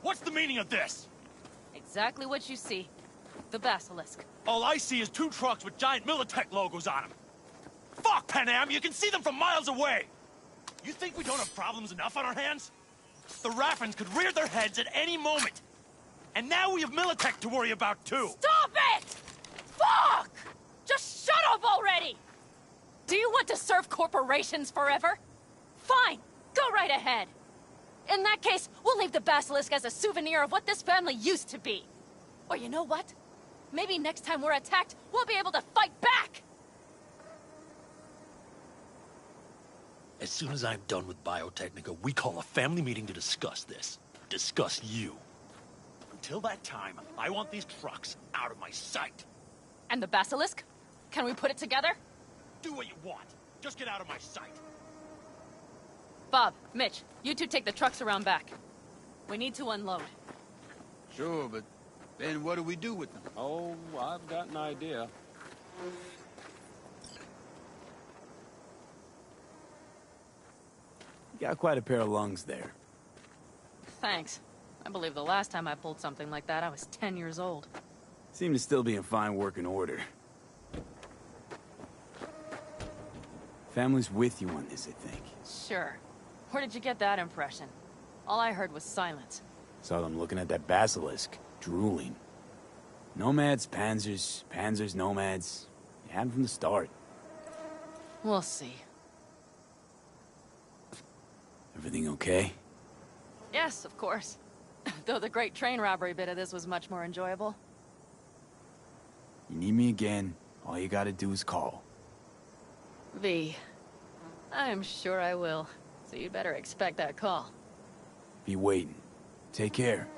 What's the meaning of this? Exactly what you see. The basilisk. All I see is 2 trucks with giant Militech logos on them. Fuck, Pan Am! You can see them from miles away! You think we don't have problems enough on our hands? The Raffens could rear their heads at any moment. And now we have Militech to worry about, too. Stop it! Fuck! Just shut up already! Do you want to serve corporations forever? Fine, go right ahead. In that case, we'll leave the basilisk as a souvenir of what this family used to be. Or you know what? Maybe next time we're attacked, we'll be able to fight back! As soon as I'm done with Biotechnica, we call a family meeting to discuss this. Discuss you. Until that time, I want these trucks out of my sight. And the basilisk? Can we put it together? Do what you want. Just get out of my sight. Bob, Mitch, you two take the trucks around back. We need to unload. Sure, but then what do we do with them? Oh, I've got an idea. You got quite a pair of lungs there. Thanks. I believe the last time I pulled something like that, I was 10 years old. Seem to still be in fine working order. Family's with you on this, I think. Sure. Where did you get that impression? All I heard was silence. Saw them looking at that basilisk, drooling. Nomads, panzers, panzers, nomads. You had them from the start. We'll see. Everything okay? Yes, of course. Though the great train robbery bit of this was much more enjoyable. You need me again, all you gotta do is call. V. I'm sure I will. So you'd better expect that call. Be waiting. Take care.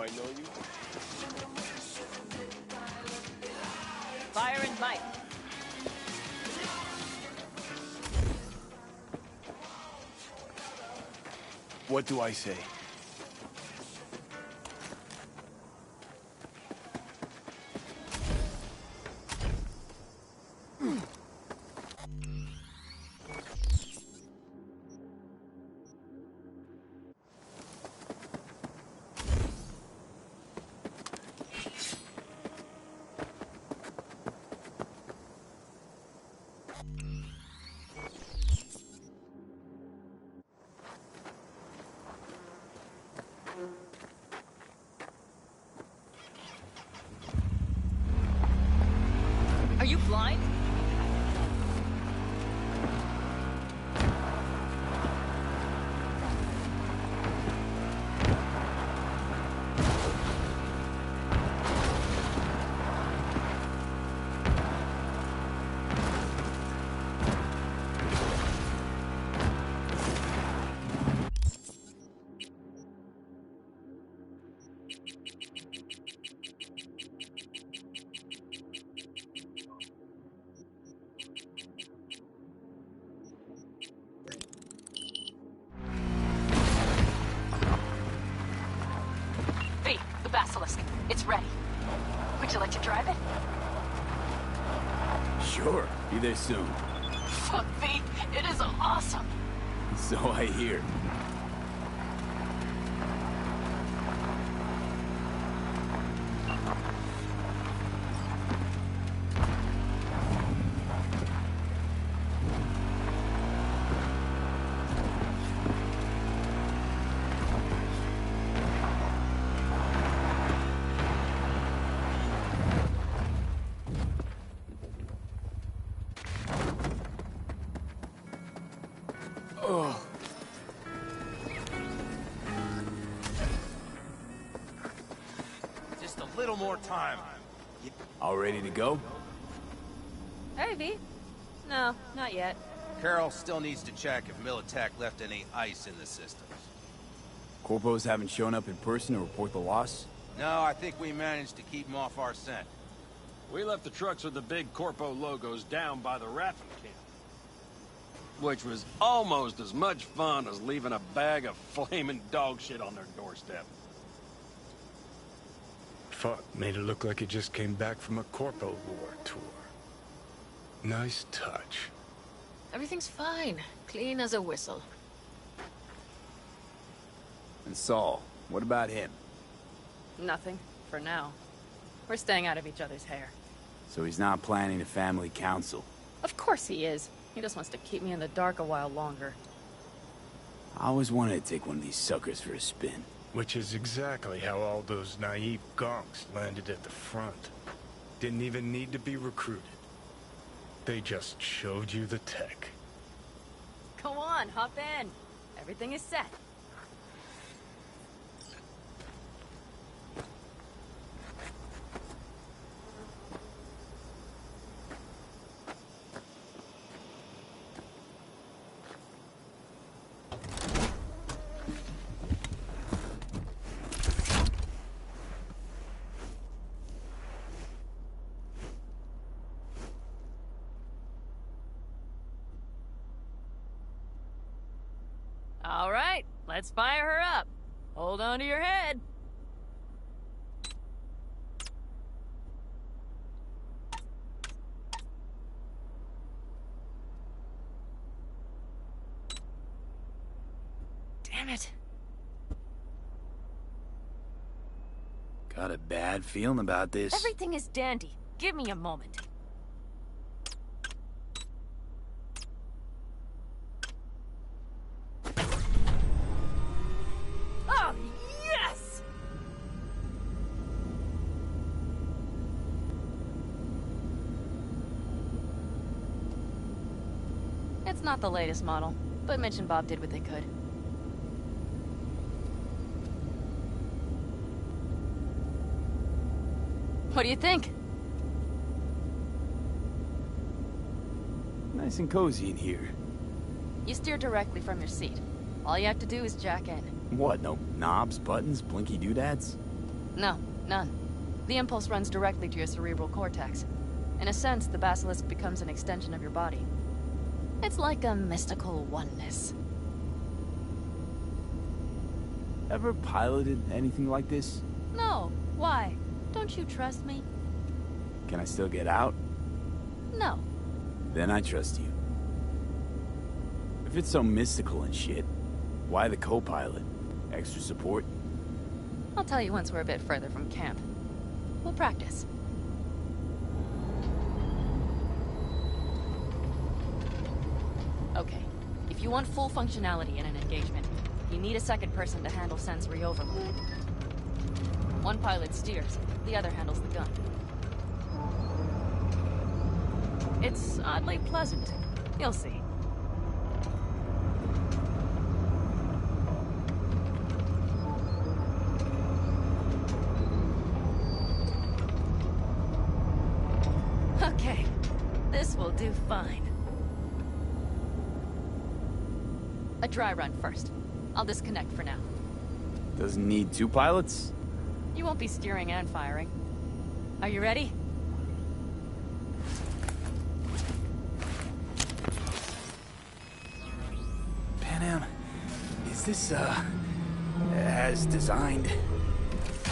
I know you? Fire and bite. What do I say? Are you blind? V, the basilisk. It's ready. Would you like to drive it? Sure. Be there soon. Fuck, V. It is awesome. So I hear. Oh. Just a little more time. All ready to go? Hey, V. No, not yet. Carol still needs to check if Militech left any ice in the systems. Corpos haven't shown up in person to report the loss? No, I think we managed to keep them off our scent. We left the trucks with the big Corpo logos down by the rafting camp. Which was almost as much fun as leaving a bag of flaming dog shit on their doorstep. Fuck, made it look like it just came back from a Corpo War tour. Nice touch. Everything's fine. Clean as a whistle. And Saul, what about him? Nothing, for now. We're staying out of each other's hair. So he's not planning a family council? Of course he is. He just wants to keep me in the dark a while longer. I always wanted to take one of these suckers for a spin. Which is exactly how all those naive gonks landed at the front. Didn't even need to be recruited. They just showed you the tech. Go on, hop in. Everything is set. All right, let's fire her up. Hold on to your head. Damn it. Got a bad feeling about this. Everything is dandy. Give me a moment. Oh, yes! It's not the latest model, but Mitch and Bob did what they could. What do you think? Nice and cozy in here. You steer directly from your seat. All you have to do is jack in. What, no knobs, buttons, blinky doodads? No, none. The impulse runs directly to your cerebral cortex. In a sense, the basilisk becomes an extension of your body. It's like a mystical oneness. Ever piloted anything like this? No, why? Don't you trust me? Can I still get out? No. Then I trust you. If it's so mystical and shit, why the co-pilot? Extra support? I'll tell you once we're a bit further from camp. We'll practice. Okay, if you want full functionality in an engagement, you need a second person to handle sensory overload. One pilot steers, the other handles the gun. It's oddly pleasant. You'll see. Okay, this will do fine. A dry run first. I'll disconnect for now. Doesn't need 2 pilots? You won't be steering and firing. Are you ready? Panam, is this, as designed?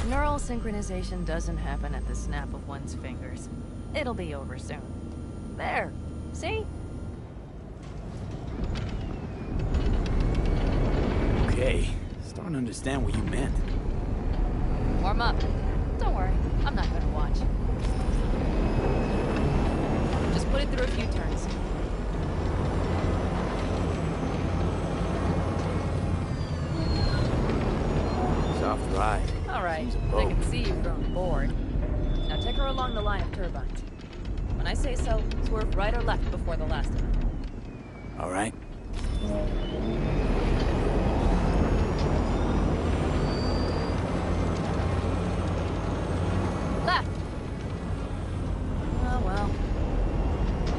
Neural synchronization doesn't happen at the snap of one's fingers. It'll be over soon. There. See? Okay, starting to understand what you meant. Warm up. Don't worry, I'm not gonna watch. Just put it through a few turns. Soft ride. All right, I can see you've grown bored. Now take her along the line of turbines. When I say so, swerve right or left before the last of them. All right. Left! Oh, well.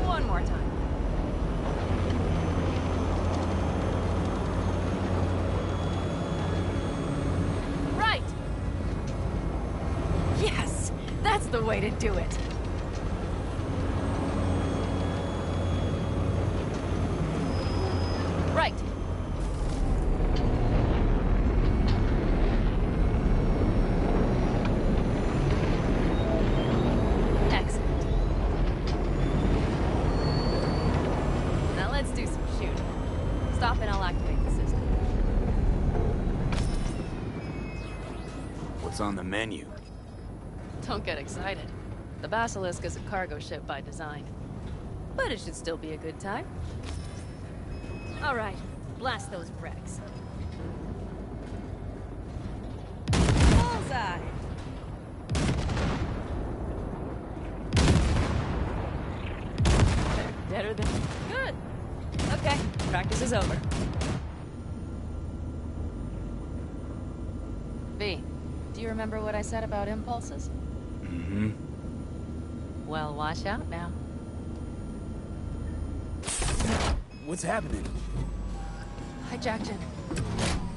One more time. Right! Yes! That's the way to do it! Right! Excellent. Now let's do some shooting. Stop and I'll activate the system. What's on the menu? Don't get excited. The Basilisk is a cargo ship by design. But it should still be a good time. All right, blast those brakes. Bullseye! Better than... Good! Okay, practice is over. V, do you remember what I said about impulses? Mm-hmm. Well, watch out now. What's happening? Hijacked in.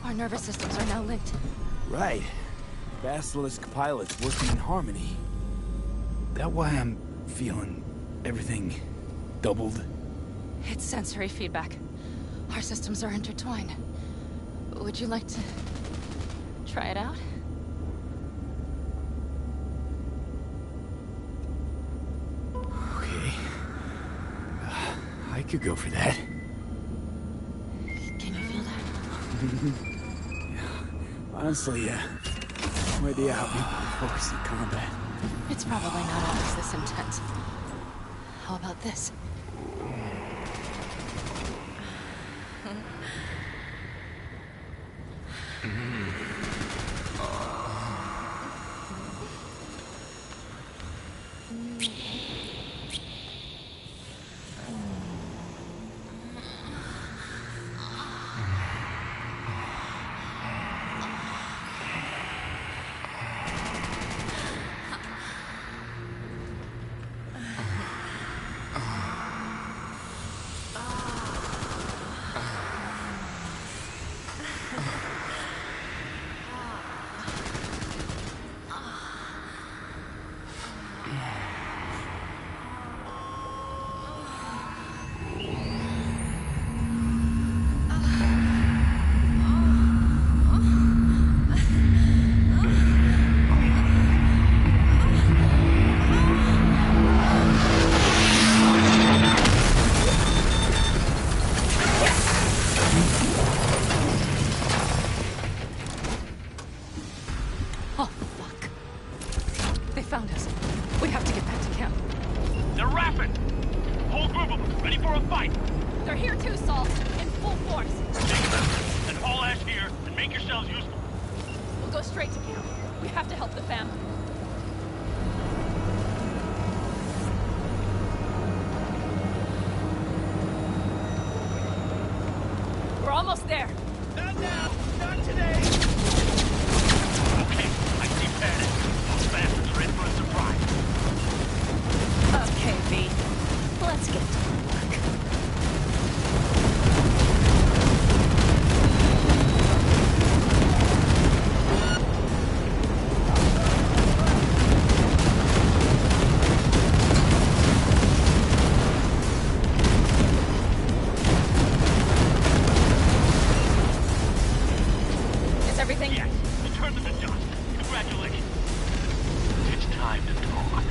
Our nervous systems are now linked. Right. Basilisk pilots working in harmony. That why I'm feeling everything doubled? It's sensory feedback. Our systems are intertwined. Would you like to try it out? Okay. I could go for that. Can you feel that? Yeah. Honestly, no idea how people focus in combat. It's probably not always this intense. How about this? fight! They're here too, Saul. In full force. Take them, and haul ash here, and make yourselves useful. We'll go straight to camp. We have to help the family. We're almost there. Not now! Not today! Okay, I see panic. Those bastards are in for a surprise. Okay, V. Let's get to work. Is everything? Yes, you turned them to dust. Congratulations. It's time to talk.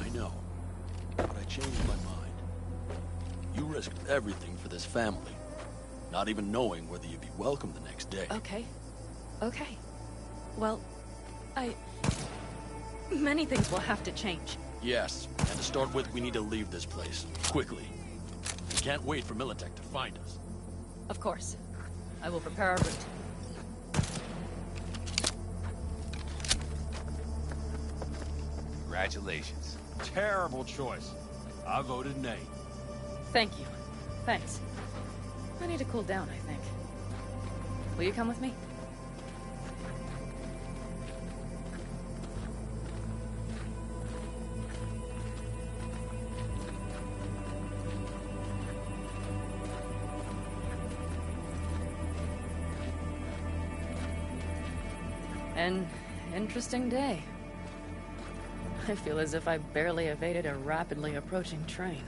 I know, but I changed my mind. You risked everything for this family, not even knowing whether you'd be welcome the next day. Okay. Okay. Well, many things will have to change. Yes, and to start with, we need to leave this place, quickly. We can't wait for Militech to find us. Of course. I will prepare our route. Congratulations. Terrible choice. I voted nay. Thank you. Thanks. I need to cool down, I think. Will you come with me? An interesting day. I feel as if I barely evaded a rapidly approaching train.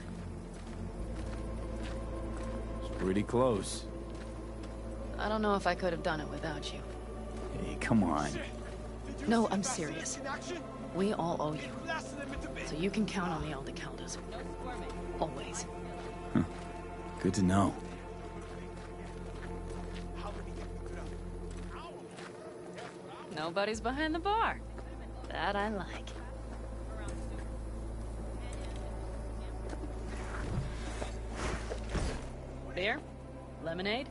It's pretty close. I don't know if I could have done it without you. Hey, come on. No, I'm serious. We all owe you. So you can count on the Aldecaldos. Always. Good to know. Nobody's behind the bar. That I like. Beer? Lemonade?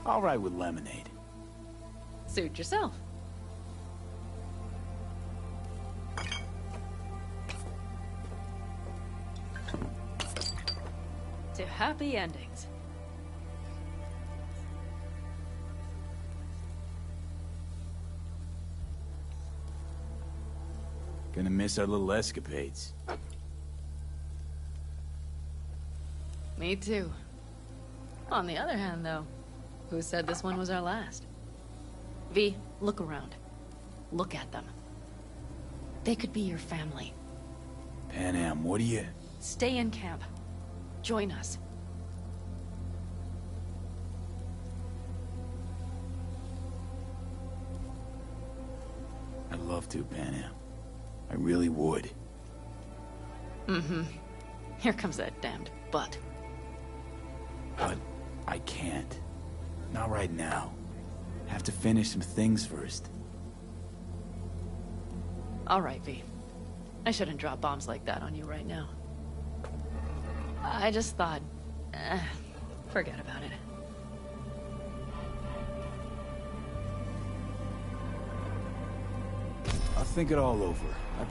All right with lemonade. Suit yourself. To happy endings. Gonna miss our little escapades. Me too. On the other hand, though, who said this one was our last? V, look around. Look at them. They could be your family. Pan Am, what do you... Stay in camp. Join us. love to, Pan Am. I really would. Mm-hmm. Here comes that damned butt. But I can't. Not right now. Have to finish some things first. All right, V. I shouldn't drop bombs like that on you right now. I just thought... forget about it. I'll think it all over. I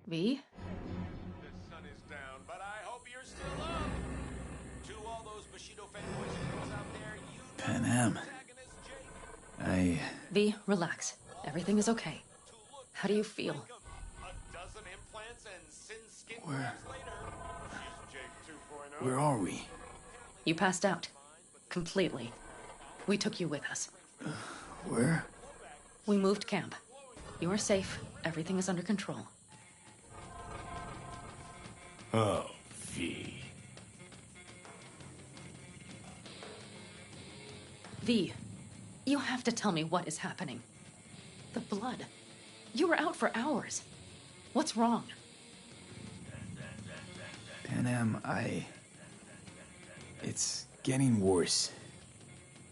V? The sun is down, but I hope you're still up. To all those Bushido fanboys and girls out there, you Pan Am. V, relax. Everything is okay. How do you feel? a dozen implants and sin skin Where? later. She's Jake 2.0. Where are we? You passed out. Completely. We took you with us. Where? We moved camp. You are safe. Everything is under control. Oh, V. V, you have to tell me what is happening. The blood. You were out for hours. What's wrong? Pan Am, it's getting worse.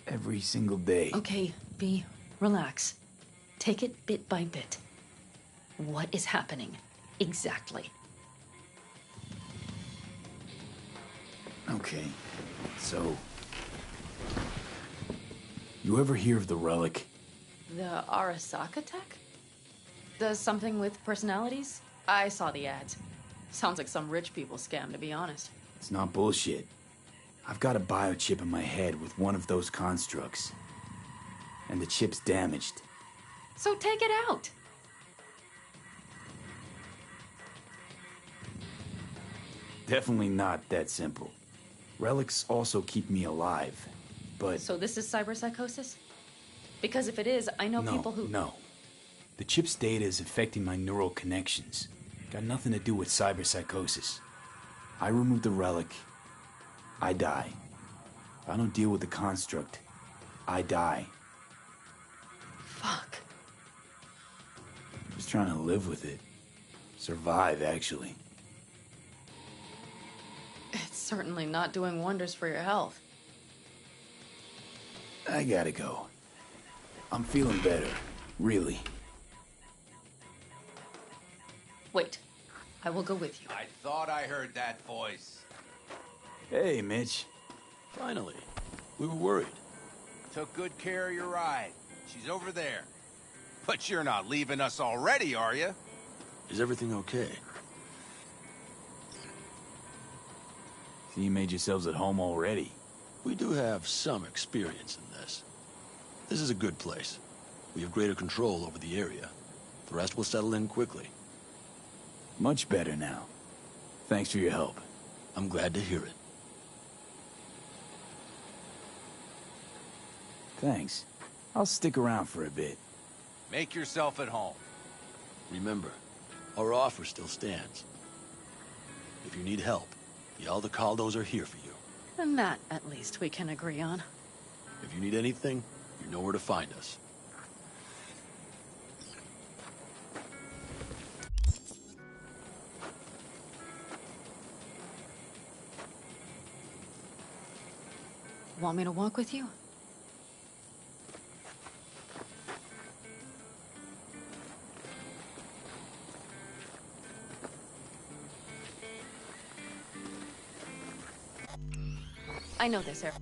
Every single day. Okay, V, relax. Take it bit by bit. What is happening? Exactly. Okay, so... You ever hear of the relic? The Arasaka tech? Does something with personalities? I saw the ads. Sounds like some rich people scam, to be honest. It's not bullshit. I've got a biochip in my head with one of those constructs. And the chip's damaged. So take it out! Definitely not that simple. Relics also keep me alive, but... So this is cyberpsychosis? Because if it is, I know people who... No. The chip's data is affecting my neural connections. Got nothing to do with cyberpsychosis. I remove the relic, I die. If I don't deal with the construct, I die. Fuck. Just trying to live with it. Survive, actually. It's certainly not doing wonders for your health. I gotta go. I'm feeling better, really. Wait. I will go with you. I thought I heard that voice. Hey, Mitch. Finally. We were worried. Took good care of your ride. She's over there. But you're not leaving us already, are you? Is everything okay? So you made yourselves at home already? We do have some experience in this. This is a good place. We have greater control over the area. The rest will settle in quickly. Much better now. Thanks for your help. I'm glad to hear it. Thanks. I'll stick around for a bit. Make yourself at home. Remember, our offer still stands. If you need help, the Aldecaldos are here for you. And that, at least, we can agree on. If you need anything, you know where to find us. Want me to walk with you? I know this area.